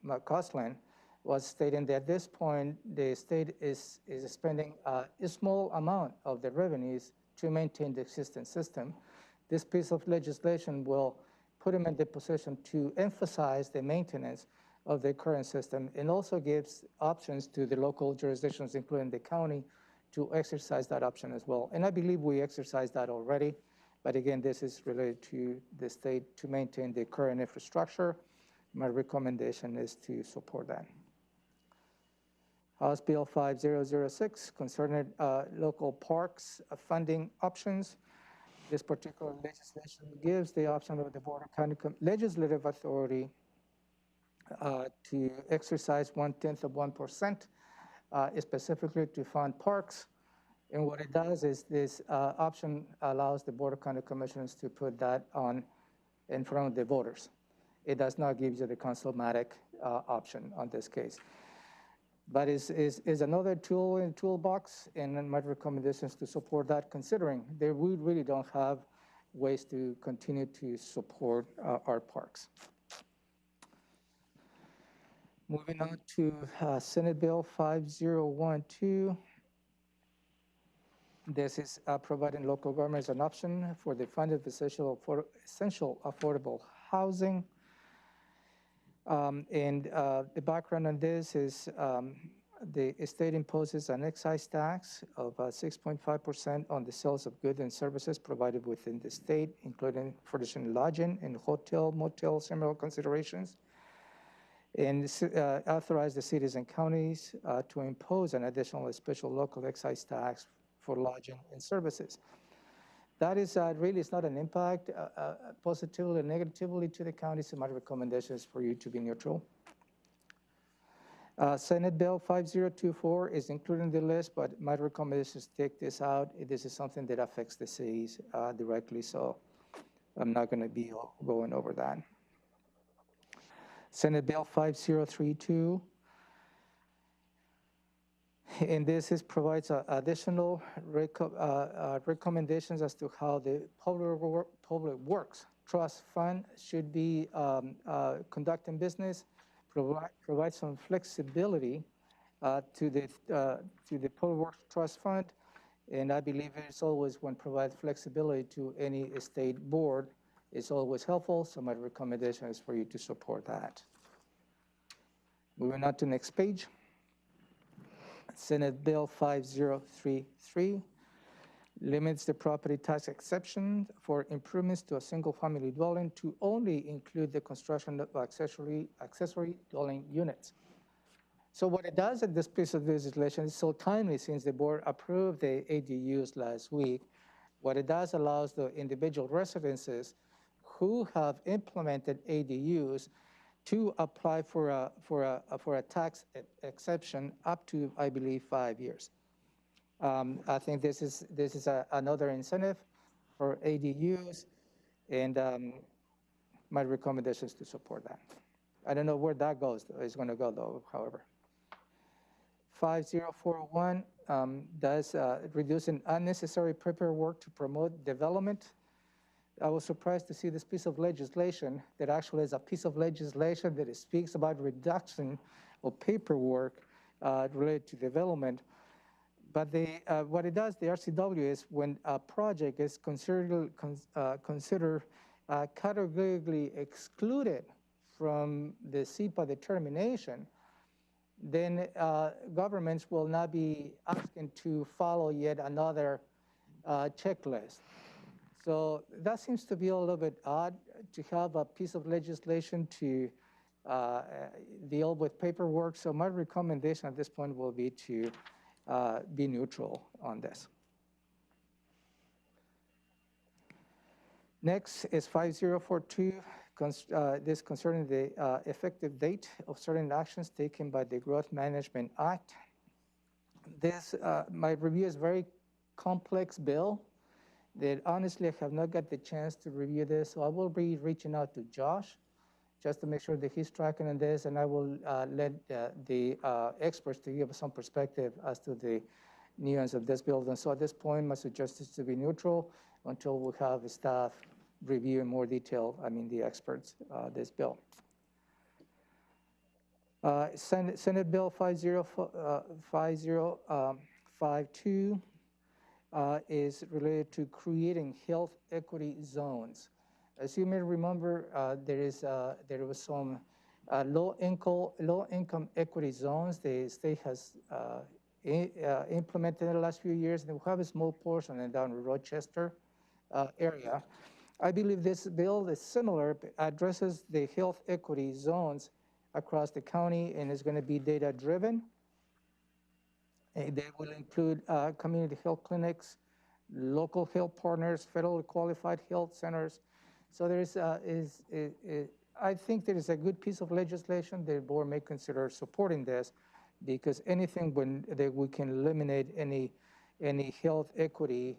McCausland, was stating that at this point, the state is spending a small amount of the revenues to maintain the existing system. This piece of legislation will put them in the position to emphasize the maintenance of the current system, and also gives options to the local jurisdictions, including the county, to exercise that option as well. And I believe we exercise that already. But again, this is related to the state to maintain the current infrastructure. My recommendation is to support that. House Bill 5006 concerning local parks funding options. This particular legislation gives the option of the Board of County Legislative Authority to exercise 1/10 of 1% specifically to fund parks. And what it does is this option allows the Board of County Commissioners to put that on in front of the voters. It does not give you the councilmatic option on this case. But is another tool in the toolbox, and my recommendations to support that, considering that we really don't have ways to continue to support our parks. Moving on to Senate Bill 5012. This is providing local governments an option for the funded essential affordable housing. The background on this is the state imposes an excise tax of 6.5% on the sales of goods and services provided within the state, including furnishing, lodging, and hotel, motel, similar considerations, and authorize the cities and counties to impose an additional special local excise tax for lodging and services. That is really, it's not an impact positively or negatively to the county, so my recommendation is for you to be neutral. Senate Bill 5024 is included in the list, but my recommendation is take this out. This is something that affects the cities directly, so I'm not going to be going over that. Senate Bill 5032. And this provides additional recommendations as to how the Public Works Trust Fund should be conducting business, provide some flexibility to the Public Works Trust Fund, and I believe it's always when provide flexibility to any state board, it's always helpful, so my recommendation is for you to support that. Moving on to the next page. Senate Bill 5033 limits the property tax exception for improvements to a single-family dwelling to only include the construction of accessory dwelling units. So what it does at this piece of legislation is so timely since the board approved the ADUs last week. What it does allows the individual residences who have implemented ADUs to apply for a tax exception up to, I believe, 5 years. I think this is another incentive for ADUs, and my recommendation is to support that. I don't know where that goes. It's going to go though. However, 5041 does reducing unnecessary paperwork to promote development. I was surprised to see this piece of legislation that actually is a piece of legislation that speaks about reduction of paperwork related to development. But what it does, the RCW, is when a project is considered categorically excluded from the SEPA determination, then governments will not be asking to follow yet another checklist. So that seems to be a little bit odd to have a piece of legislation to deal with paperwork. So my recommendation at this point will be to be neutral on this. Next is 5042, this concerning the effective date of certain actions taken by the Growth Management Act. This, my review is very complex bill that honestly I have not got the chance to review this, so I will be reaching out to Josh just to make sure that he's tracking on this, and I will let the experts to give us some perspective as to the nuance of this bill. And so at this point, my suggestion is to be neutral until we have the staff review in more detail, the experts, this bill. Senate Bill 5052 is related to creating health equity zones. As you may remember, there was some low-income equity zones the state has implemented in the last few years, and we have a small portion down in Rochester area. I believe this bill is similar, addresses the health equity zones across the county, and is going to be data-driven. They will include community health clinics, local health partners, federally qualified health centers. So there is, I think there is a good piece of legislation. The board may consider supporting this, because anything that we can eliminate any health equity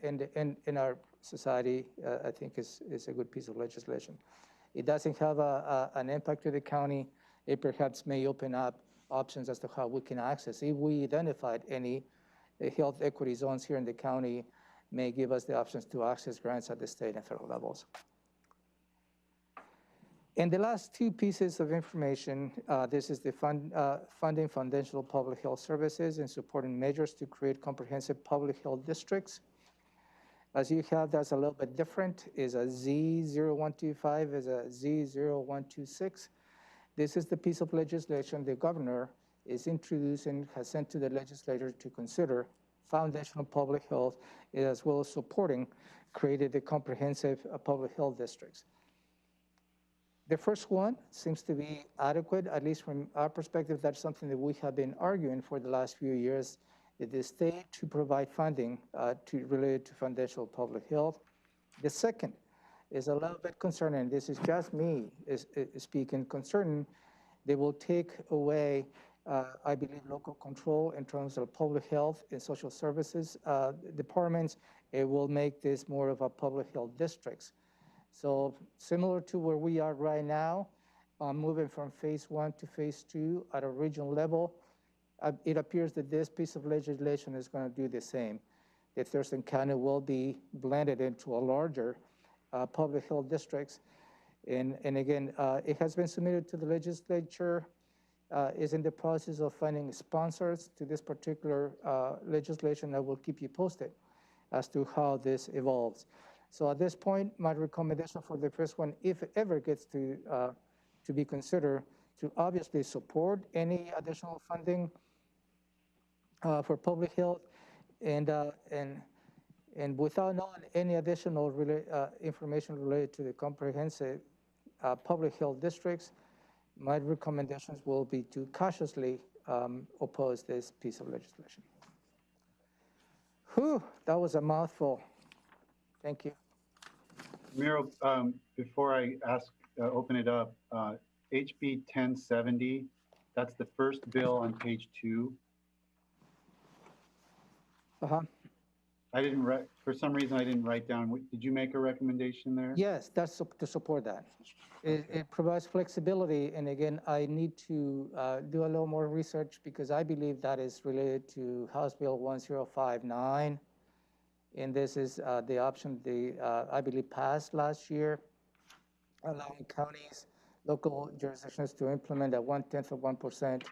in our society, I think is a good piece of legislation. It doesn't have an impact to the county. It perhaps may open up options as to how we can access. If we identified any health equity zones here in the county, may give us the options to access grants at the state and federal levels. And the last two pieces of information, this is the funding foundational public health services and supporting measures to create comprehensive public health districts. As you have, that's a little bit different, is a Z0125, is a Z0126. This is the piece of legislation the governor is introducing, has sent to the legislature to consider foundational public health, as well as supporting created the comprehensive public health districts. The first one seems to be adequate, at least from our perspective. That's something that we have been arguing for the last few years, that the state to provide funding related to foundational public health. The second is a little bit concerning. This is just me speaking concerning. They will take away, I believe, local control in terms of public health and social services departments. It will make this more of a public health districts. So similar to where we are right now, moving from phase 1 to phase 2 at a regional level, it appears that this piece of legislation is going to do the same. That Thurston County will be blended into a larger public health districts. And again, it has been submitted to the legislature, is in the process of finding sponsors to this particular legislation. I will keep you posted as to how this evolves. So at this point, my recommendation for the first one, if it ever gets to be considered, to obviously support any additional funding for public health, and without knowing any additional information related to the comprehensive public health districts, my recommendations will be to cautiously oppose this piece of legislation. Whew, that was a mouthful. Thank you. Miro, before I open it up, HB 1070, that's the first bill on page 2. I didn't for some reason I didn't write down. Did you make a recommendation there? Yes, that's to support that. It provides flexibility, and again, I need to do a little more research because I believe that is related to House Bill 1059, and this is the option I believe passed last year, allowing counties, local jurisdictions to implement a 0.1%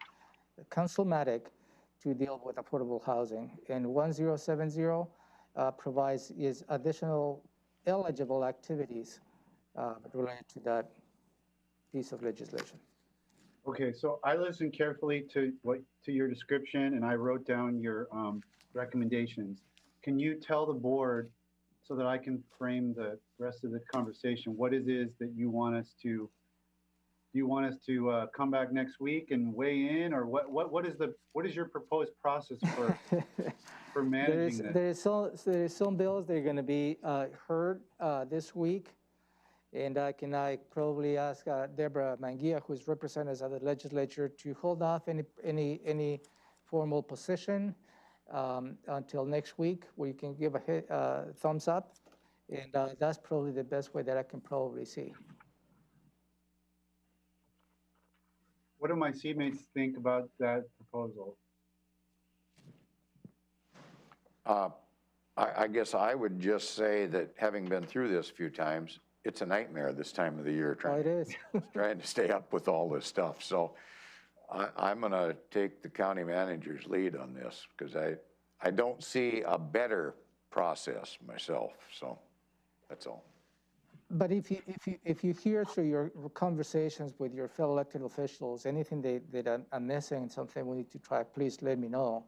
councilmatic to deal with affordable housing. And 1070 provides additional eligible activities related to that piece of legislation. Okay, so I listened carefully to your description, and I wrote down your recommendations. Can you tell the board, so that I can frame the rest of the conversation, what it is that you want us to? Do you want us to come back next week and weigh in, or what is your proposed process for managing this? There is some bills that are going to be heard this week, and I probably ask Deborah Manguia, who is representing us at the legislature, to hold off any formal position until next week, where you can give a thumbs up, and that's probably the best way that I can probably see. What do my seatmates think about that proposal? I guess I would just say that, having been through this a few times, it's a nightmare this time of the year trying to stay up with all this stuff. So I'm going to take the county manager's lead on this, because I don't see a better process myself. So that's all. But if you hear through your conversations with your fellow elected officials anything that I'm missing, something we need to try, please let me know.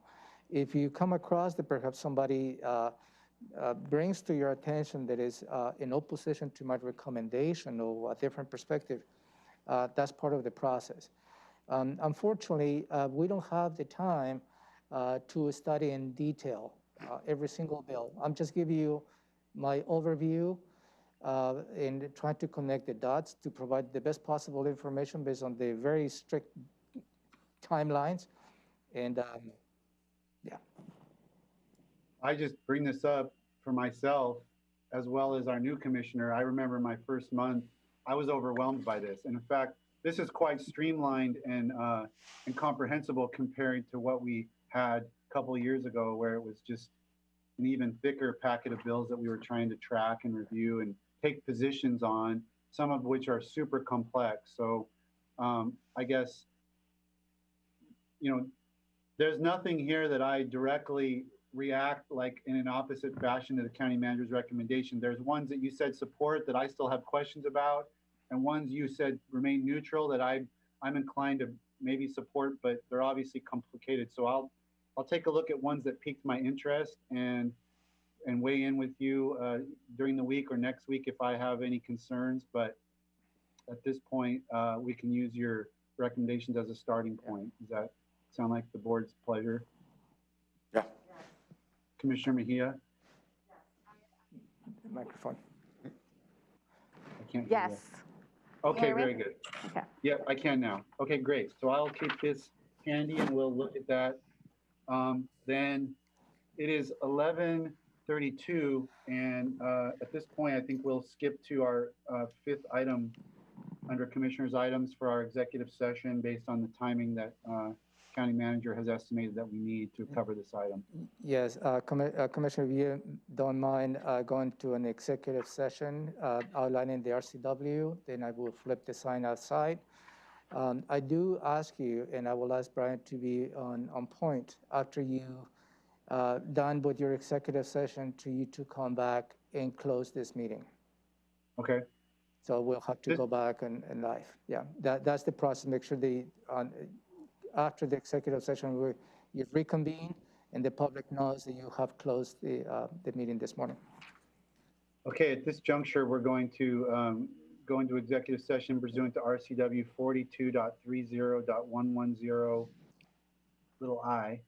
If you come across that perhaps somebody brings to your attention that is in opposition to my recommendation or a different perspective, that's part of the process. Unfortunately, we don't have the time to study in detail every single bill. I'm just giving you my overview and trying to connect the dots to provide the best possible information based on the very strict timelines. And yeah. I just bring this up for myself as well as our new commissioner. I remember my first month, I was overwhelmed by this. And in fact, this is quite streamlined and comprehensible compared to what we had a couple of years ago, where it was just an even thicker packet of bills that we were trying to track and review and take positions on, some of which are super complex. So I guess, there's nothing here that I directly react like in an opposite fashion to the county manager's recommendation. There's ones that you said support that I still have questions about, and ones you said remain neutral that I'm inclined to maybe support, but they're obviously complicated. So I'll take a look at ones that piqued my interest and weigh in with you during the week or next week if I have any concerns. But at this point, we can use your recommendations as a starting point. Does that sound like the board's pleasure? Yeah. Commissioner Mejia? The microphone. I can't hear Yes. you. Okay, very good. Okay. Yep, I can now. Okay, great. So I'll keep this handy and we'll look at that. Then it is 11:32, and at this point, I think we'll skip to our fifth item under commissioners' items for our executive session based on the timing that county manager has estimated that we need to cover this item. Yes, Commissioner, if you don't mind going to an executive session outlining the RCW, then I will flip the sign outside. I do ask you, and I will ask Brian to be on point after you done with your executive session to you to come back and close this meeting. Okay. So we'll have to go back and live. Yeah, that's the process. Make sure after the executive session, you reconvene and the public knows that you have closed the meeting this morning. Okay, at this juncture, we're going to go into executive session pursuant to RCW 42.30.110(i)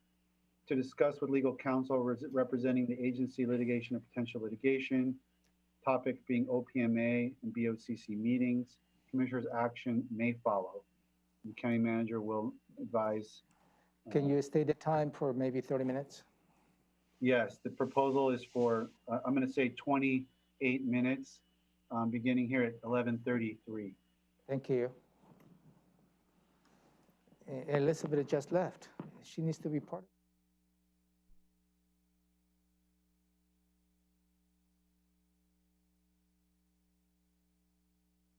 to discuss with legal counsel representing the agency litigation or potential litigation, topic being OPMA and BoCC meetings. Commissioner's action may follow. The county manager will advise. Can you state the time for maybe 30 minutes? Yes, the proposal is for, I'm going to say 28 minutes, beginning here at 11:33. Thank you. Elizabeth just left. She needs to be part of it.